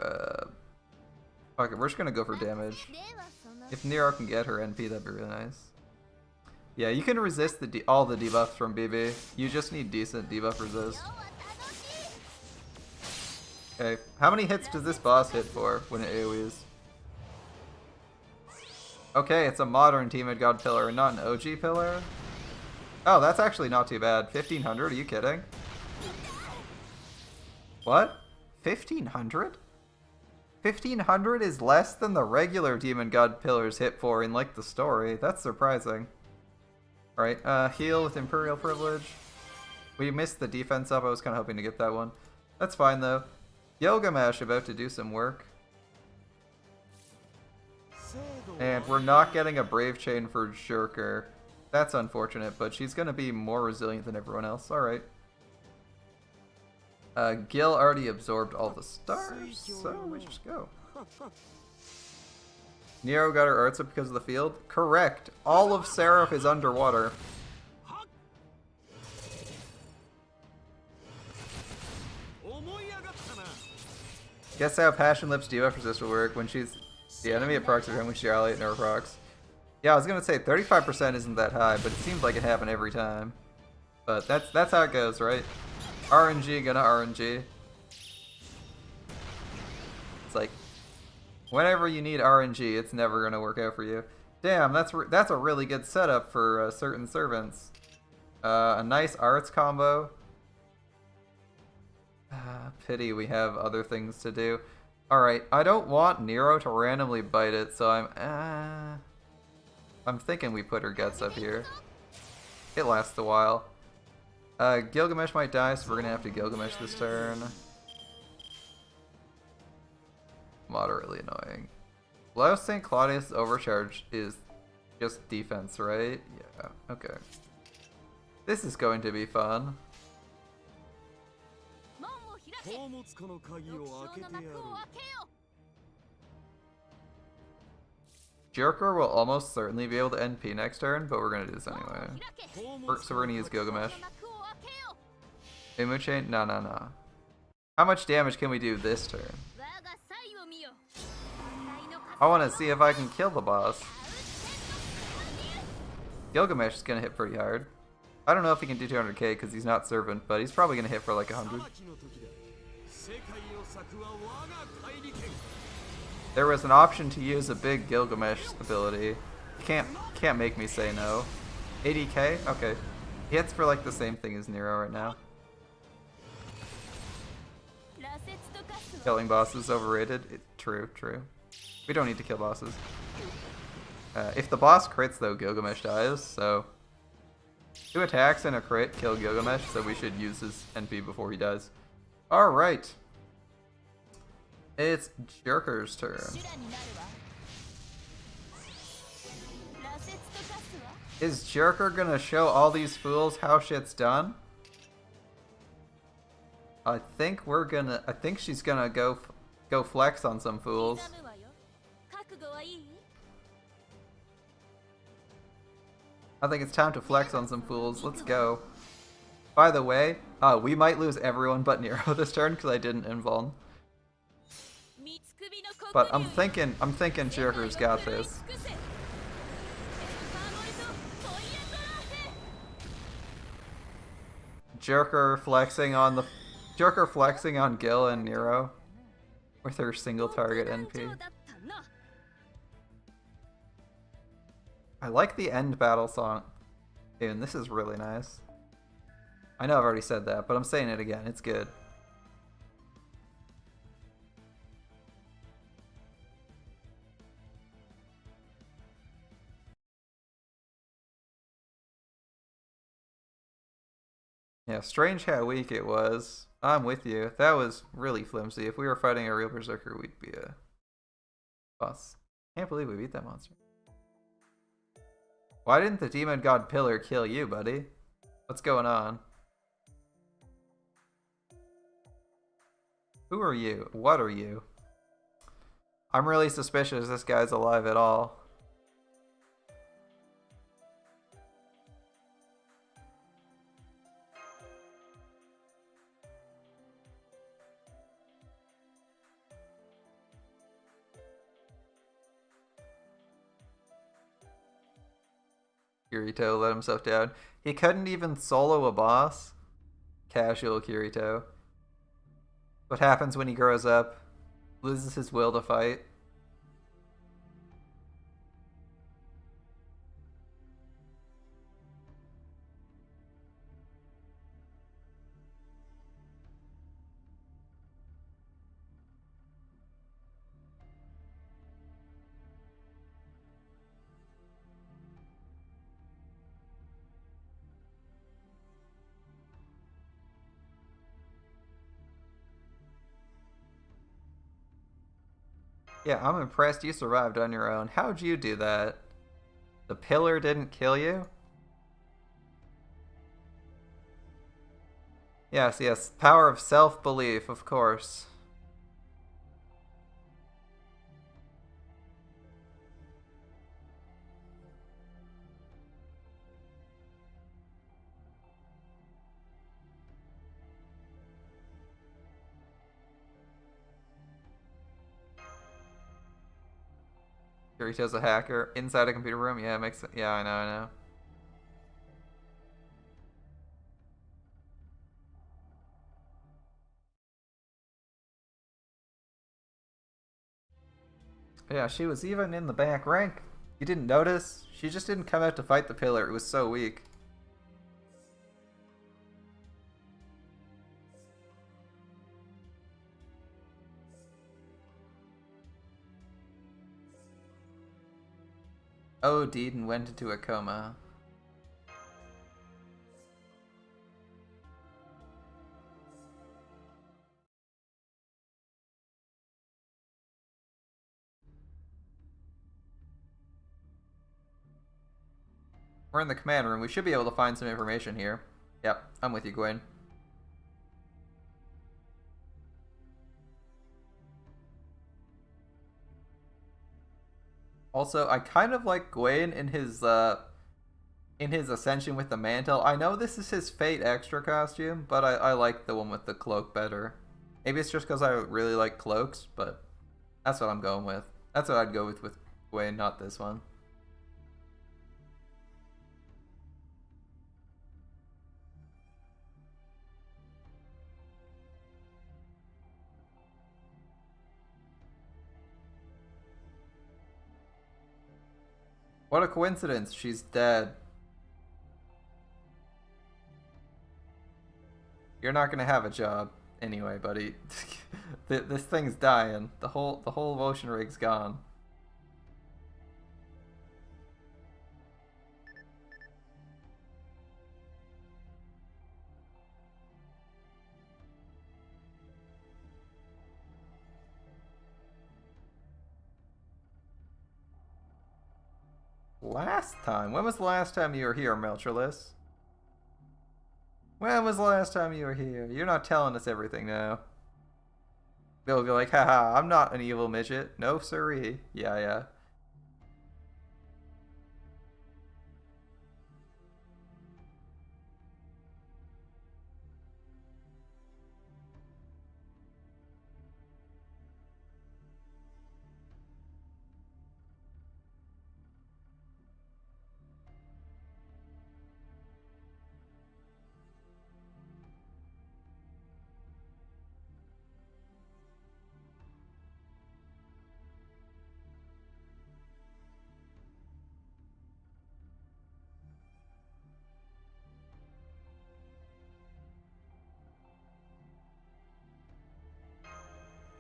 fuck it, we're just gonna go for damage. If Nero can get her NP, that'd be really nice. Yeah, you can resist all the debuffs from BB. You just need decent debuff resist. Okay, how many hits does this boss hit for when it AoEs? Okay, it's a modern Demon God pillar, not an OG pillar. Oh, that's actually not too bad. 1500, are you kidding? What? 1500? 1500 is less than the regular Demon God pillars hit for in like the story. That's surprising. Alright, heal with Imperial Privilege. We missed the defense up, I was kind of hoping to get that one. That's fine though. Gilgamesh about to do some work. And we're not getting a Brave Chain for Jerker. That's unfortunate, but she's going to be more resilient than everyone else. Alright. Gil already absorbed all the stars, so we just go. Nero got her arts up because of the field? Correct. All of Seraph is underwater. Guess how Passion Lips debuff resist will work when she's the enemy at procs when she rally at Nerve procs. Yeah, I was gonna say 35% isn't that high, but it seems like it happened every time. But that's how it goes, right? RNG gonna RNG. It's like whenever you need RNG, it's never gonna work out for you. Damn, that's a really good setup for certain servants. A nice arts combo. Pity we have other things to do. Alright, I don't want Nero to randomly bite it, so I'm thinking we put her guts up here. It lasts a while. Gilgamesh might die, so we're gonna have to Gilgamesh this turn. Moderately annoying. Low St. Claudius overcharge is just defense, right? Yeah, okay. This is going to be fun. Jerker will almost certainly be able to NP next turn, but we're gonna do this anyway. So we're gonna use Gilgamesh. Imuchain? No. How much damage can we do this turn? I want to see if I can kill the boss. Gilgamesh is gonna hit pretty hard. I don't know if he can do 200k because he's not servant, but he's probably gonna hit for like 100. There was an option to use a big Gilgamesh ability. Can't make me say no. 80k? Okay. He hits for like the same thing as Nero right now. Killing bosses overrated. True. We don't need to kill bosses. If the boss crits though, Gilgamesh dies, so 2 attacks and a crit kill Gilgamesh, so we should use his NP before he dies. Alright. It's Jerker's turn. Is Jerker gonna show all these fools how shit's done? I think she's gonna go flex on some fools. I think it's time to flex on some fools. Let's go. By the way, we might lose everyone but Nero this turn because I didn't invuln. But I'm thinking Jerker's got this. Jerker flexing on Gil and Nero with her single target NP. I like the end battle song. Dude, this is really nice. I know I've already said that, but I'm saying it again. It's good. Yeah, strange how weak it was. I'm with you. That was really flimsy. If we were fighting a real berserker, we'd be a boss. Can't believe we beat that monster. Why didn't the demon god pillar kill you, buddy? What's going on? Who are you? What are you? I'm really suspicious this guy's alive at all. Kirito let himself down. He couldn't even solo a boss. Casual Kirito. What happens when he grows up? Loses his will to fight. Yeah, I'm impressed you survived on your own. How'd you do that? The pillar didn't kill you? Yes. Power of self-belief, of course. Kirito's a hacker inside a computer room. Yeah, makes sense. Yeah, I know. Yeah, she was even in the back rank. You didn't notice? She just didn't come out to fight the pillar. It was so weak. OD'd and went into a coma. We're in the command room. We should be able to find some information here. Yep, I'm with you, Gwen. Also, I kind of like Gwen in his ascension with the mantle. I know this is his Fate Extra costume, but I like the one with the cloak better. Maybe it's just because I really like cloaks, but that's what I'm going with. That's what I'd go with Gwen, not this one. What a coincidence, she's dead. You're not gonna have a job anyway, buddy. This thing's dying. The whole motion rig's gone. Last time? When was the last time you were here, Melchorless? When was the last time you were here? You're not telling us everything now. They'll be like, haha, I'm not an evil midget. No siree. Yeah, yeah.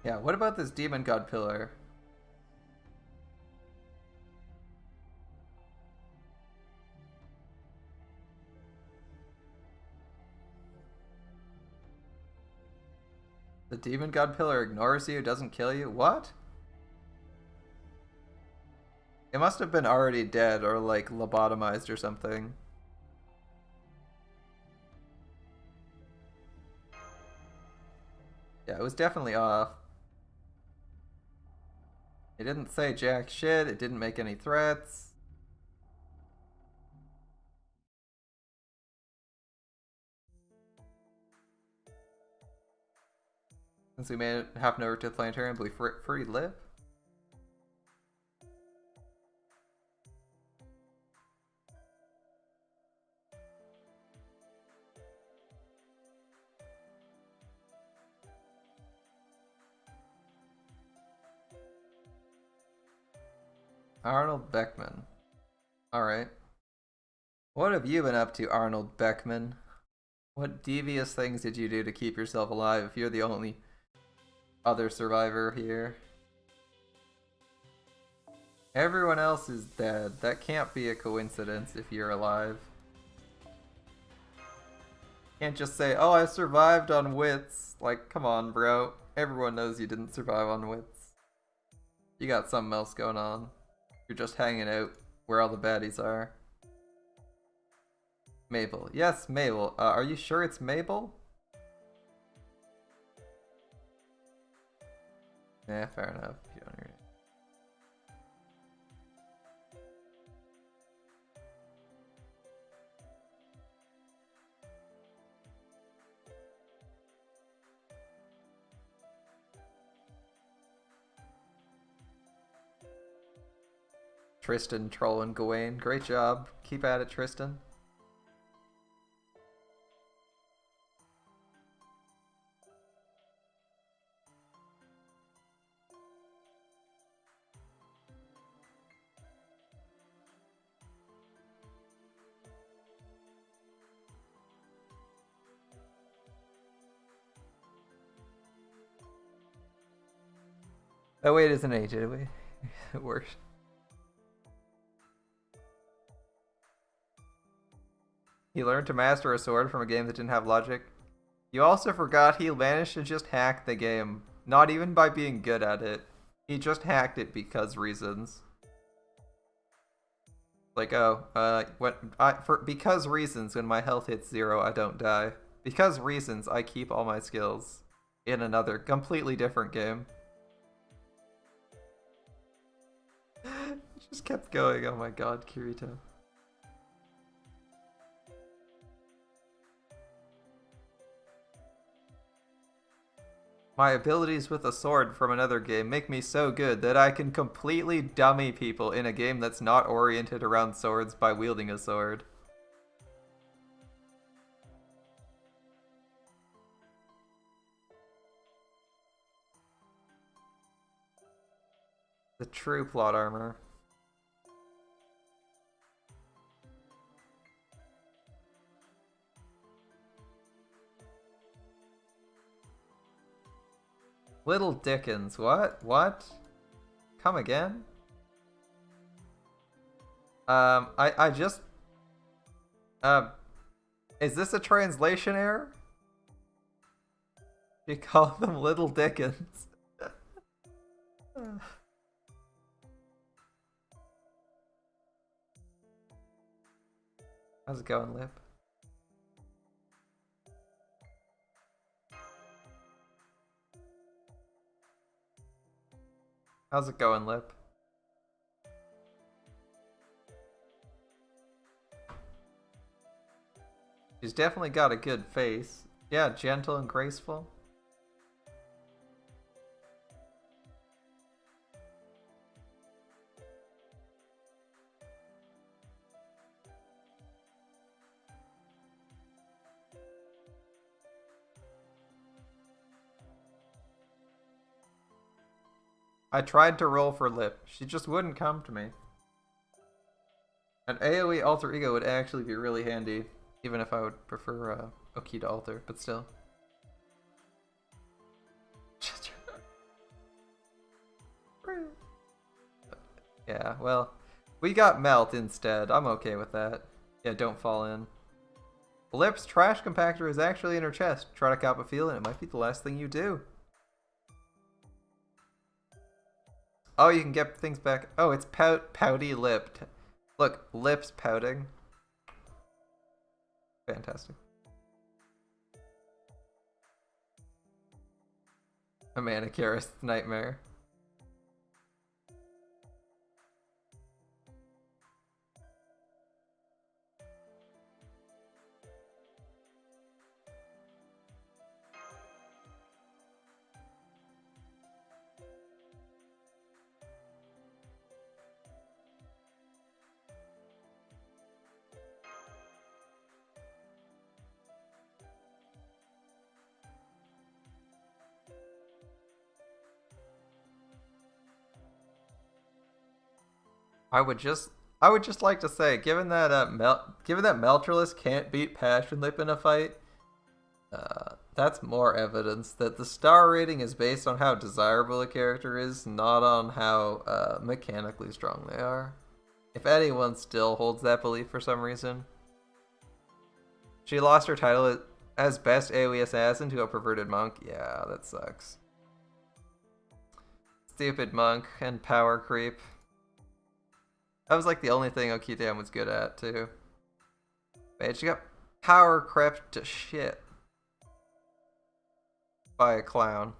Yeah, what about this demon god pillar? The demon god pillar ignores you, doesn't kill you? What? It must have been already dead or like lobotomized or something. Yeah, it was definitely off. It didn't say jack shit, it didn't make any threats. Since we made it half an hour to the planetarium, we free live? Arnold Beckman. Alright. What have you been up to, Arnold Beckman? What devious things did you do to keep yourself alive if you're the only other survivor here? Everyone else is dead. That can't be a coincidence if you're alive. Can't just say, oh, I survived on wits. Like, come on, bro. Everyone knows you didn't survive on wits. You got something else going on. You're just hanging out where all the baddies are. Mabel. Yes, Mabel. Are you sure it's Mabel? Yeah, fair enough. If you don't hear it. Tristan trolling Gawain. Great job. Keep at it, Tristan. Oh wait, isn't it? Did we? It worked. He learned to master a sword from a game that didn't have logic. You also forgot he managed to just hack the game. Not even by being good at it. He just hacked it because reasons. Like, oh, because reasons, when my health hits 0, I don't die. Because reasons, I keep all my skills. In another, completely different game. Just kept going, oh my god, Kirito. My abilities with a sword from another game make me so good that I can completely dummy people in a game that's not oriented around swords by wielding a sword. The true plot armor. Little Dickens. What? What? Come again? I just... is this a translation error? You call them Little Dickens. How's it going, Lip? How's it going, Lip? She's definitely got a good face. Yeah, gentle and graceful. I tried to roll for Lip. She just wouldn't come to me. An AoE alter ego would actually be really handy, even if I would prefer Oki to alter, but still. Yeah, well, we got Melt instead. I'm okay with that. Yeah, don't fall in. Lip's trash compactor is actually in her chest. Try to cop a feel and it might be the last thing you do. Oh, you can get things back. Oh, it's pouty lipped. Look, lips pouting. Fantastic. A manicurist's nightmare. I would just like to say, given that Meltrellis can't beat Passion Lip in a fight, that's more evidence that the star rating is based on how desirable a character is, not on how mechanically strong they are. If anyone still holds that belief for some reason. She lost her title as best AoE assassin to a perverted monk. Yeah, that sucks. Stupid monk and power creep. That was like the only thing Okidam was good at, too. Man, she got power crept to shit by a clown.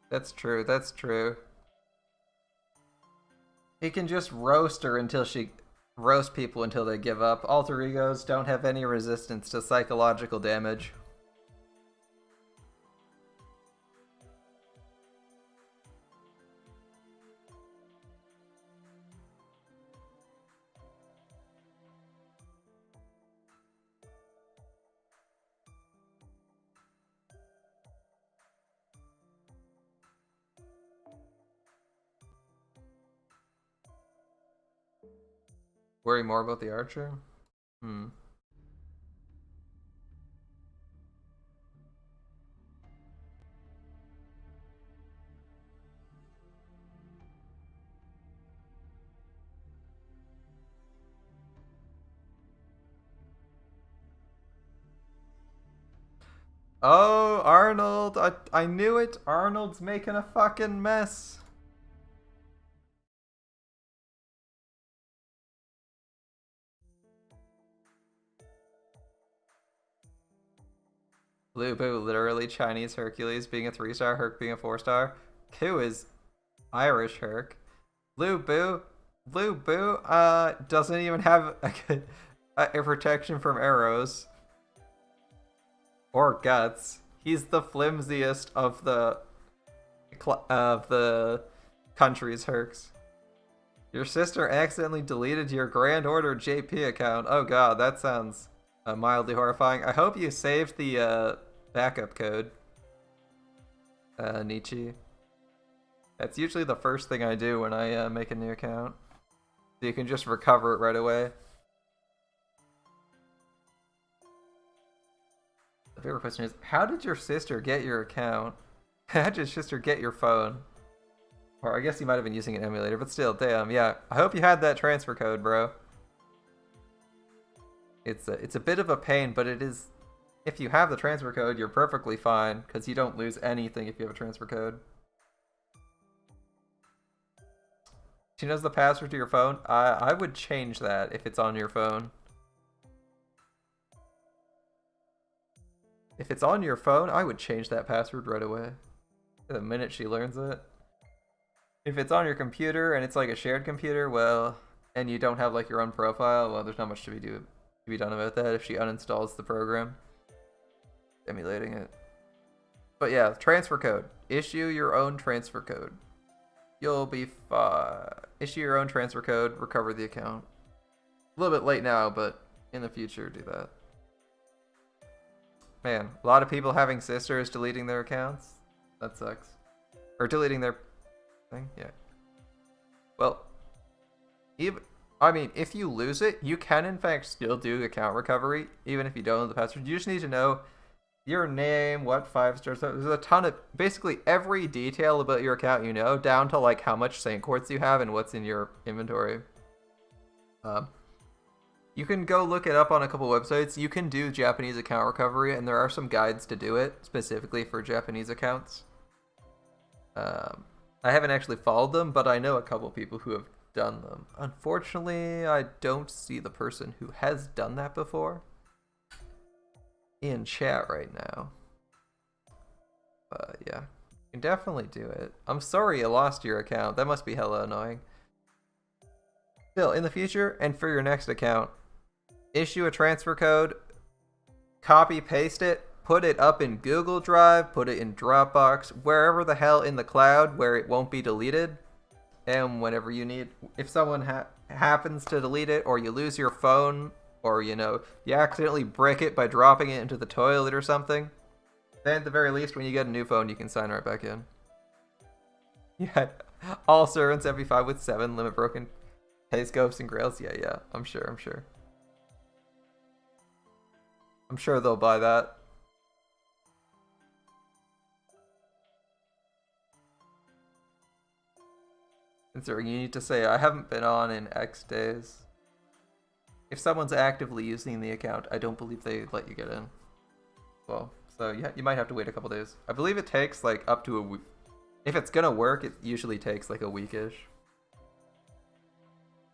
That's true, that's true. He can just roast her until roast people until they give up. Alter egos don't have any resistance to psychological damage. Worry more about the archer? Hmm. Oh, Arnold! I knew it! Arnold's making a fucking mess! Lubu, literally Chinese Hercules being a 3-star, Herc being a 4-star. Ku is Irish Herc. Lu Bu, doesn't even have a protection from arrows or guts. He's the flimsiest of the country's Hercs. Your sister accidentally deleted your Grand Order JP account. Oh god, that sounds mildly horrifying. I hope you saved the backup code, Nietzsche. That's usually the first thing I do when I make a new account. So you can just recover it right away. The favorite question is, how did your sister get your account? How did your sister get your phone? Or I guess you might have been using an emulator, but still, damn, yeah. I hope you had that transfer code, bro. It's a bit of a pain, but it is... If you have the transfer code, you're perfectly fine, because you don't lose anything if you have a transfer code. She knows the password to your phone? I would change that if it's on your phone. If it's on your phone, I would change that password right away. The minute she learns it. If it's on your computer and it's like a shared computer, well, and you don't have like your own profile, well, there's not much to be done about that if she uninstalls the program. Emulating it. But yeah, transfer code. Issue your own transfer code. You'll be fine. Issue your own transfer code, recover the account. A little bit late now, but in the future, do that. Man, a lot of people having sisters deleting their accounts. That sucks. Or deleting their thing, yeah. Well, if you lose it, you can in fact still do account recovery, even if you don't know the password. You just need to know your name, what 5 stars. There's a ton of, basically every detail about your account you know, down to like how much Saint Quartz you have and what's in your inventory. You can go look it up on a couple websites. You can do Japanese account recovery, and there are some guides to do it, specifically for Japanese accounts. I haven't actually followed them, but I know a couple people who have done them. Unfortunately, I don't see the person who has done that before in chat right now. But yeah, you can definitely do it. I'm sorry you lost your account. That must be hella annoying. Still, in the future, and for your next account, issue a transfer code, copy paste it, put it up in Google Drive, put it in Dropbox, wherever the hell in the cloud where it won't be deleted. And whenever you need, if someone happens to delete it, or you lose your phone, or you accidentally break it by dropping it into the toilet or something, then at the very least, when you get a new phone, you can sign right back in. Yeah, all servants MV5 with 7 limit broken pay scopes and grails. Yeah, I'm sure. I'm sure they'll buy that. Considering you need to say, I haven't been on in X days. If someone's actively using the account, I don't believe they let you get in. Well, so you might have to wait a couple days. I believe it takes like up to a week. If it's gonna work, it usually takes like a weekish.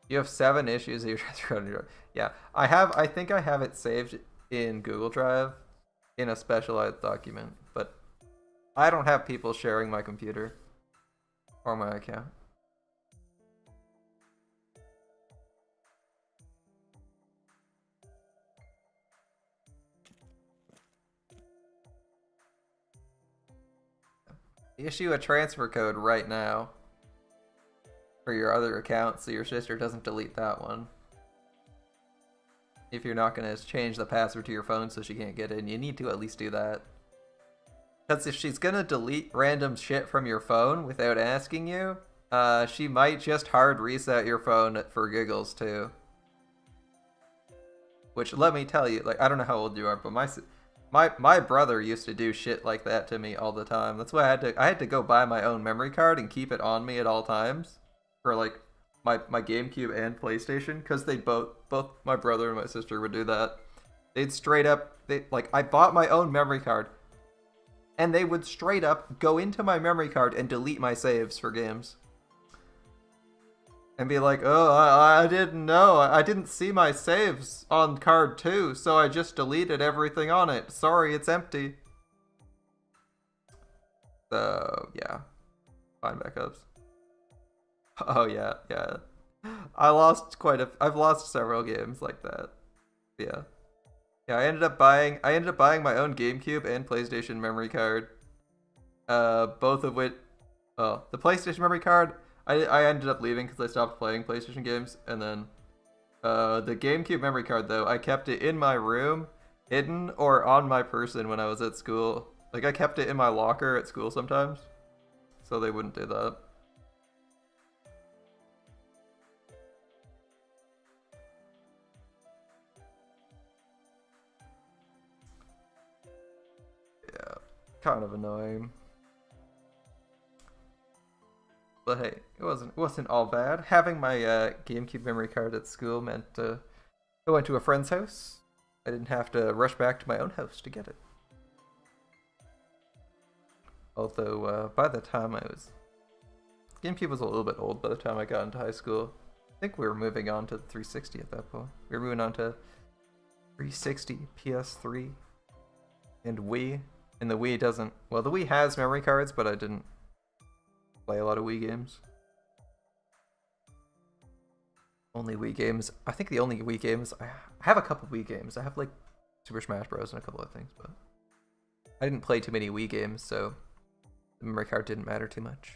You have 7 issues of your transfer code. Yeah, I think I have it saved in Google Drive in a specialized document, but I don't have people sharing my computer or my account. Issue a transfer code right now for your other account so your sister doesn't delete that one. If you're not going to change the password to your phone so she can't get in, you need to at least do that. Because if she's going to delete random shit from your phone without asking you, she might just hard reset your phone for giggles too. Which, let me tell you, like, I don't know how old you are, but my brother used to do shit like that to me all the time. That's why I had to go buy my own memory card and keep it on me at all times for like my GameCube and PlayStation, because they both my brother and my sister would do that. They'd straight up, I bought my own memory card, and they would straight up go into my memory card and delete my saves for games. And be like, oh, I didn't know. I didn't see my saves on card 2, so I just deleted everything on it. Sorry, it's empty. So, yeah. Find backups. Oh yeah, yeah. I've lost several games like that. Yeah. Yeah, I ended up buying my own GameCube and PlayStation memory card. Both of which oh, the PlayStation memory card I ended up leaving cuz I stopped playing PlayStation games, and then the GameCube memory card though, I kept it in my room, hidden or on my person when I was at school. Like I kept it in my locker at school sometimes, so they wouldn't do that. Yeah, kind of annoying. But hey, it wasn't all bad. Having my GameCube memory card at school meant I went to a friend's house. I didn't have to rush back to my own house to get it. Although by the time I was GameCube was a little bit old by the time I got into high school. I think we were moving on to the 360 at that point. We were moving on to 360, PS3, and Wii. And the Wii doesn't. Well, the Wii has memory cards, but I didn't play a lot of Wii games. Only Wii games. I think the only Wii games. I have a couple Wii games. I have like Super Smash Bros. And a couple of things, but I didn't play too many Wii games, so the memory card didn't matter too much.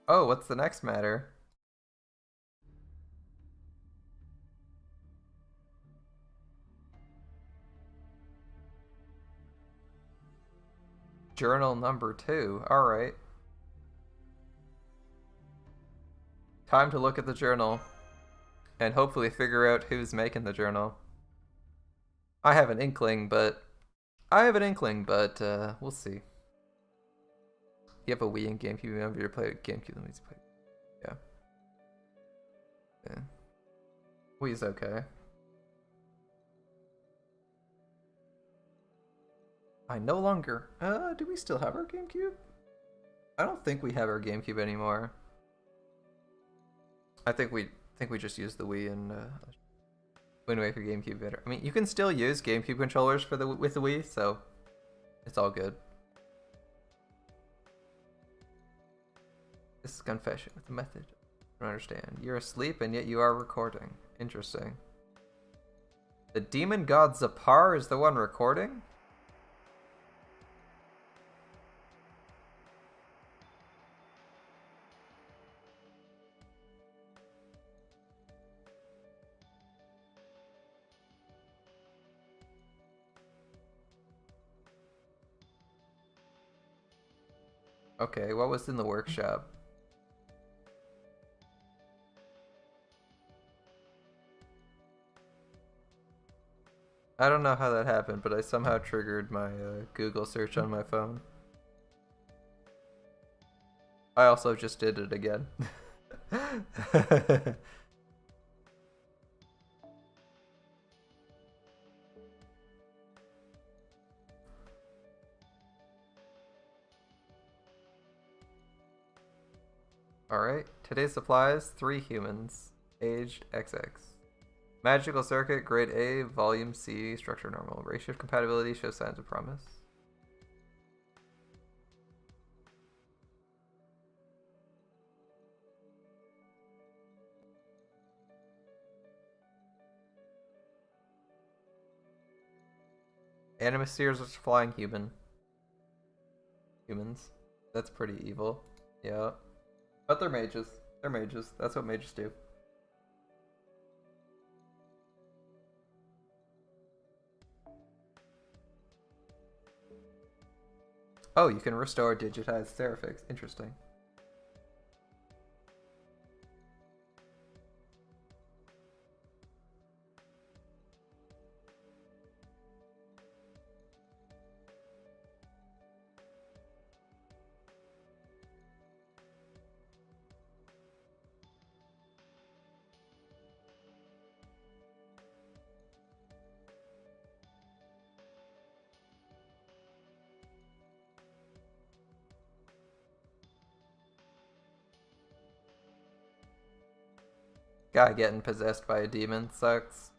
Oh, what's the next matter? Journal number 2. Alright. Time to look at the journal and hopefully figure out who's making the journal. I have an inkling, but we'll see. You have a Wii and GameCube. You ever play GameCube? Let me play. Yeah. Yeah. Wii's okay. I no longer. Do we still have our GameCube? I don't think we have our GameCube anymore. I think we just use the Wii and Wind Waker GameCube better. I mean, you can still use GameCube controllers for with the Wii, so it's all good. This is confession with a method. I don't understand. You're asleep and yet you are recording. Interesting. The demon god Zapar is the one recording? Okay, what was in the workshop? I don't know how that happened, but I somehow triggered my Google search on my phone. I also just did it again. Alright, today's supplies, 3 humans, aged XX. Magical circuit, grade A, volume C, structure normal. Ratio of compatibility shows signs of promise. Animasteers are flying humans. That's pretty evil. Yeah. But they're mages. They're mages. That's what mages do. Oh, you can restore digitized Seraphix. Interesting. Guy getting possessed by a demon sucks.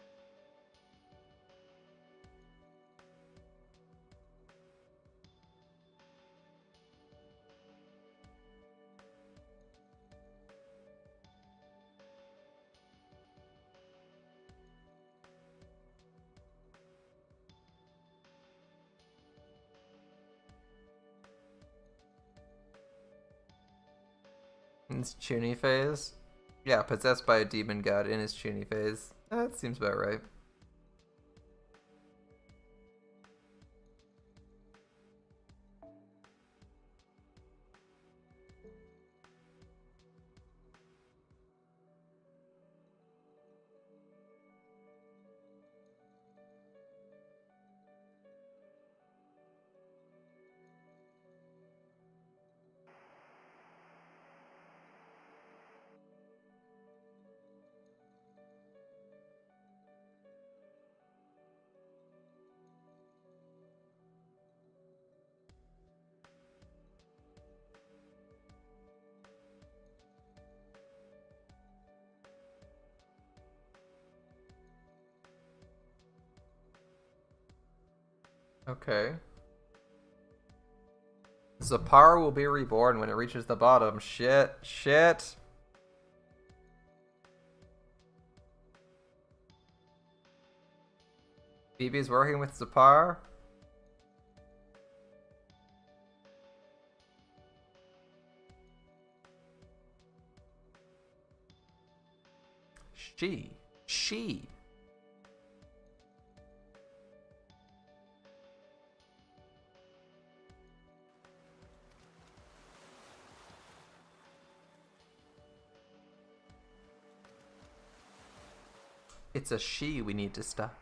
In his Chuny phase? Yeah, possessed by a demon god in his Chuny phase. That seems about right. Okay. Zapara will be reborn when it reaches the bottom. Shit. Shit. BB's working with Zapar. She. It's a she we need to stop.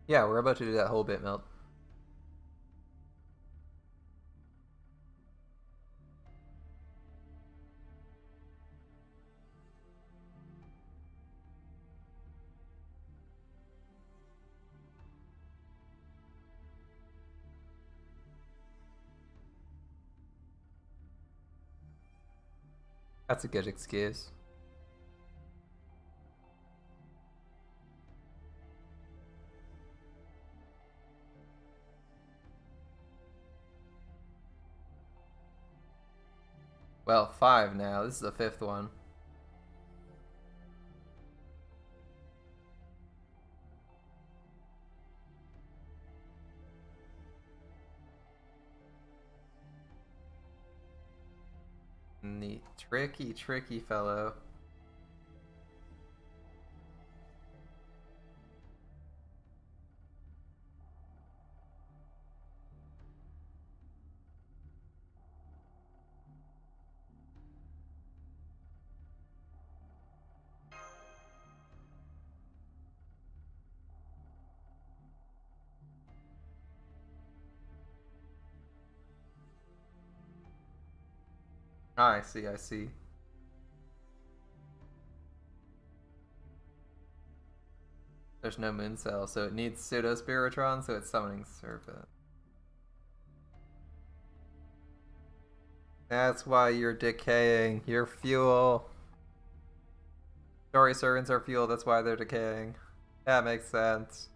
Yeah, we're about to do that whole bit melt. That's a good excuse. Well, 5 now. This is the 5th one. Neat. Tricky fellow. Ah, I see. There's no moon cell, so it needs pseudo Spiritron, so it's summoning Serpent. That's why you're decaying. Your fuel. Story servants are fuel, that's why they're decaying. That makes sense.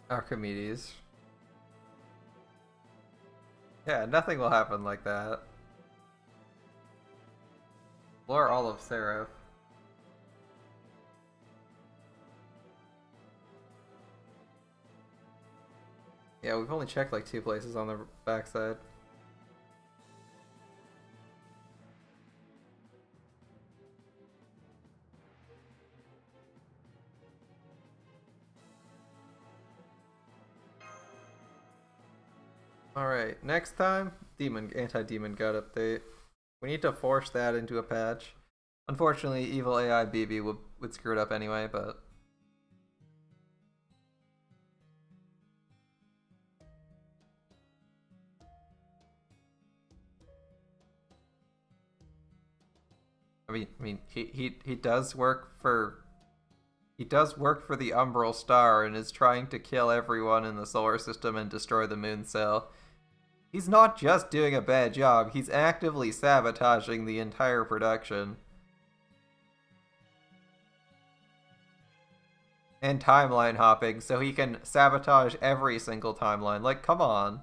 Archimedes. Yeah, nothing will happen like that. Lore all of Seraph. Yeah, we've only checked like 2 places on the backside. Alright, next time, anti-demon god update. We need to force that into a patch. Unfortunately, evil AI BB would screw it up anyway, but... I mean, he does work for... He does work for the Umbral Star and is trying to kill everyone in the solar system and destroy the moon cell. He's not just doing a bad job, he's actively sabotaging the entire production. And timeline hopping, so he can sabotage every single timeline. Like, come on.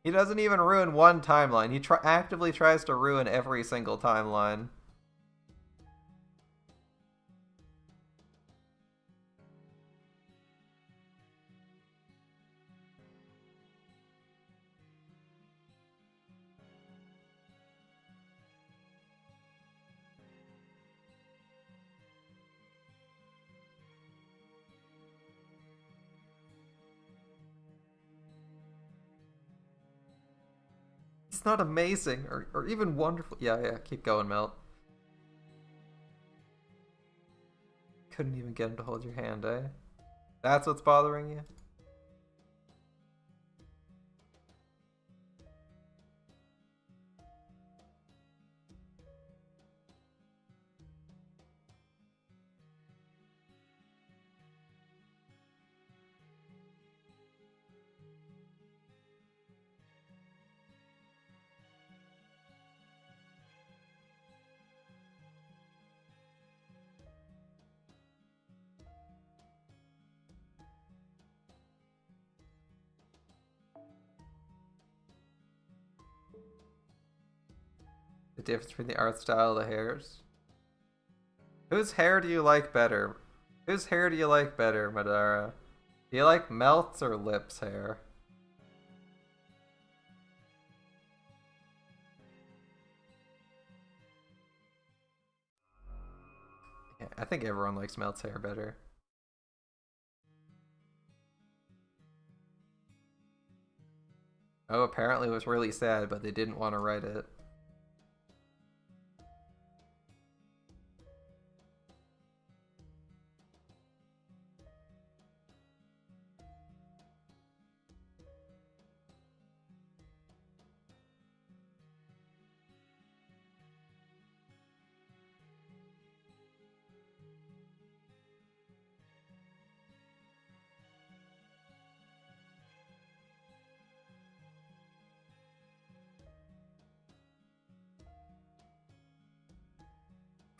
He doesn't even ruin one timeline. He actively tries to ruin every single timeline. It's not amazing or even wonderful. Yeah, keep going, Melt. Couldn't even get him to hold your hand, eh? That's what's bothering you? The difference between the art style of the hairs? Whose hair do you like better? Whose hair do you like better, Madara? Do you like Melt's or Lip's hair? Yeah, I think everyone likes Melt's hair better. Oh, apparently it was really sad, but they didn't want to write it.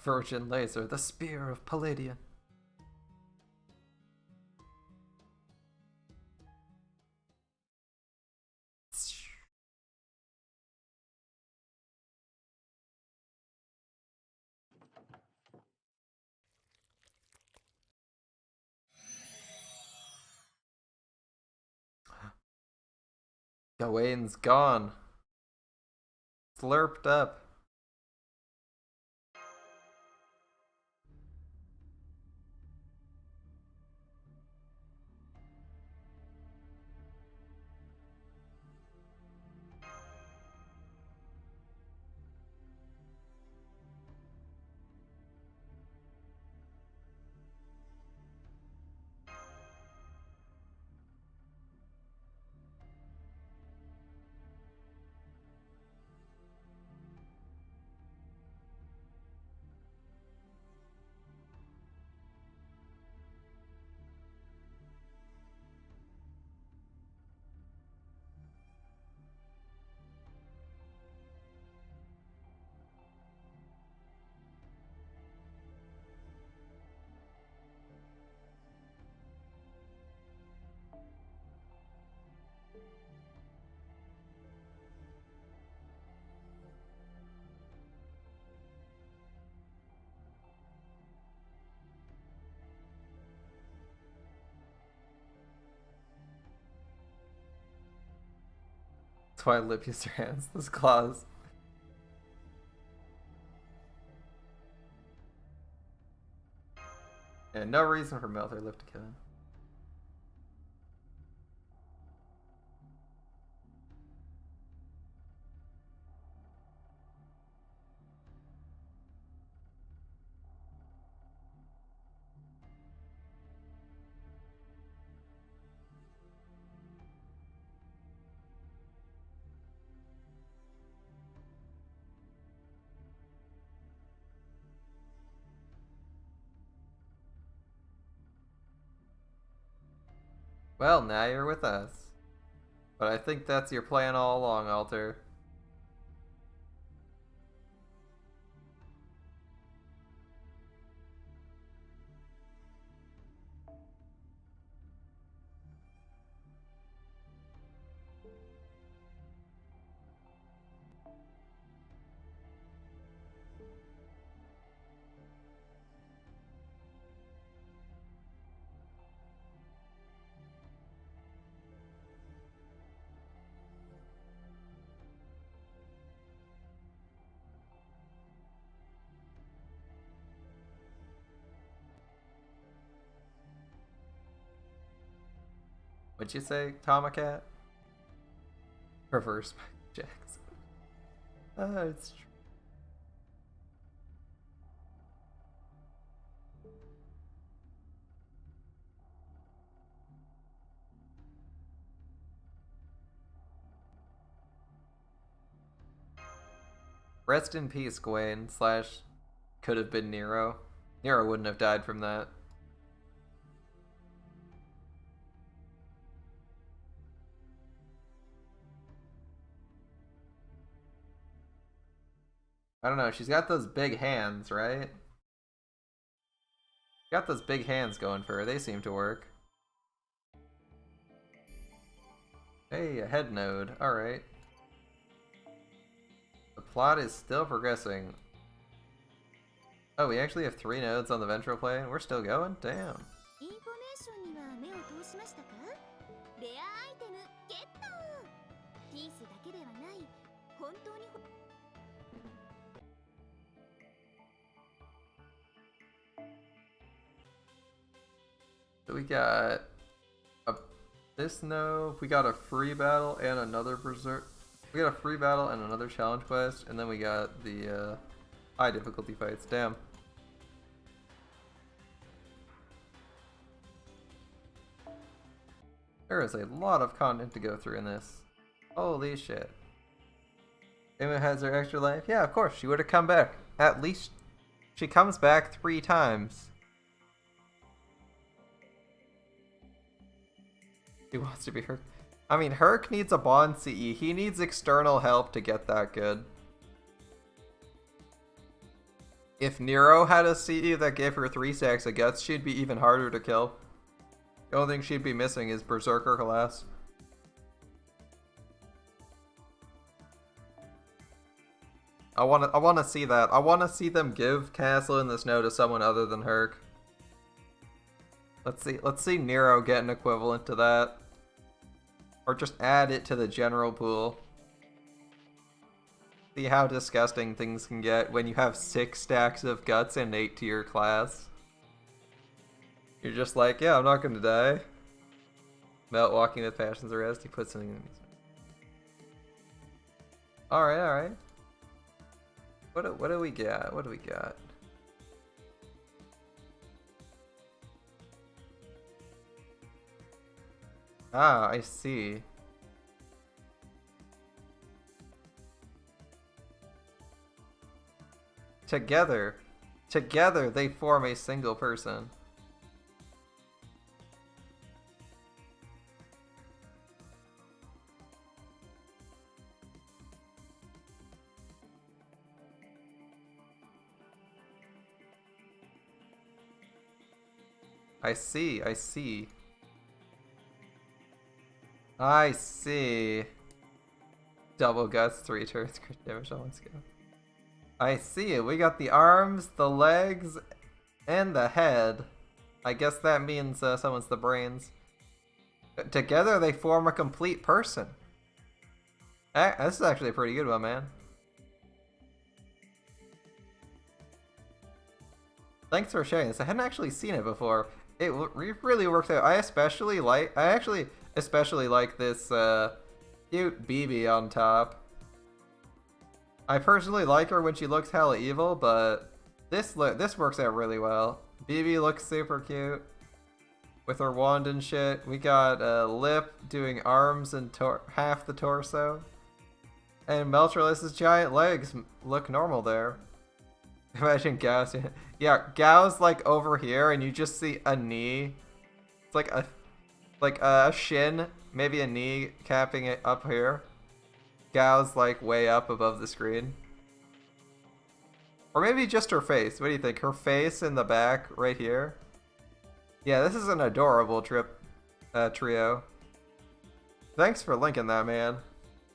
Virgin Laser, the Spear of Palladian. Gawain's gone. Slurped up. That's why Lip used her hands. Those claws. And no reason for Melt or Lip to kill him. Well, now you're with us. But I think that's your plan all along, Alter. What'd you say, Tomacat? Reverse Jackson. It's true. Rest in peace, Gwen. Slash, could have been Nero. Nero wouldn't have died from that. I don't know, she's got those big hands, right? Got those big hands going for her, they seem to work. Hey, a head node, alright. The plot is still progressing. Oh, we actually have 3 nodes on the ventral plane? We're still going? Damn. So we got this node, we got a free battle and another berserk. We got a free battle and another challenge quest, and then we got the high difficulty fights. Damn. There is a lot of content to go through in this. Holy shit. Emma has her extra life? Yeah, of course, she would have come back. At least she comes back 3 times. He wants to be Herc. I mean, Herc needs a Bond CE. He needs external help to get that good. If Nero had a CE that gave her 3 stacks of guts, she'd be even harder to kill. The only thing she'd be missing is Berserker Class. I wanna see that. I wanna see them give Castle in this node to someone other than Herc. Let's see Nero get an equivalent to that. Or just add it to the general pool. See how disgusting things can get when you have 6 stacks of guts and 8 to your class. You're just like, yeah, I'm not gonna die. Melt walking with passion's arrest, he puts something in his... Alright, alright. What do we got? What do we got? Ah, I see. Together they form a single person. I see, I see. I see. Double guts, 3 turns, crit damage on 1 skill. I see it. We got the arms, the legs, and the head. I guess that means someone's the brains. Together they form a complete person. This is actually a pretty good one, man. Thanks for sharing this. I hadn't actually seen it before. It really works out. I actually especially like this cute BB on top. I personally like her when she looks hella evil, but this works out really well. BB looks super cute with her wand and shit. We got Lip doing arms and half the torso. And Meltralis's giant legs look normal there. Imagine Gao's. Yeah, Gao's like over here, and you just see a knee. It's like a shin, maybe a knee capping it up here. Gao's like way up above the screen. Or maybe just her face. What do you think? Her face in the back right here? Yeah, this is an adorable trio. Thanks for linking that, man.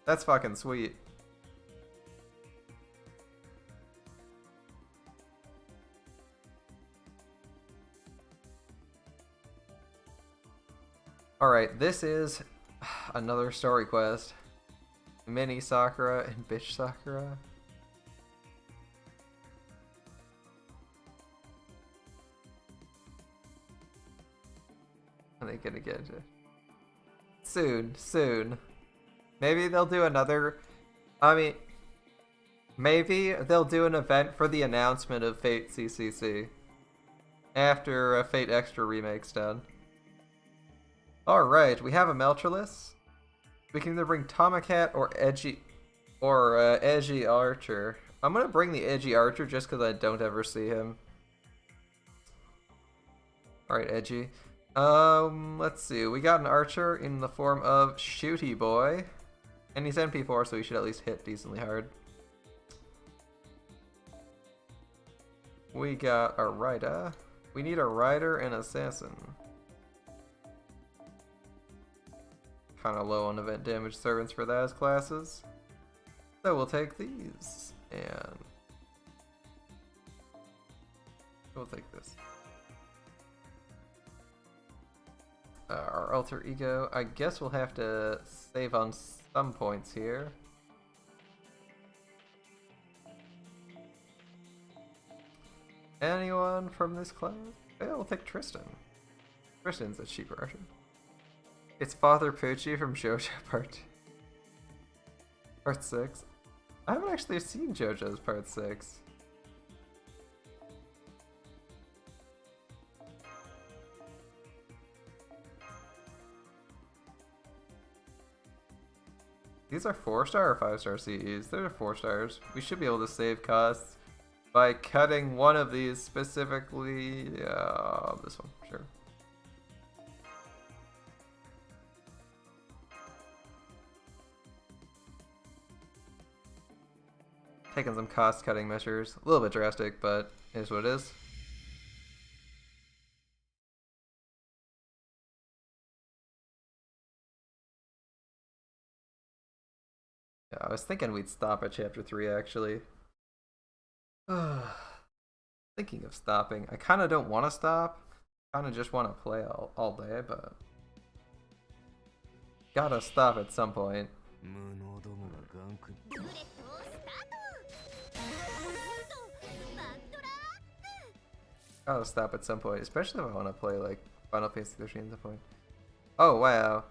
That's fucking sweet. Alright, this is another story quest. Mini Sakura and Bitch Sakura. Are they gonna get it? Soon. Maybe they'll do another... I mean... Maybe they'll do an event for the announcement of Fate CCC. After Fate Extra Remake's done. Alright, we have a Meltralis. We can either bring Tomacat or Edgy Archer. I'm gonna bring the Edgy Archer just because I don't ever see him. Alright, Edgy. Let's see. We got an Archer in the form of Shooty Boy. And he's MP4, so he should at least hit decently hard. We got a Rider. We need a Rider and Assassin. Kind of low on event damage servants for those classes. So we'll take these. And we'll take this. Our alter ego. I guess we'll have to save on some points here. Anyone from this class? Yeah, we'll take Tristan. Tristan's a cheaper Archer. It's Father Pucci from JoJo Part 6. I haven't actually seen JoJo's Part 6. These are 4-star or 5-star CEs? They're 4 stars. We should be able to save costs by cutting one of these specifically. This one, sure. Taking some cost-cutting measures. A little bit drastic, but it is what it is. Yeah, I was thinking we'd stop at Chapter 3, actually. Thinking of stopping. I kind of don't want to stop. Kind of just want to play all day, but... Gotta stop at some point. Gotta stop at some point, especially if I want to play like Final Fantasy 13 at some point. Oh wow.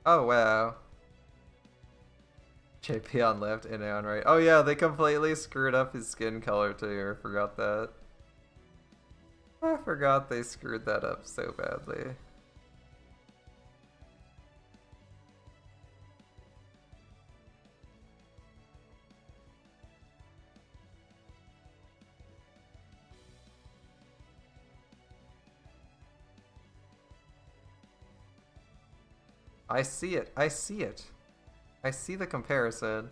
Oh wow. JP on left and on right. Oh yeah, they completely screwed up his skin color too. I forgot that. I forgot they screwed that up so badly. I see it. I see it. I see the comparison.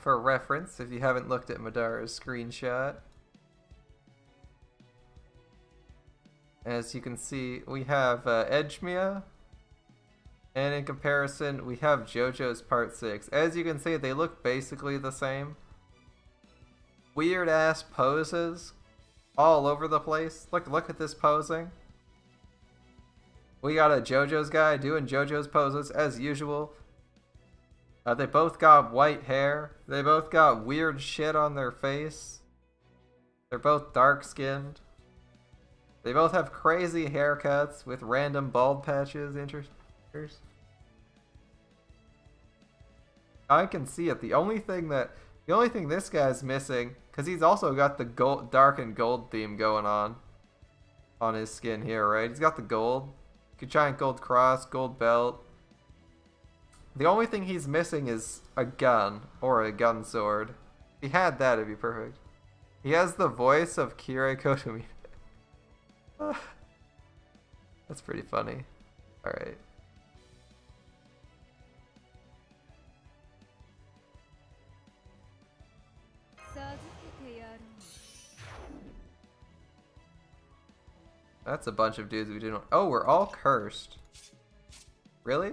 For reference, if you haven't looked at Madara's screenshot. As you can see, we have Edgemia. And in comparison, we have JoJo's Part 6. As you can see, they look basically the same. Weird ass poses all over the place. Look at this posing. We got a JoJo's guy doing JoJo's poses as usual. They both got white hair. They both got weird shit on their face. They're both dark-skinned. They both have crazy haircuts with random bald patches. I can see it. The only thing this guy's missing, because he's also got the dark and gold theme going on his skin here, right? He's got the gold, giant gold cross, gold belt. The only thing he's missing is a gun or a gun sword. If he had that, it'd be perfect. He has the voice of Kirei Kotomi. That's pretty funny. All right. That's a bunch of dudes we didn't. Oh, we're all cursed. Really?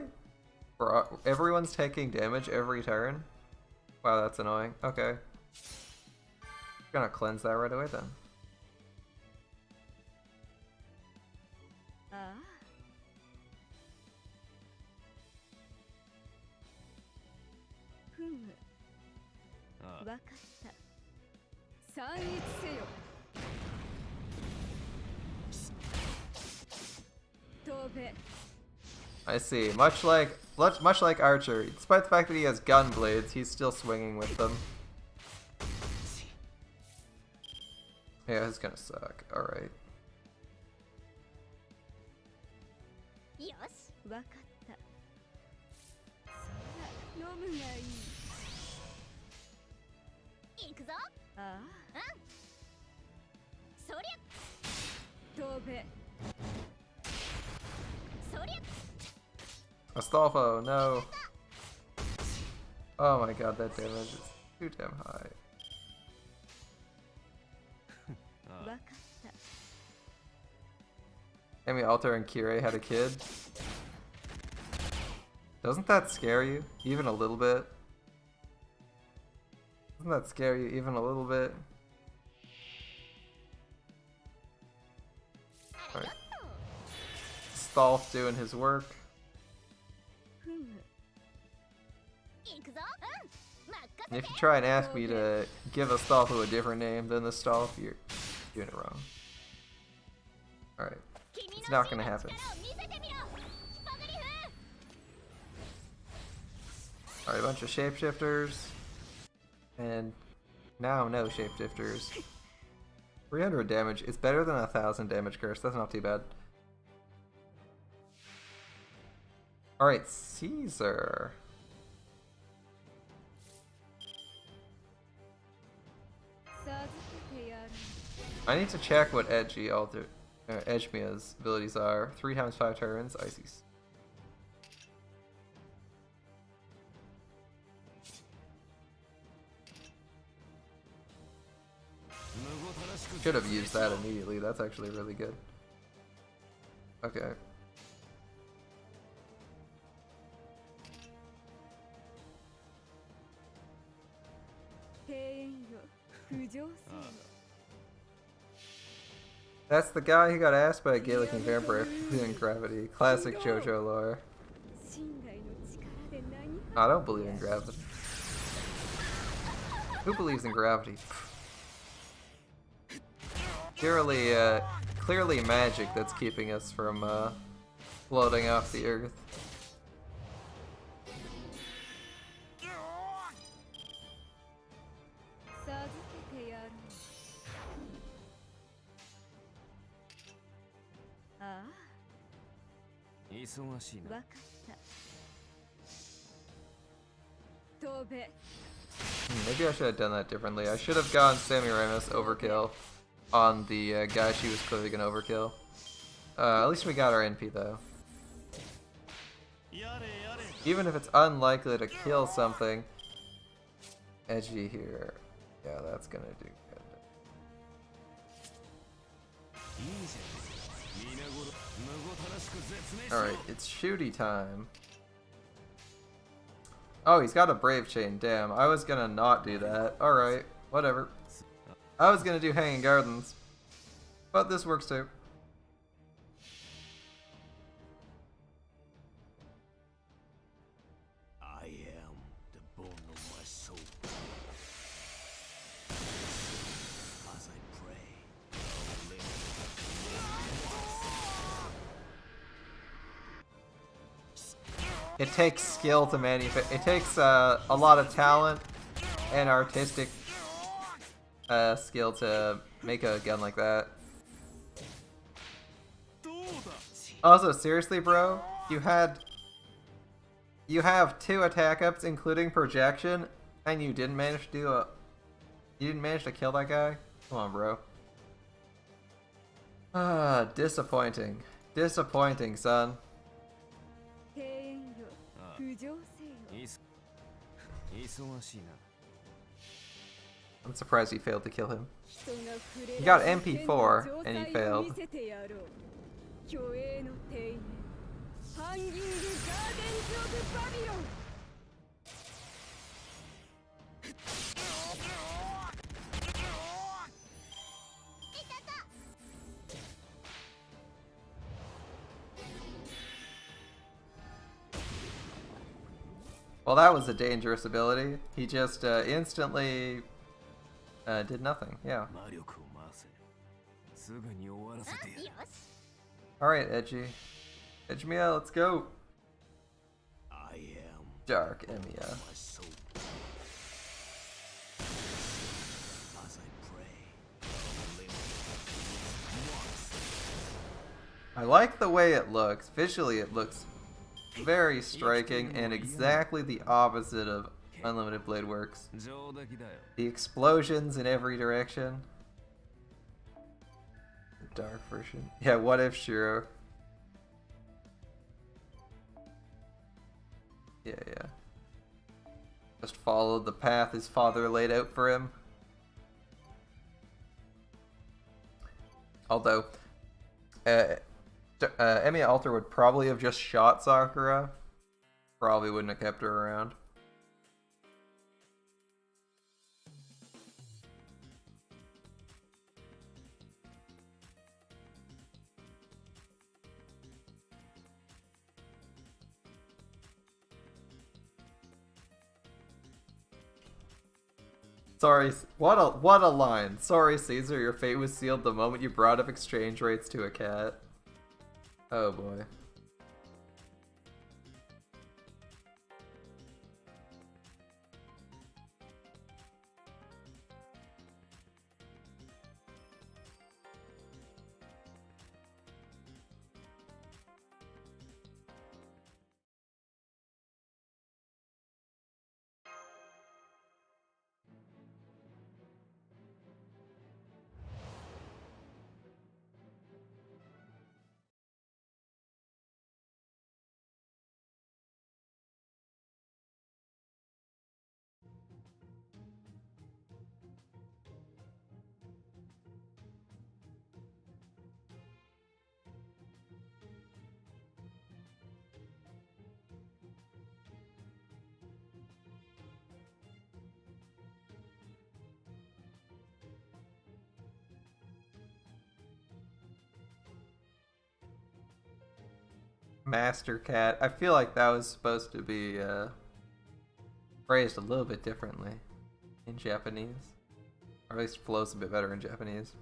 Everyone's taking damage every turn? Wow, that's annoying. Okay. Gonna cleanse that right away then. I see. Much like Archer, despite the fact that he has gun blades, he's still swinging with them. Yeah, it's gonna suck. All right. Astolfo, no. Oh my god, that damage is too damn high. Amy Alter and Kirei had a kid. Doesn't that scare you? Even a little bit? Doesn't that scare you even a little bit? Alright. Stolf doing his work. And if you try and ask me to give Astolfo a different name than the Stolf, you're doing it wrong. Alright. It's not gonna happen. Alright, a bunch of shapeshifters. And now no shapeshifters. 300 damage. It's better than 1,000 damage curse. That's not too bad. Alright, Caesar. I need to check what Edgemia's abilities are. 3 times 5 turns, Icy. Should have used that immediately. That's actually really good. Okay. That's the guy who got asked by a Gaelic and vampire in gravity. Classic JoJo lore. I don't believe in gravity. Who believes in gravity? Clearly magic that's keeping us from floating off the earth. Maybe I should have done that differently. I should have gone Sammy Ramos overkill on the guy she was clearly gonna overkill. At least we got our NP though. Even if it's unlikely to kill something, edgy here. Yeah, that's gonna do good. Alright, it's shooty time. Oh, he's got a Brave Chain, damn. I was gonna not do that. Alright, whatever. I was gonna do Hanging Gardens. But this works too. I am It takes skill to manufacture. It takes a lot of talent and artistic skill to make a gun like that. Also, seriously, bro, you have 2 attack ups, including projection, and you didn't manage to do you didn't manage to kill that guy? Come on, bro. Ah, disappointing. Disappointing, son. I'm surprised he failed to kill him. He got MP4 and he failed. Well, that was a dangerous ability. He just instantly did nothing. Yeah. Alright, Edgy. Edgemia, let's go. I am Dark Emiya. I like the way it looks. Visually, it looks very striking and exactly the opposite of Unlimited Blade Works. The explosions in every direction. The dark version. Yeah, what if Shiro? Yeah. Just followed the path his father laid out for him. Although, Emiya Alter would probably have just shot Sakura. Probably wouldn't have kept her around. Sorry, what a line. Sorry, Caesar, your fate was sealed the moment you brought up exchange rates to a cat. Oh boy. Master Cat. I feel like that was supposed to be phrased a little bit differently in Japanese. Or at least flows a bit better in Japanese.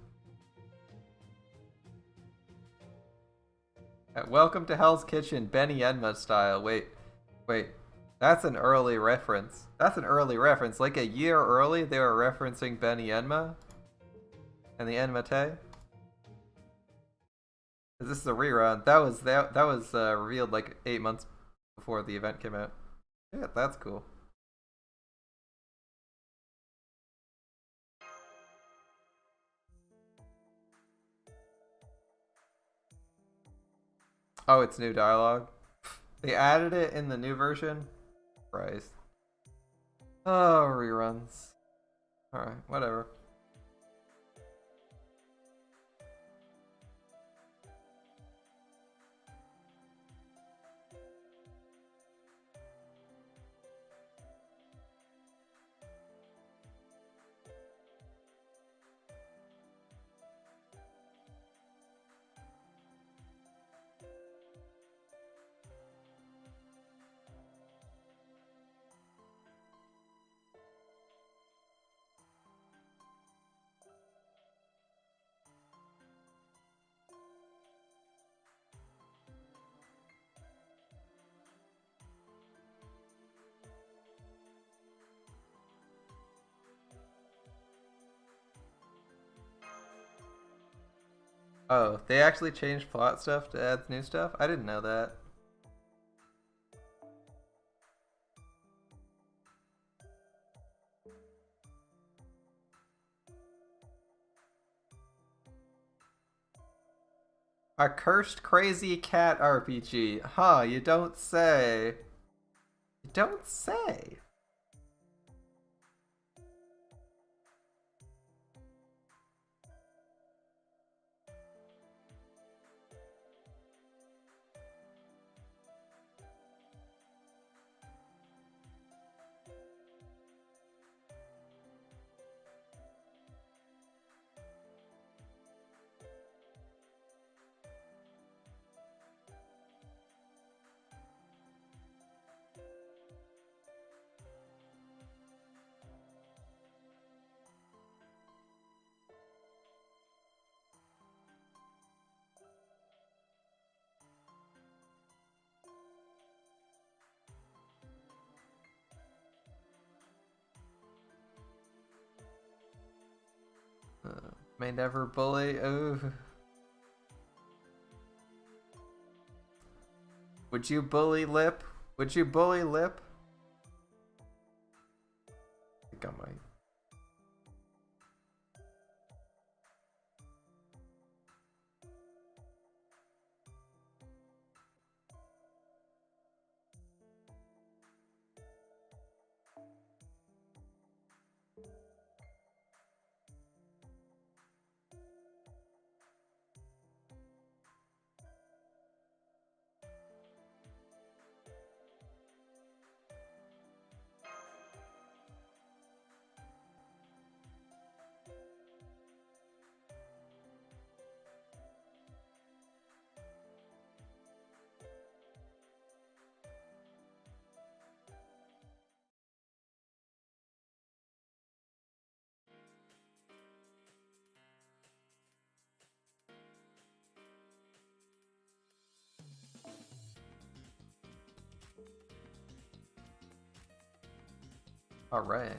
Welcome to Hell's Kitchen, Benny Enma style. Wait. That's an early reference. That's an early reference. Like a year early, they were referencing Benny Enma and the Enmate. This is a rerun. That was revealed like 8 months before the event came out. Yeah, that's cool. Oh, it's new dialogue. They added it in the new version. Christ. Oh, reruns. Alright, whatever. Oh, they actually changed plot stuff to add new stuff? I didn't know that. A cursed crazy cat RPG. Huh, you don't say. You don't say. May never bully. Ooh. Would you bully Lip? Would you bully Lip? I think I might. All right.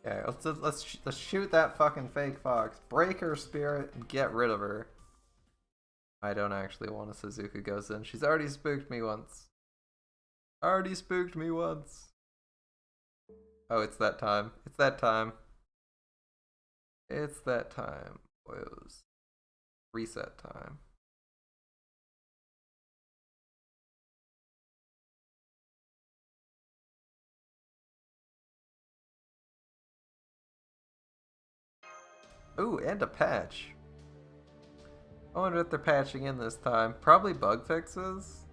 Okay, let's shoot that fucking fake fox. Break her spirit and get rid of her. I don't actually want a Suzuka Gozen. She's already spooked me once. Already spooked me once. Oh, it's that time. It's that time. It's that time. Boys. Reset time. Ooh, and a patch. I wonder if they're patching in this time. Probably bug fixes.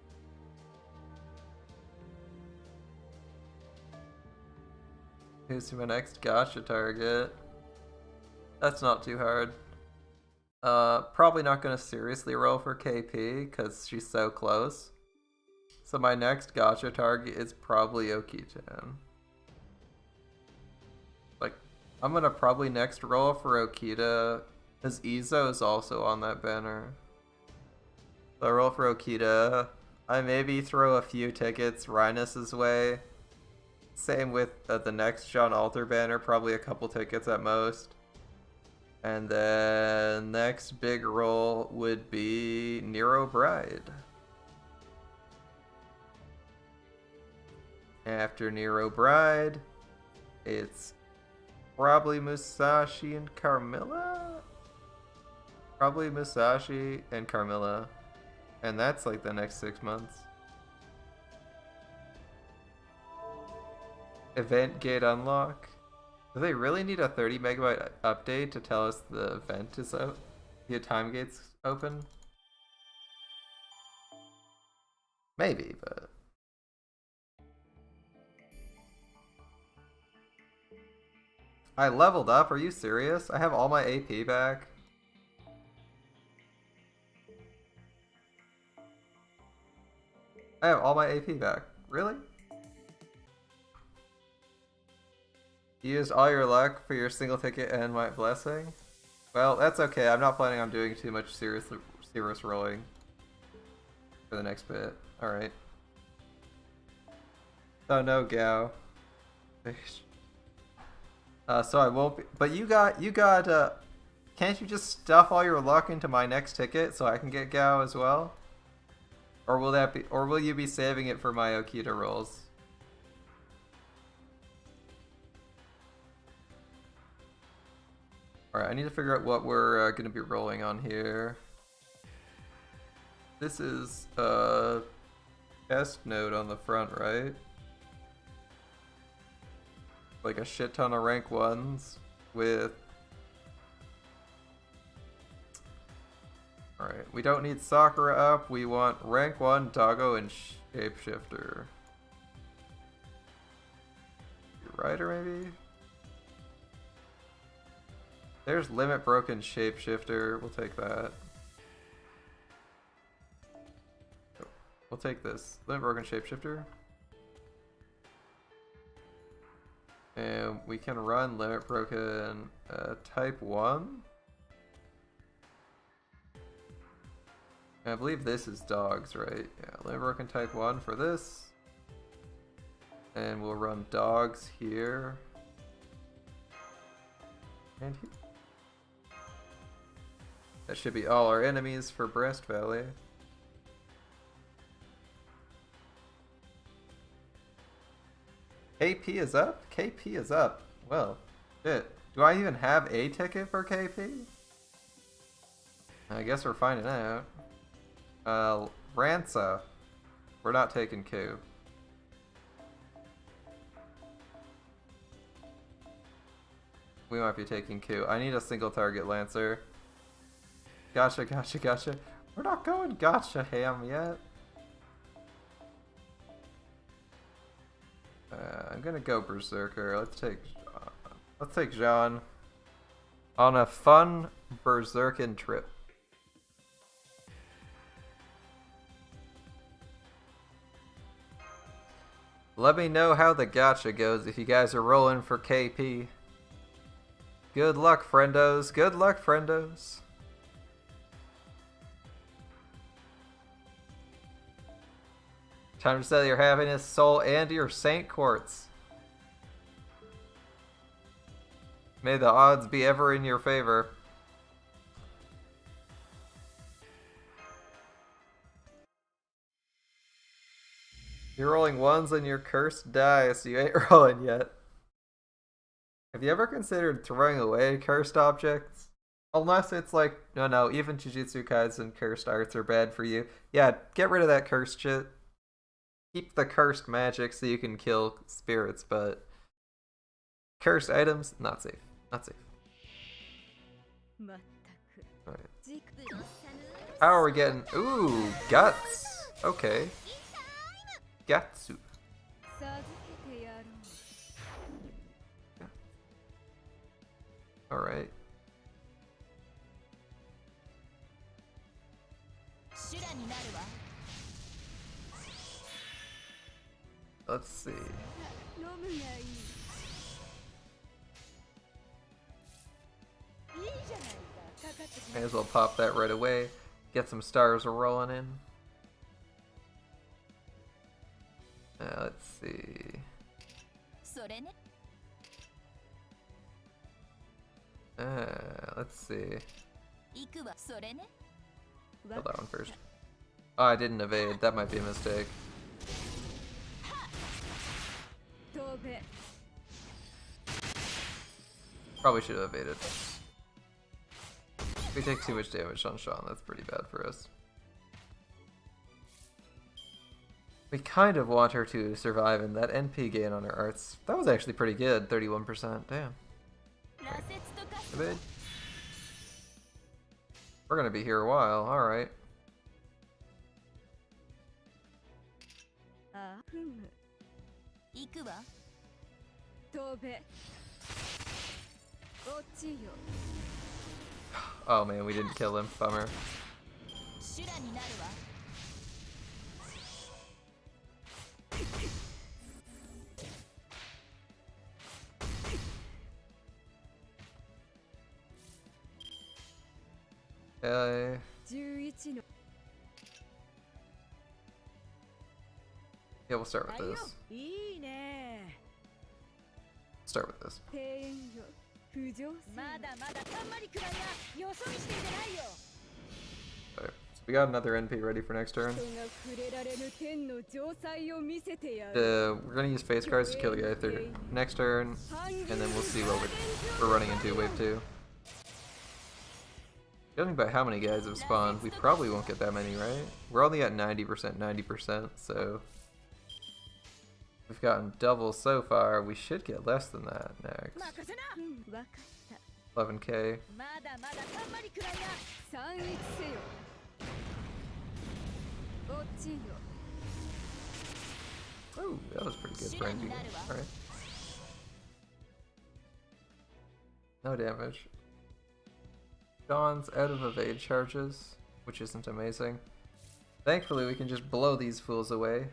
Who's my next gacha target? That's not too hard. Probably not gonna seriously roll for KP because she's so close. So my next gacha target is probably Okita. Like, I'm gonna probably next roll for Okita because Izo is also on that banner. So I roll for Okita. I maybe throw a few tickets Rhinus's way. Same with the next John Alter banner, probably a couple tickets at most. And then next big roll would be Nero Bride. After Nero Bride, it's probably Musashi and Carmilla? Probably Musashi and Carmilla. And that's like the next 6 months. Event gate unlock. Do they really need a 30 megabyte update to tell us the event is out? The time gate's open? Maybe, but... I leveled up, are you serious? I have all my AP back. I have all my AP back. Really? You used all your luck for your single ticket and my blessing? Well, that's okay. I'm not planning on doing too much serious rolling for the next bit. Alright. So no Gao. So I won't be, but you got, can't you just stuff all your luck into my next ticket so I can get Gao as well? Or will you be saving it for my Okita rolls? Alright, I need to figure out what we're going to be rolling on here. This is a test node on the front, right? Like a shit ton of rank 1s with... Alright, we don't need Sakura up, we want rank 1, Doggo, and Shapeshifter. Rider maybe? There's Limit Broken Shapeshifter, we'll take that. We'll take this. Limit Broken Shapeshifter. And we can run Limit Broken Type 1. And I believe this is dogs, right? Yeah, Limit Broken Type 1 for this. And we'll run dogs here. And here. That should be all our enemies for Breast Valley. KP is up? KP is up. Well, shit. Do I even have a ticket for KP? I guess we're finding out. Ransa. We're not taking Q. We might be taking Q. I need a single target Lancer. Gotcha, gotcha, gotcha. We're not going gotcha ham yet. I'm gonna go Berserker. Let's take Jean on a fun Berserkin trip. Let me know how the gacha goes if you guys are rolling for KP. Good luck, friendos. Good luck, friendos. Time to sell your happiness, soul, and your Saint Quartz. May the odds be ever in your favor. You're rolling ones on your cursed dice. You ain't rolling yet. Have you ever considered throwing away cursed objects? Unless it's like, no, even Jujutsu Kaisen cursed arts are bad for you. Yeah, get rid of that cursed shit. Keep the cursed magic so you can kill spirits, but cursed items, not safe. Not safe. Alright. How are we getting? Ooh, guts. Okay. Gatsu. Alright. Let's see. May as well pop that right away. Get some stars rolling in. Let's see. Let's see. Kill that one first. Oh, I didn't evade. That might be a mistake. Probably should have evaded. If we take too much damage on Sean, that's pretty bad for us. We kind of want her to survive, and that NP gain on her arts, that was actually pretty good, 31%, damn. Right. Evade. We're gonna be here a while, alright. Oh man, we didn't kill him. Bummer. Yeah, we'll start with this. Start with this. Okay, so we got another NP ready for next turn. We're gonna use face cards to kill the guy through next turn, and then we'll see what we're running into wave 2. Judging by how many guys have spawned, we probably won't get that many, right? We're only at 90%, so we've gotten double so far. We should get less than that next. 11k. Oh, that was pretty good for NP. Alright. No damage. Dawn's out of evade charges, which isn't amazing. Thankfully, we can just blow these fools away.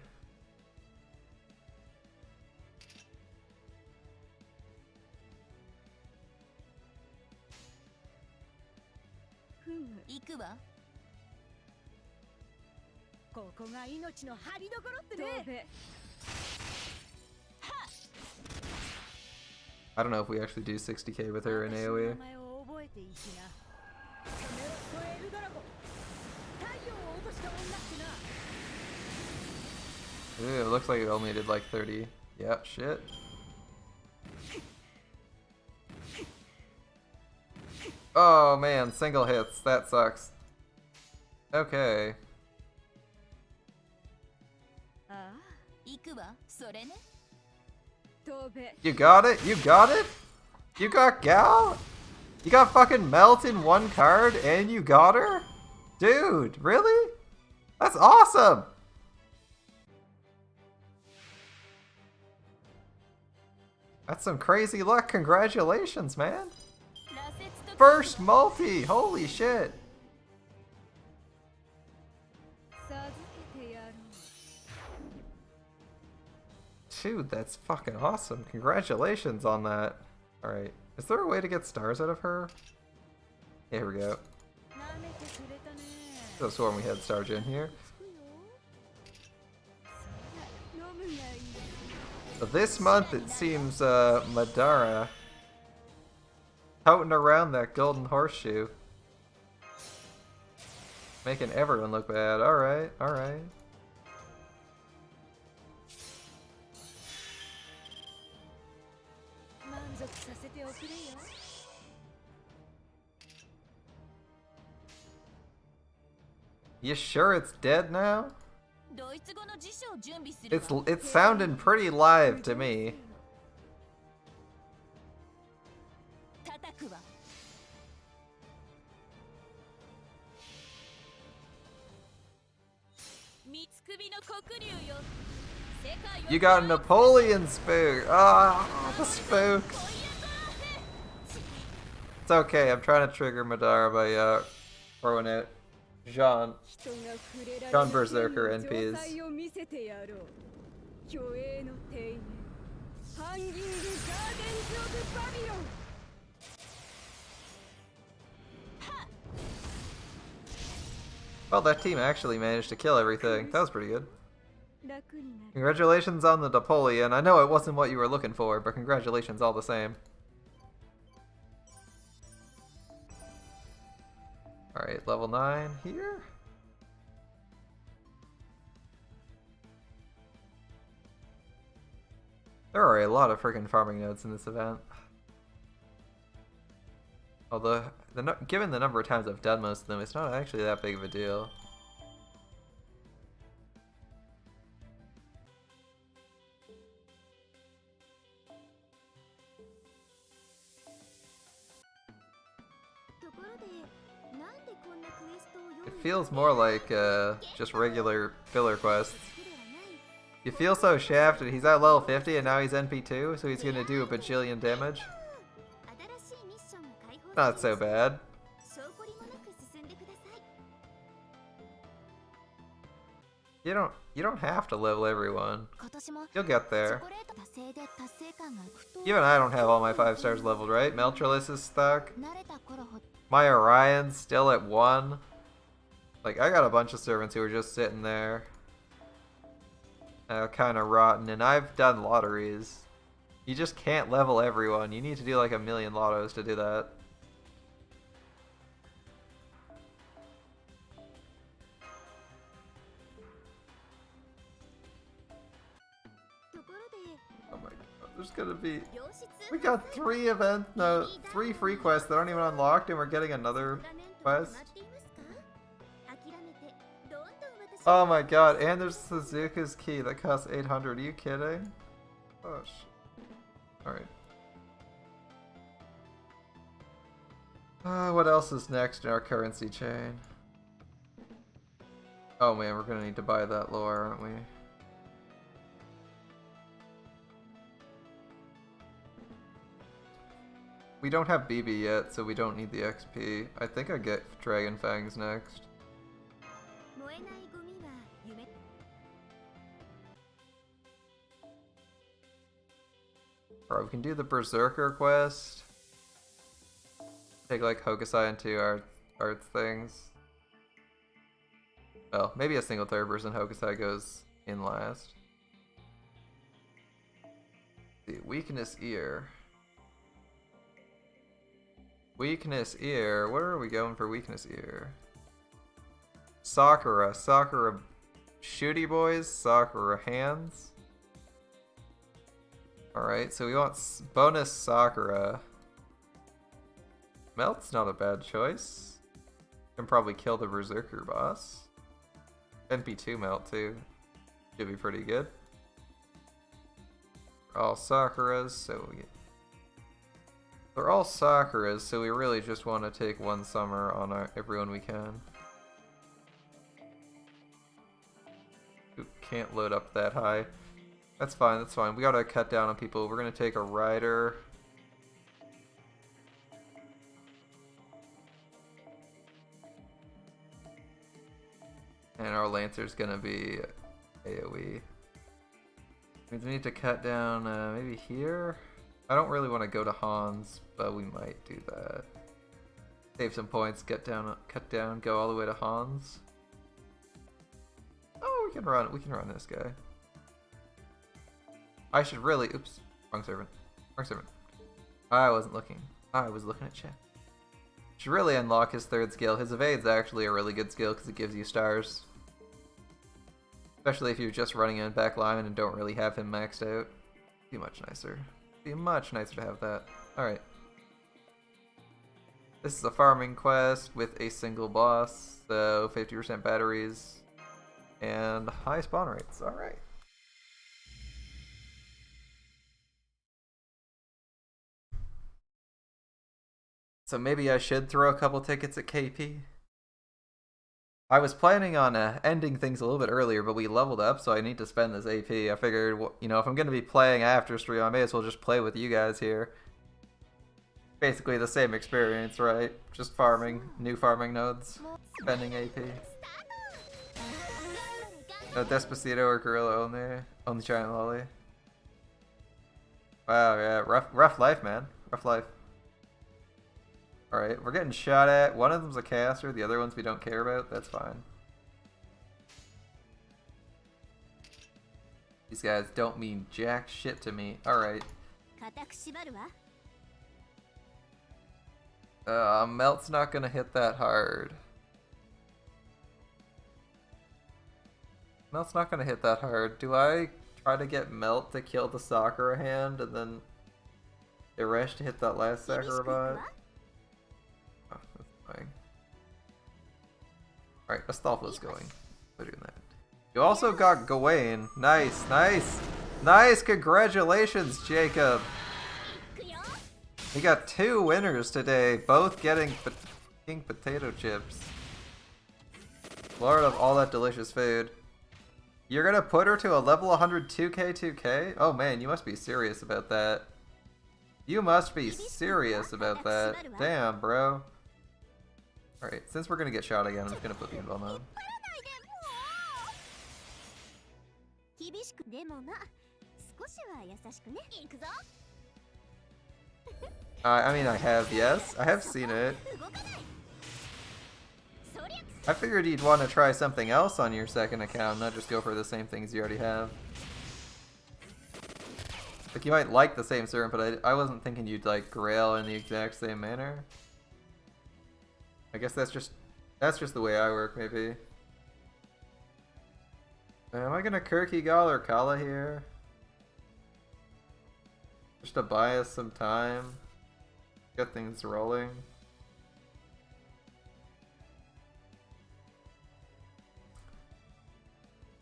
I don't know if we actually do 60k with her in AoE. Ew, it looks like it only did like 30. Yeah, shit. Oh man, single hits. That sucks. Okay. You got it? You got it? You got Gal? You got fucking Melt in one card and you got her? Dude, really? That's awesome! That's some crazy luck. Congratulations, man. First multi! Holy shit! Dude, that's fucking awesome. Congratulations on that. Alright. Is there a way to get stars out of her? Yeah, here we go. Could have sworn we had stars in here. So this month it seems Madara touting around that golden horseshoe. Making everyone look bad. Alright, alright. You sure it's dead now? It's sounding pretty live to me. You got a Napoleon spook. Ah, the spooks. It's okay. I'm trying to trigger Madara by throwing out Jean Berserker NPs. Well, that team actually managed to kill everything. That was pretty good. Congratulations on the Napoleon. I know it wasn't what you were looking for, but congratulations all the same. Alright, level 9 here. There are a lot of freaking farming nodes in this event. Although, given the number of times I've done most of them, it's not actually that big of a deal. It feels more like just regular filler quests. You feel so shafted. He's at level 50 and now he's NP2, so he's gonna do a bajillion damage. Not so bad. You don't have to level everyone. You'll get there. Even I don't have all my 5 stars leveled, right? Meltrilis is stuck. My Orion's still at 1. Like, I got a bunch of servants who are just sitting there. Kind of rotten, and I've done lotteries. You just can't level everyone. You need to do like 1,000,000 lottos to do that. Oh my god, there's gonna be... We got 3 events, no, 3 free quests that aren't even unlocked, and we're getting another quest. Oh my god, and there's Suzuka's key that costs 800. Are you kidding? Oh shit. Alright. What else is next in our currency chain? Oh man, we're gonna need to buy that lore, aren't we? We don't have BB yet, so we don't need the XP. I think I get Dragon Fangs next. Alright, we can do the Berserker quest. Take like Hokusai into art things. Well, maybe a single third person Hokusai goes in last. The Weakness Ear. Weakness Ear. Where are we going for Weakness Ear? Sakura. Sakura Shooty Boys. Sakura Hands. Alright, so we want bonus Sakura. Melt's not a bad choice. Can probably kill the Berserker boss. NP2 Melt too. Should be pretty good. All Sakuras, so we... They're all Sakuras, so we really just want to take one summer on everyone we can. Ooh, can't load up that high. That's fine, that's fine. We gotta cut down on people. We're gonna take a rider. And our Lancer's gonna be AoE. We need to cut down maybe here? I don't really want to go to Hans, but we might do that. Save some points, cut down, go all the way to Hans. Oh, we can run this guy. I should really, oops, wrong servant. I wasn't looking. I was looking at chat. Should really unlock his 3rd skill. His evade's actually a really good skill because it gives you stars. Especially if you're just running in back line and don't really have him maxed out. Be much nicer. Be much nicer to have that. Alright. This is a farming quest with a single boss, so 50% batteries and high spawn rates. Alright. So maybe I should throw a couple tickets at KP. I was planning on ending things a little bit earlier, but we leveled up, so I need to spend this AP. I figured, you know, if I'm going to be playing after stream, I may as well just play with you guys here. Basically the same experience, right? Just farming, new farming nodes, spending AP. No Despacito or Gorilla only Giant Lolly. Wow, yeah, rough life, man. Rough life. Alright, we're getting shot at. One of them's a caster, the other ones we don't care about. That's fine. These guys don't mean jack shit to me. Alright. Melt's not gonna hit that hard. Melt's not gonna hit that hard. Do I try to get Melt to kill the Sakura hand and then Irash to hit that last Sakura bot? Oh, that's annoying. Alright, Astolfo's going. We're doing that. You also got Gawain. Nice, nice! Nice! Congratulations, Jacob! We got 2 winners today, both getting potato chips. Lord of all that delicious food. You're gonna put her to a level 100 2k 2k? Oh man, you must be serious about that. You must be serious about that. Damn, bro. Alright, since we're gonna get shot again, I'm just gonna put Beanball mode. I mean, I have, yes. I have seen it. I figured you'd want to try something else on your second account, not just go for the same things you already have. Like, you might like the same serum, but I wasn't thinking you'd, like, grail in the exact same manner. I guess that's just the way I work, maybe. Am I gonna Kirkigal or Kala here? Just to buy us some time. Get things rolling.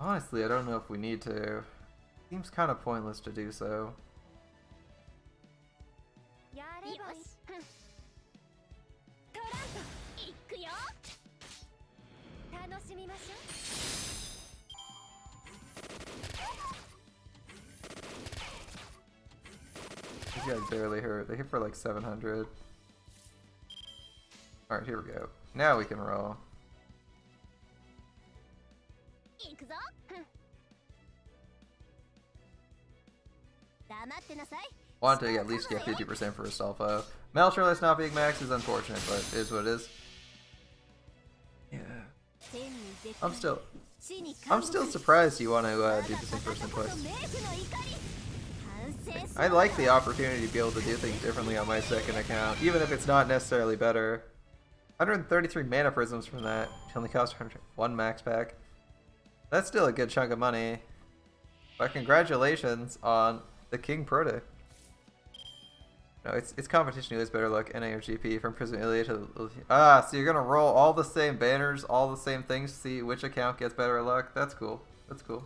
Honestly, I don't know if we need to. Seems kind of pointless to do so. These guys barely hurt. They hit for like 700. Alright, here we go. Now we can roll. Want to at least get 50% for Astolfo. Melchorless not being max is unfortunate, but it is what it is. Yeah. I'm still surprised you want to do this in person twice. I like the opportunity to be able to do things differently on my second account, even if it's not necessarily better. 133 mana prisms from that. It only cost 1 max pack. That's still a good chunk of money. But congratulations on the King Proto. No, it's competition who has better luck, NA or GP, from Prism Ilia to... so you're gonna roll all the same banners, all the same things, see which account gets better luck? That's cool. That's cool.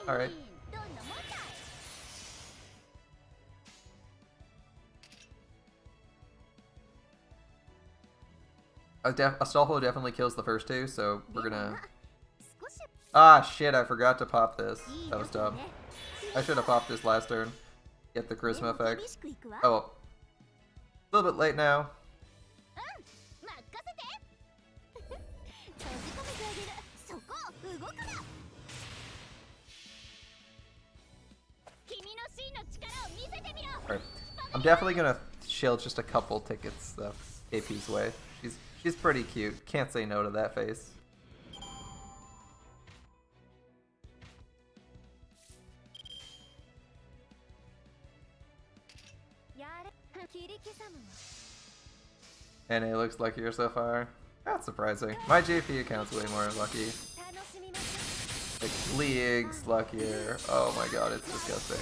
Alright. Astolfo definitely kills the first two, so we're gonna... Ah, shit, I forgot to pop this. That was dumb. I should have popped this last turn. Get the charisma effect. Oh well. A little bit late now. Right. I'm definitely gonna shield just a couple tickets though. AP's way. She's pretty cute. Can't say no to that face. NA looks luckier so far. That's surprising. My JP account's way more lucky. Like, leagues luckier. Oh my god, it's disgusting.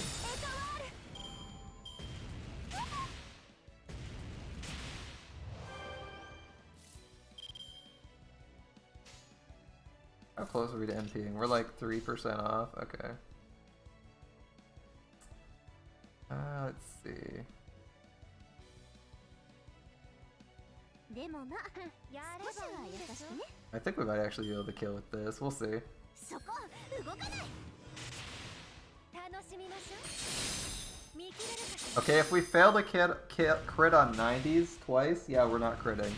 How close are we to NPing? We're like 3% off. Okay. Let's see. I think we might actually be able to kill with this. We'll see. Okay, if we fail to crit on 90s twice, yeah, we're not critting.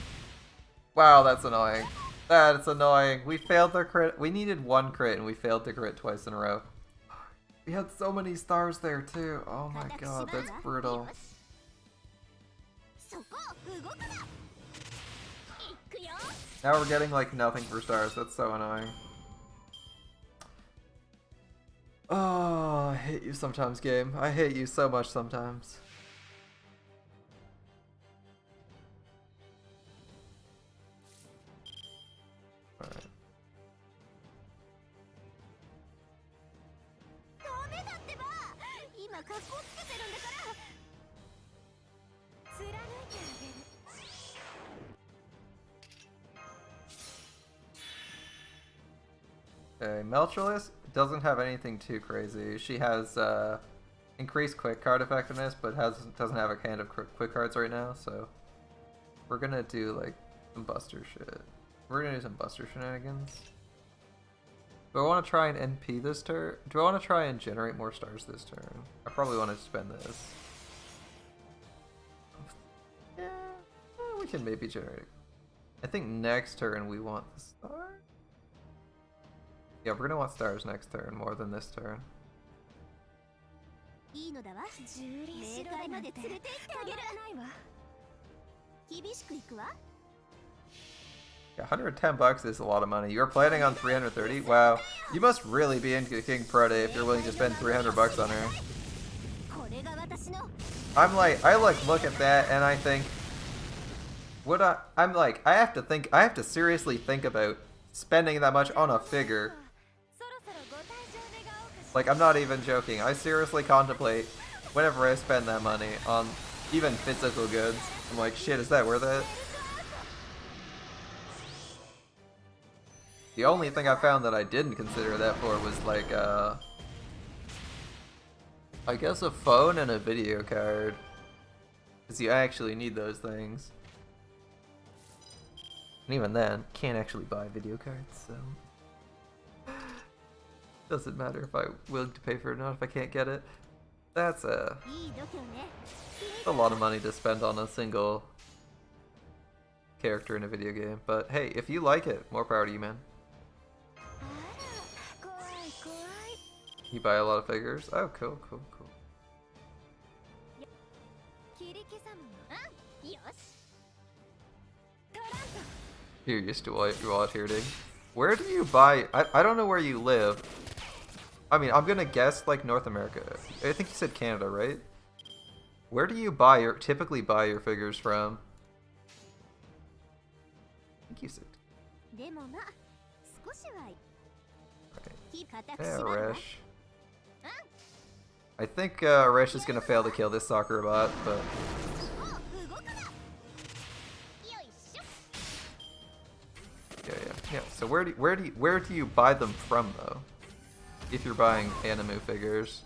Wow, that's annoying. That's annoying. We failed to crit. We needed one crit and we failed to crit twice in a row. We had so many stars there too. Oh my god, that's brutal. Now we're getting like nothing for stars. That's so annoying. Oh, I hate you sometimes, game. I hate you so much sometimes. Alright. Okay, Melchorless doesn't have anything too crazy. She has increased quick card effectiveness, but doesn't have a hand of quick cards right now, so we're gonna do like some buster shit. We're gonna do some buster shenanigans. Do I want to try and NP this turn? Do I want to try and generate more stars this turn? I probably want to spend this. can maybe generate. I think next turn we want the star. Yeah, we're gonna want stars next turn more than this turn. Yeah, $110 is a lot of money. You're planning on 330? Wow. You must really be into King Prode if you're willing to spend $300 on her. I look at that and I think, I have to seriously think about spending that much on a figure. Like, I'm not even joking. I seriously contemplate whenever I spend that money on even physical goods. I'm like, shit, is that worth it? The only thing I found that I didn't consider that for was like, I guess a phone and a video card. Because you actually need those things. And even then, can't actually buy video cards, so... Doesn't matter if I'm willing to pay for it or not if I can't get it. That's a lot of money to spend on a single character in a video game. But hey, if you like it, more power to you, man. You buy a lot of figures? Oh, cool, cool, cool. You're used to wallet hoarding. Where do you buy? I don't know where you live. I mean, I'm gonna guess like North America. I think you said Canada, right? Where do you typically buy your figures from? I think you said. Okay. Yeah, Resh. I think Resh is gonna fail to kill this soccer bot, but. Yeah. So where do you buy them from though? If you're buying Animu figures.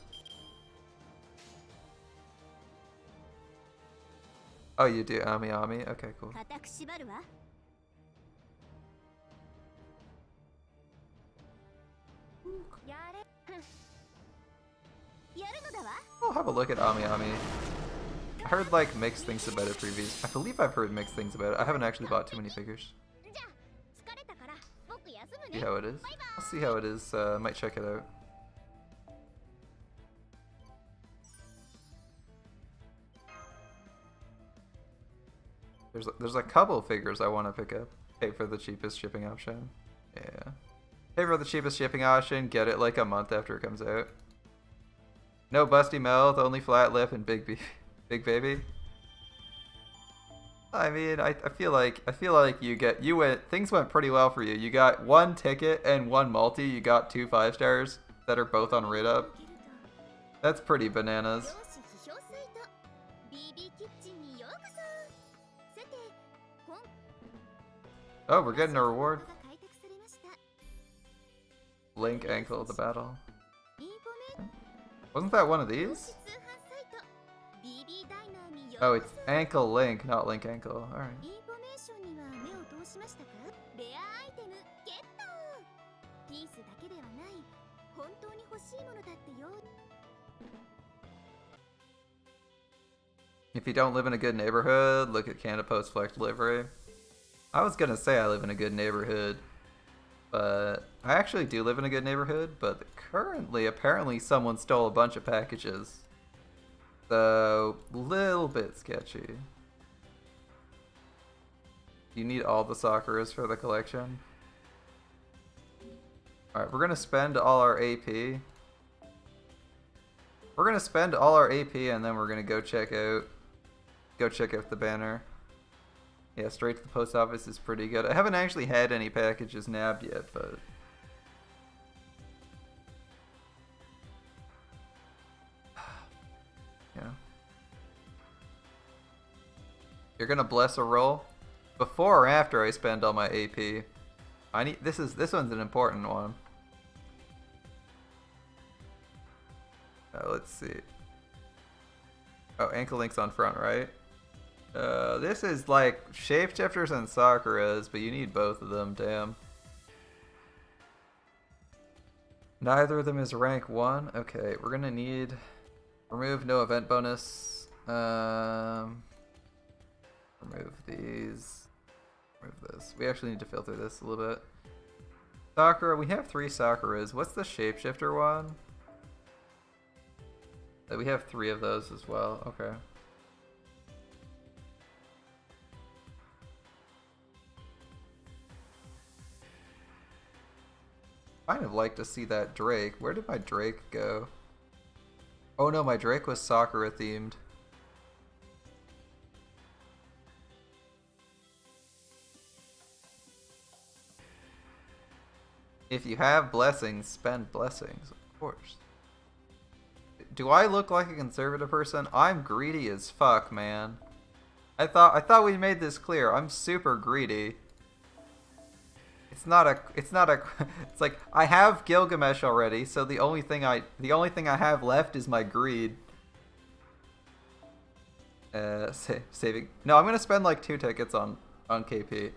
Oh, you do Ami. Okay, cool. I'll have a look at Ami. I heard like mixed things about it previously. I believe I've heard mixed things about it. I haven't actually bought too many figures. See how it is. I'll see how it is. Might check it out. There's a couple figures I want to pick up. Pay for the cheapest shipping option. Yeah. Pay for the cheapest shipping option. Get it like a month after it comes out. No busty mouth, only flat lip and big baby. I mean, I feel like things went pretty well for you. You got one ticket and one multi. You got 2 5-stars that are both on rate up. That's pretty bananas. Oh, we're getting a reward. Link ankle the battle. Wasn't that one of these? Oh, it's ankle link, not link ankle. Alright. If you don't live in a good neighborhood, look at Canada Post Flex Delivery. I was gonna say I live in a good neighborhood, but I actually do live in a good neighborhood, but currently apparently someone stole a bunch of packages. So, little bit sketchy. You need all the Sakuras for the collection. Alright, we're gonna spend all our AP. We're gonna spend all our AP and then we're gonna go check out the banner. Yeah, straight to the post office is pretty good. I haven't actually had any packages nabbed yet, but... yeah. You're gonna bless a roll? Before or after I spend all my AP? This one's an important one. Let's see. Oh, ankle link's on front, right? This is like shapeshifters and Sakuras, but you need both of them, damn. Neither of them is rank 1. Okay, we're gonna need remove no event bonus. Let's Remove these. Remove this. We actually need to filter this a little bit. Sakura, we have 3 Sakuras. What's the shapeshifter one? We have 3 of those as well. Okay. Kind of like to see that Drake. Where did my Drake go? Oh no, my Drake was Sakura themed. If you have blessings, spend blessings, of course. Do I look like a conservative person? I'm greedy as fuck, man. I thought we made this clear. I'm super greedy. It's like I have Gilgamesh already, so the only thing I have left is my greed. Saving. No, I'm gonna spend like 2 tickets on KP,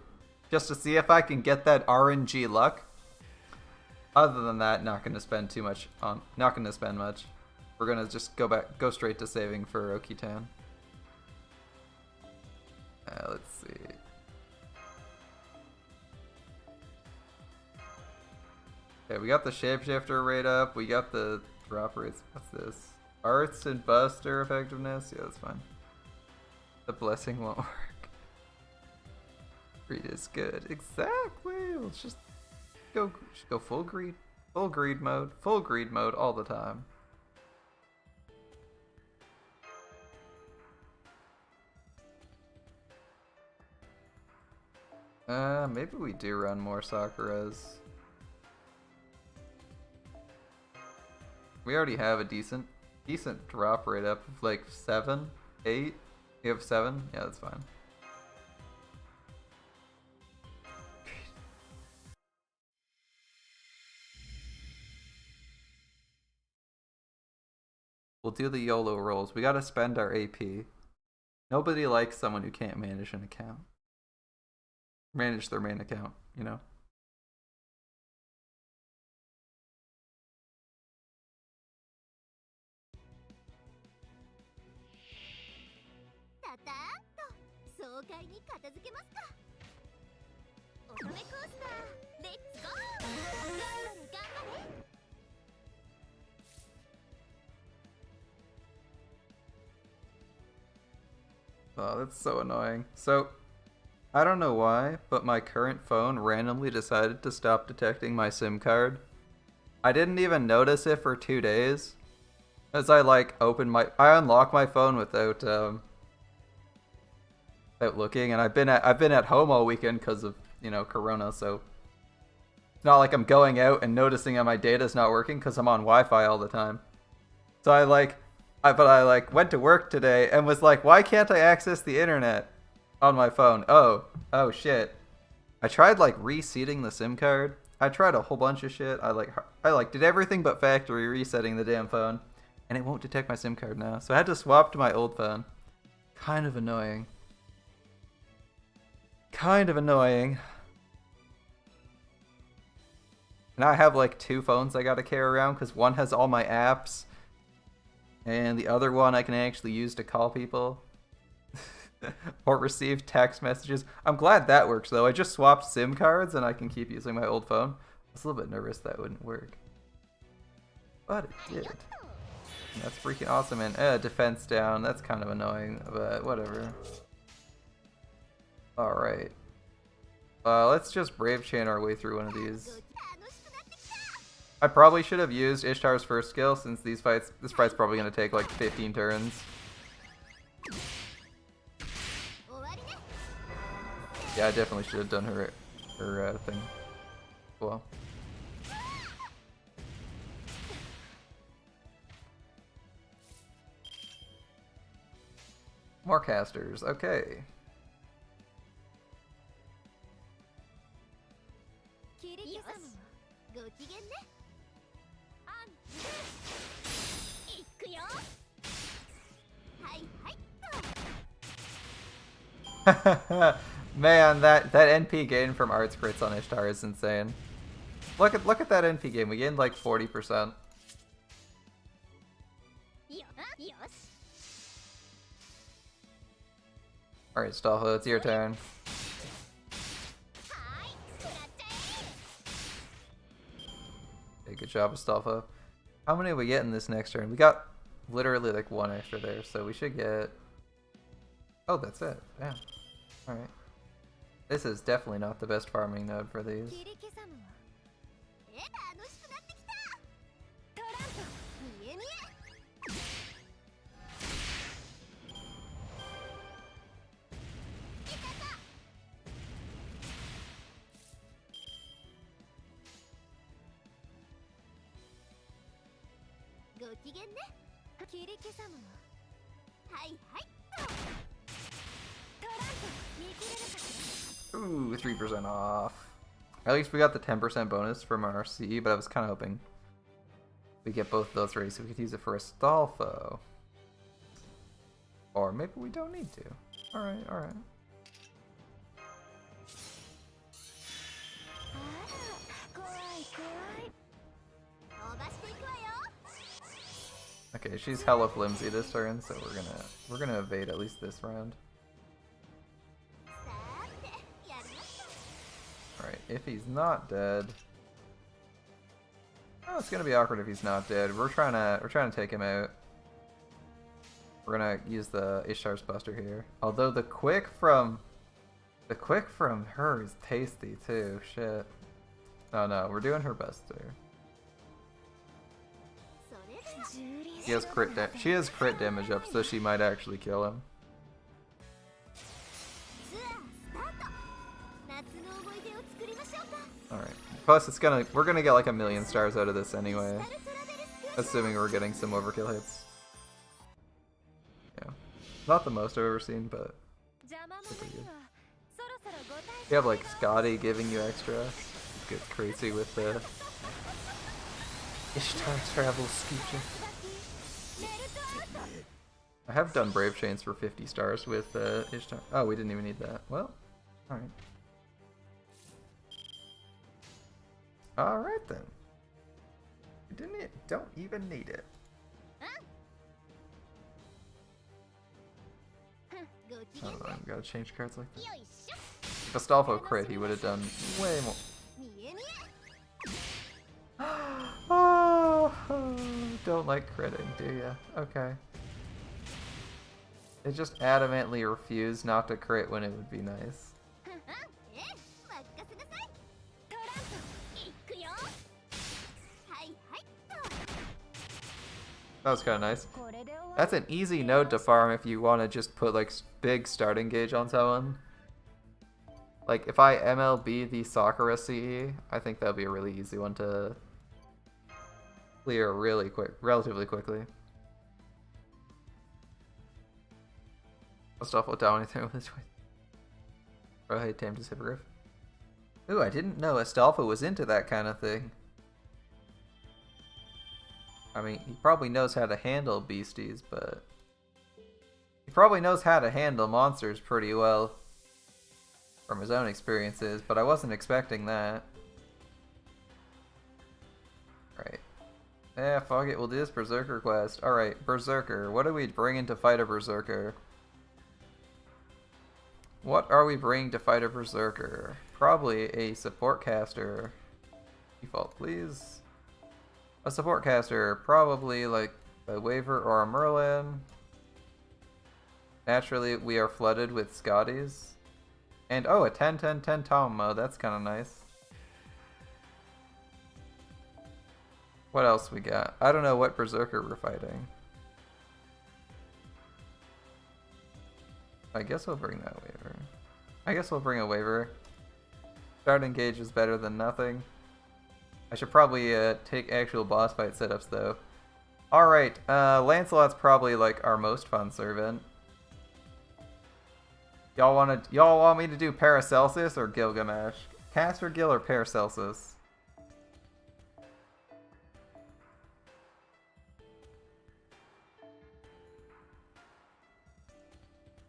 just to see if I can get that RNG luck. Other than that, not gonna spend too much on. Not gonna spend much. We're gonna just go straight to saving for Okitan. Let's see. Okay, we got the shapeshifter rate up. We got the drop rates. What's this? Arts and buster effectiveness. Yeah, that's fine. The blessing won't work. Greed is good. Exactly. Let's just go full greed mode all the time. Maybe we do run more Sakuras. We already have a decent drop rate up of like 7, 8. You have 7? Yeah, that's fine. We'll do the YOLO rolls. We gotta spend our AP. Nobody likes someone who can't manage an account. Manage their main account, you know? Oh, that's so annoying. So, I don't know why, but my current phone randomly decided to stop detecting my SIM card. I didn't even notice it for 2 days. As I like I unlock my phone without looking, and I've been at home all weekend because of, you know, Corona, so it's not like I'm going out and noticing that my data's not working because I'm on Wi-Fi all the time. So I went to work today and was like, why can't I access the internet on my phone? Oh shit. I tried like reseating the SIM card. I tried a whole bunch of shit. I did everything but factory resetting the damn phone, and it won't detect my SIM card now. So I had to swap to my old phone. Kind of annoying. And I have like 2 phones I gotta carry around because one has all my apps, and the other one I can actually use to call people or receive text messages. I'm glad that works though. I just swapped SIM cards and I can keep using my old phone. I was a little bit nervous that wouldn't work, but it did. And that's freaking awesome. And defense down. That's kind of annoying, but whatever. All right. Let's just Brave Chain our way through one of these. I probably should have used Ishtar's first skill since this fight's probably going to take like 15 turns. Yeah, I definitely should have done her thing. Well. More casters, okay. Man, that NP gain from arts crits on Ishtar is insane. Look at that NP gain. We gained like 40%. Alright, Stolfo, it's your turn. Okay, good job, Stolfo. How many are we getting this next turn? We got literally like one extra there, so we should get... Oh, that's it. Yeah. Alright. This is definitely not the best farming node for these. Ooh, 3% off. At least we got the 10% bonus from our CE, but I was kind of hoping we get both of those ready so we could use it for a Stolfo. Or maybe we don't need to. Alright, alright. Okay, she's hella flimsy this turn, so we're gonna evade at least this round. Alright, if he's not dead. Oh, it's gonna be awkward if he's not dead. We're trying to take him out. We're gonna use the Ishtar's Buster here. Although the quick from her is tasty too. Shit. Oh no, we're doing her Buster. She has crit damage up, so she might actually kill him. Alright. Plus we're gonna get like 1,000,000 stars out of this anyway. Assuming we're getting some overkill hits. Yeah. Not the most I've ever seen, but pretty good. You have like Scotty giving you extra. Get crazy with the Ishtar travel scooter. I have done Brave Chains for 50 stars with Ishtar. Oh, we didn't even need that. Well, alright. Alright then. Don't even need it. I don't know, I've got to change cards like that. If Astolfo crit, he would have done way more. Oh, don't like critting, do ya? Okay. They just adamantly refuse not to crit when it would be nice. That was kind of nice. That's an easy node to farm if you want to just put like big starting gauge on someone. Like if I MLB the Sakura CE, I think that'd be a really easy one to clear relatively quickly. Astolfo down anything with this way. Oh hey, tamed his hippogriff. Ooh, I didn't know Astolfo was into that kind of thing. I mean, he probably knows how to handle beasties, but he probably knows how to handle monsters pretty well from his own experiences, but I wasn't expecting that. Right. Yeah, fuck it, we'll do this Berserker quest. Alright, Berserker. What are we bringing to fight a Berserker? What are we bringing to fight a Berserker? Probably a support caster. Default, please. A support caster, probably like a Waver or a Merlin. Naturally, we are flooded with Scotties. And oh, a 10-10-10 Tomo, that's kind of nice. What else we got? I don't know what Berserker we're fighting. I guess we'll bring that Waver. I guess we'll bring a Waver. Start engage is better than nothing. I should probably take actual boss fight setups though. Alright, Lancelot's probably like our most fun servant. Y'all want me to do Paracelsus or Gilgamesh? Caster Gil or Paracelsus?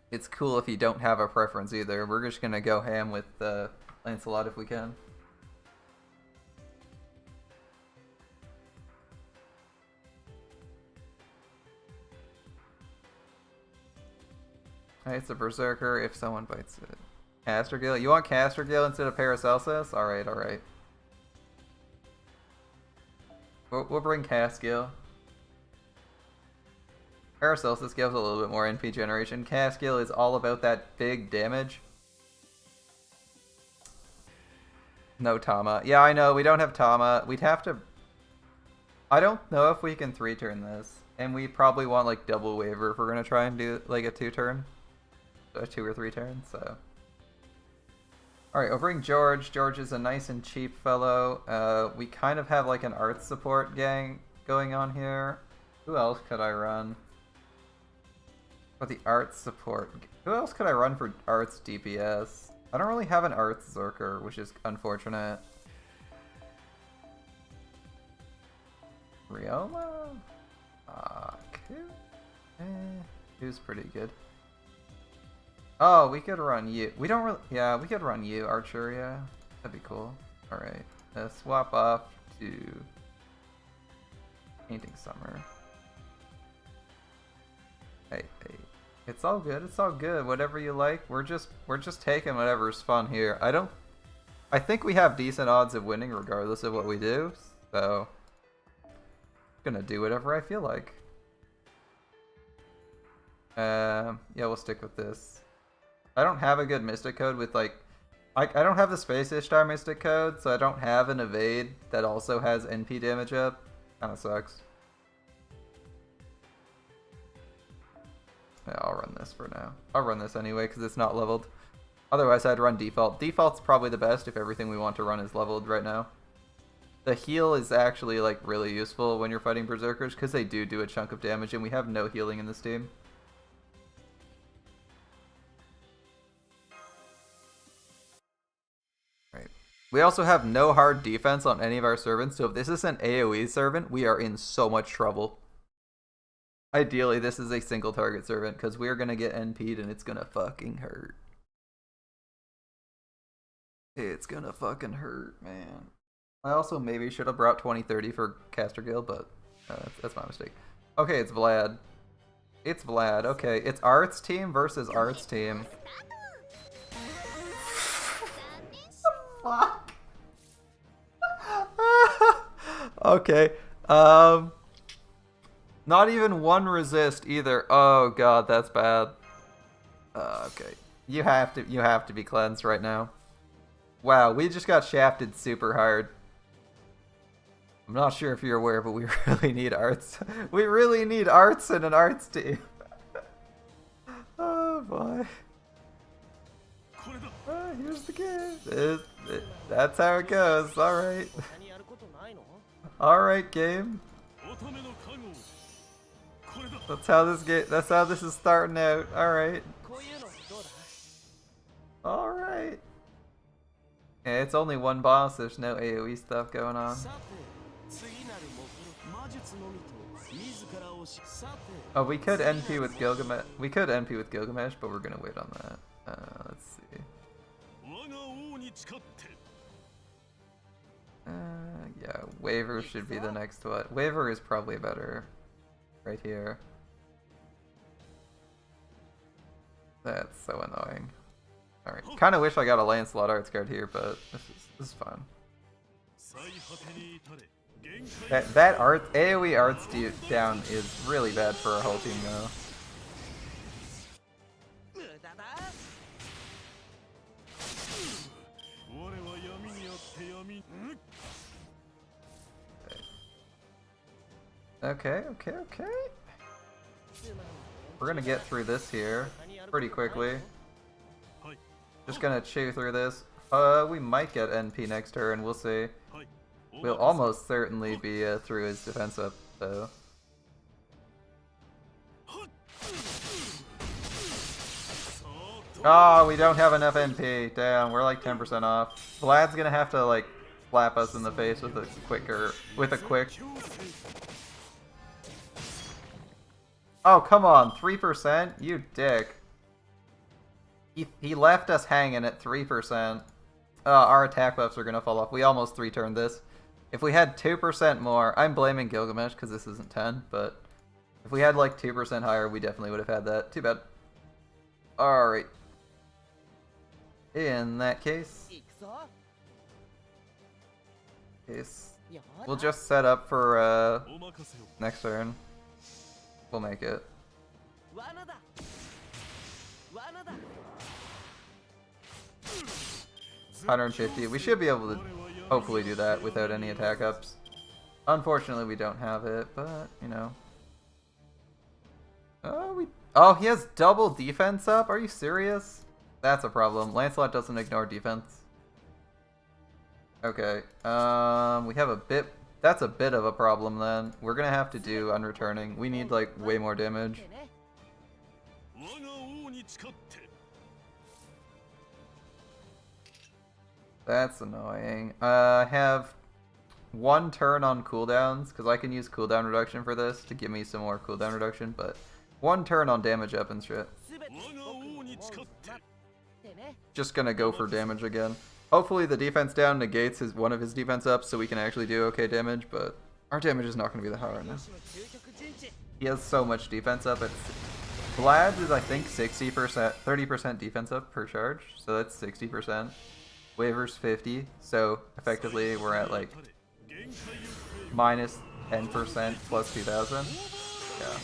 It's cool if you don't have a preference either. We're just gonna go ham with Lancelot if we can. Alright, it's a Berserker if someone bites it. Castergill? You want Castergill instead of Paracelsus? Alright, alright. We'll bring Castergill. Paracelsus gives a little bit more NP generation. Castergill is all about that big damage. No Tama. Yeah, I know, we don't have Tama. We'd have to... I don't know if we can 3-turn this. And we probably want like double Waver if we're gonna try and do like a 2-turn. A 2 or 3 turn, so. Alright, we'll bring George. George is a nice and cheap fellow. We kind of have like an arts support gang going on here. Who else could I run? For the arts support. Who else could I run for arts DPS? I don't really have an arts Zerker, which is unfortunate. Ryoma? Who's pretty good? Oh, we could run you. We don't really... Yeah, we could run you, Archeria. That'd be cool. Alright. Swap off to... Painting Summer. Hey, hey. It's all good, it's all good. Whatever you like. We're just taking whatever's fun here. I think we have decent odds of winning regardless of what we do, so... I'm gonna do whatever I feel like. Yeah, we'll stick with this. I don't have a good Mystic code with like... I don't have the Space Ishtar Mystic code, so I don't have an Evade that also has NP damage up. Kinda sucks. Yeah, I'll run this for now. I'll run this anyway because it's not leveled. Otherwise I'd run Default. Default's probably the best if everything we want to run is leveled right now. The heal is actually like really useful when you're fighting Berserkers because they do a chunk of damage and we have no healing in this team. Right. We also have no hard defense on any of our servants, so if this is an AoE servant, we are in so much trouble. Ideally, this is a single target servant because we're going to get NP'd and it's going to fucking hurt. It's going to fucking hurt, man. I also maybe should have brought 2030 for Castergill, but that's my mistake. Okay, it's Vlad. It's Vlad. Okay, it's Arts team versus Arts team. Fuck. Okay. Not even one resist either. Oh god, that's bad. Okay. You have to be cleansed right now. Wow, we just got shafted super hard. I'm not sure if you're aware, but we really need arts. We really need arts in an arts team. Oh boy. Here's the game. That's how it goes. Alright. Alright, game. That's how this is starting out. Alright. Alright. Yeah, it's only one boss, there's no AoE stuff going on. Oh, we could NP with Gilgamesh. But we're gonna wait on that. Let's see. Yeah, Waver should be the next one. Waver is probably better. Right here. That's so annoying. Alright, kind of wish I got a Lancelot Arts card here, but this is fun. That art AoE arts down is really bad for our whole team though. Okay. We're gonna get through this here pretty quickly. Just gonna chew through this. We might get NP next turn, we'll see. We'll almost certainly be through his defense up, though. Oh, we don't have enough NP. Damn, we're like 10% off. Vlad's gonna have to like slap us in the face with a quick. Oh, come on, 3%? You dick. He left us hanging at 3%. Our attack buffs are gonna fall off. We almost 3-turned this. If we had 2% more, I'm blaming Gilgamesh because this isn't 10, but if we had like 2% higher, we definitely would have had that. Too bad. Alright. In that case, we'll just set up for next turn. We'll make it. 150. We should be able to hopefully do that without any attack ups. Unfortunately, we don't have it, but you know. Oh, he has double defense up? Are you serious? That's a problem. Lancelot doesn't ignore defense. Okay. We have a bit. That's a bit of a problem then. We're gonna have to do unreturning. We need like way more damage. That's annoying. I have 1 turn on cooldowns, because I can use cooldown reduction for this to give me some more cooldown reduction, but 1 turn on damage up and shit. Just gonna go for damage again. Hopefully the defense down negates one of his defense ups so we can actually do okay damage, but our damage is not gonna be that high right now. He has so much defense up. Vlad is I think 60%, 30% defense up per charge, so that's 60%. Waver's 50, so effectively we're at like minus 10% plus 2,000. Yeah.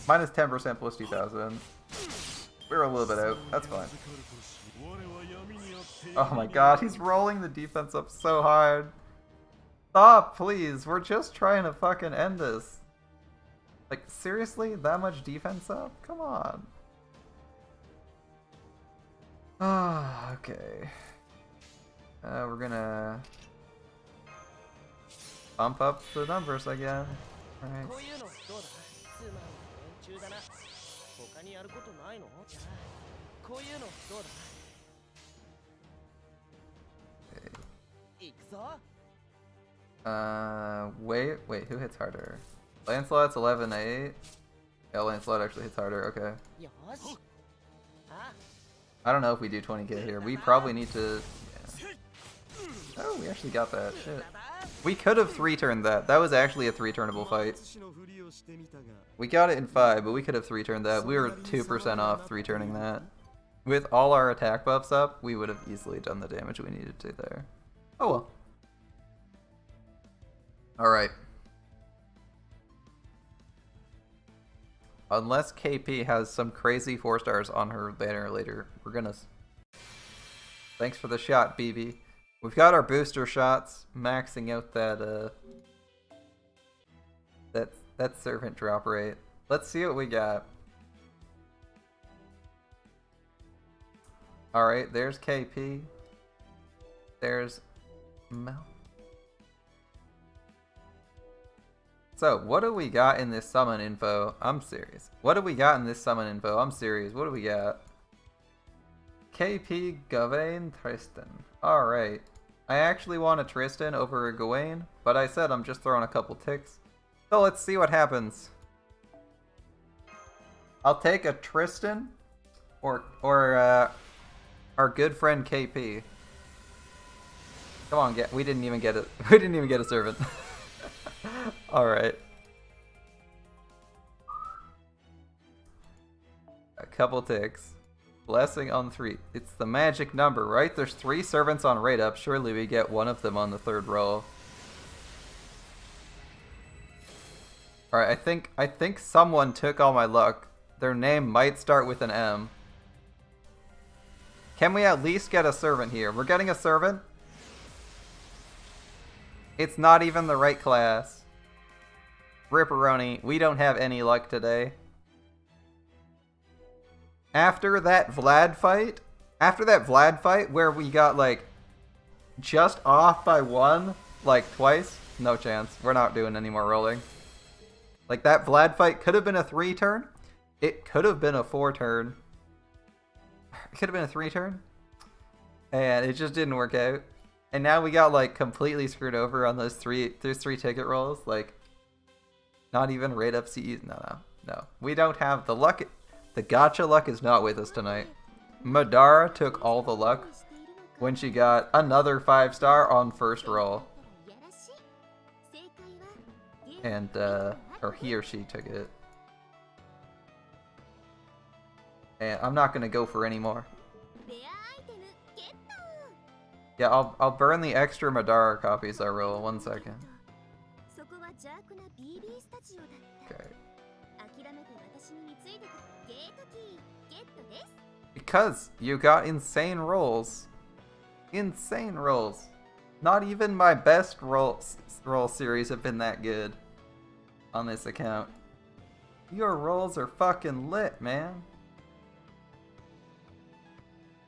Minus 10% plus 2,000. We're a little bit out. That's fine. Oh my god, he's rolling the defense up so hard. Stop, please. We're just trying to fucking end this. Like, seriously? That much defense up? Come on. Ah, okay. We're gonna bump up the numbers again. Alright. Wait, who hits harder? Lancelot's 11-8. Yeah, Lancelot actually hits harder, okay. I don't know if we do 20k here. We probably need to... Yeah. Oh, we actually got that. Shit. We could have 3-turned that. That was actually a 3-turnable fight. We got it in 5, but we could have 3-turned that. We were 2% off 3-turning that. With all our attack buffs up, we would have easily done the damage we needed to there. Oh well. Alright. Unless KP has some crazy 4-stars on her banner later, we're gonna... Thanks for the shot, BB. We've got our booster shots, maxing out that, that servant drop rate. Let's see what we got. Alright, there's KP. There's Mel. So, what do we got in this summon info? I'm serious. What do we got in this summon info? I'm serious. What do we got? KP, Gawain, Tristan. Alright. I actually want a Tristan over a Gawain, but I said I'm just throwing a couple ticks. So let's see what happens. I'll take a Tristan or our good friend KP. Come on, we didn't even get it. We didn't even get a servant. Alright. A couple ticks. Blessing on 3. It's the magic number, right? There's 3 servants on rate up. Surely we get one of them on the 3rd roll. Alright, I think someone took all my luck. Their name might start with an M. Can we at least get a servant here? We're getting a servant? It's not even the right class. Ripperoni, we don't have any luck today. After that Vlad fight where we got like just off by 1, like twice, no chance. We're not doing any more rolling. Like that Vlad fight could have been a 3-turn. It could have been a 4-turn. It could have been a 3-turn. And it just didn't work out. And now we got like completely screwed over on those 3 ticket rolls. Like not even rate up CEs. No. We don't have the luck. The gacha luck is not with us tonight. Madara took all the luck when she got another 5-star on 1st roll. And, or he or she took it. And I'm not gonna go for any more. Yeah, I'll burn the extra Madara copies I roll. 1 second. Okay. Because you got insane rolls. Insane rolls. Not even my best roll series have been that good on this account. Your rolls are fucking lit, man.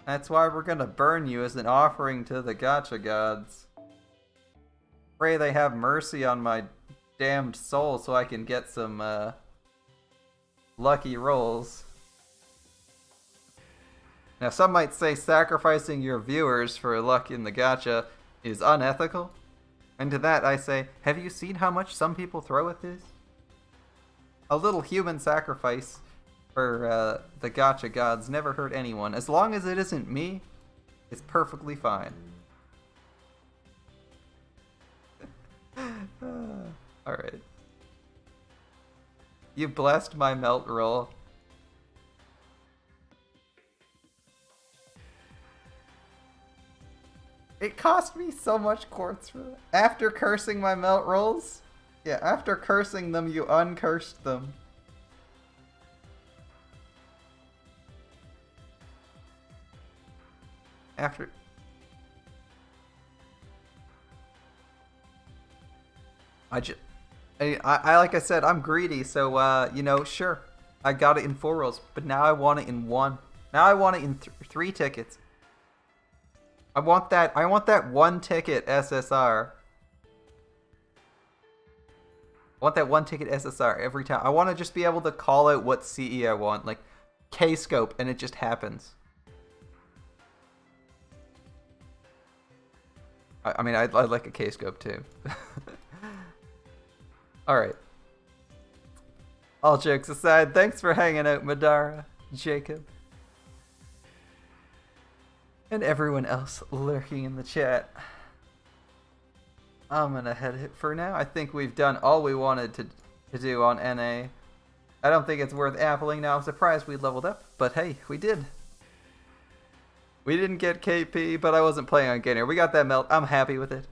That's why we're gonna burn you as an offering to the gacha gods. Pray they have mercy on my damned soul so I can get some lucky rolls. Now some might say sacrificing your viewers for luck in the gacha is unethical. And to that I say, have you seen how much some people throw at this? A little human sacrifice for the gacha gods never hurt anyone. As long as it isn't me, it's perfectly fine. Alright. You blessed my melt roll. It cost me so much quartz for that. After cursing my melt rolls? Yeah, after cursing them, you uncursed them. After... I like I said, I'm greedy, so, you know, sure. I got it in 4 rolls, but now I want it in 1. Now I want it in 3 tickets. I want that 1 ticket SSR. I want that 1 ticket SSR every time. I want to just be able to call out what CE I want, like K-scope, and it just happens. I mean, I'd like a K-scope too. Alright. All jokes aside, thanks for hanging out, Madara, Jacob, and everyone else lurking in the chat. I'm gonna head it for now. I think we've done all we wanted to do on NA. I don't think it's worth appling now. I'm surprised we leveled up, but hey, we did. We didn't get KP, but I wasn't planning on getting her. We got that melt. I'm happy with it.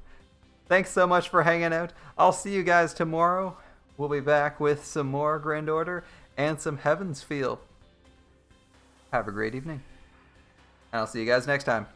Thanks so much for hanging out. I'll see you guys tomorrow. We'll be back with some more Grand Order and some Heaven's Feel. Have a great evening. And I'll see you guys next time.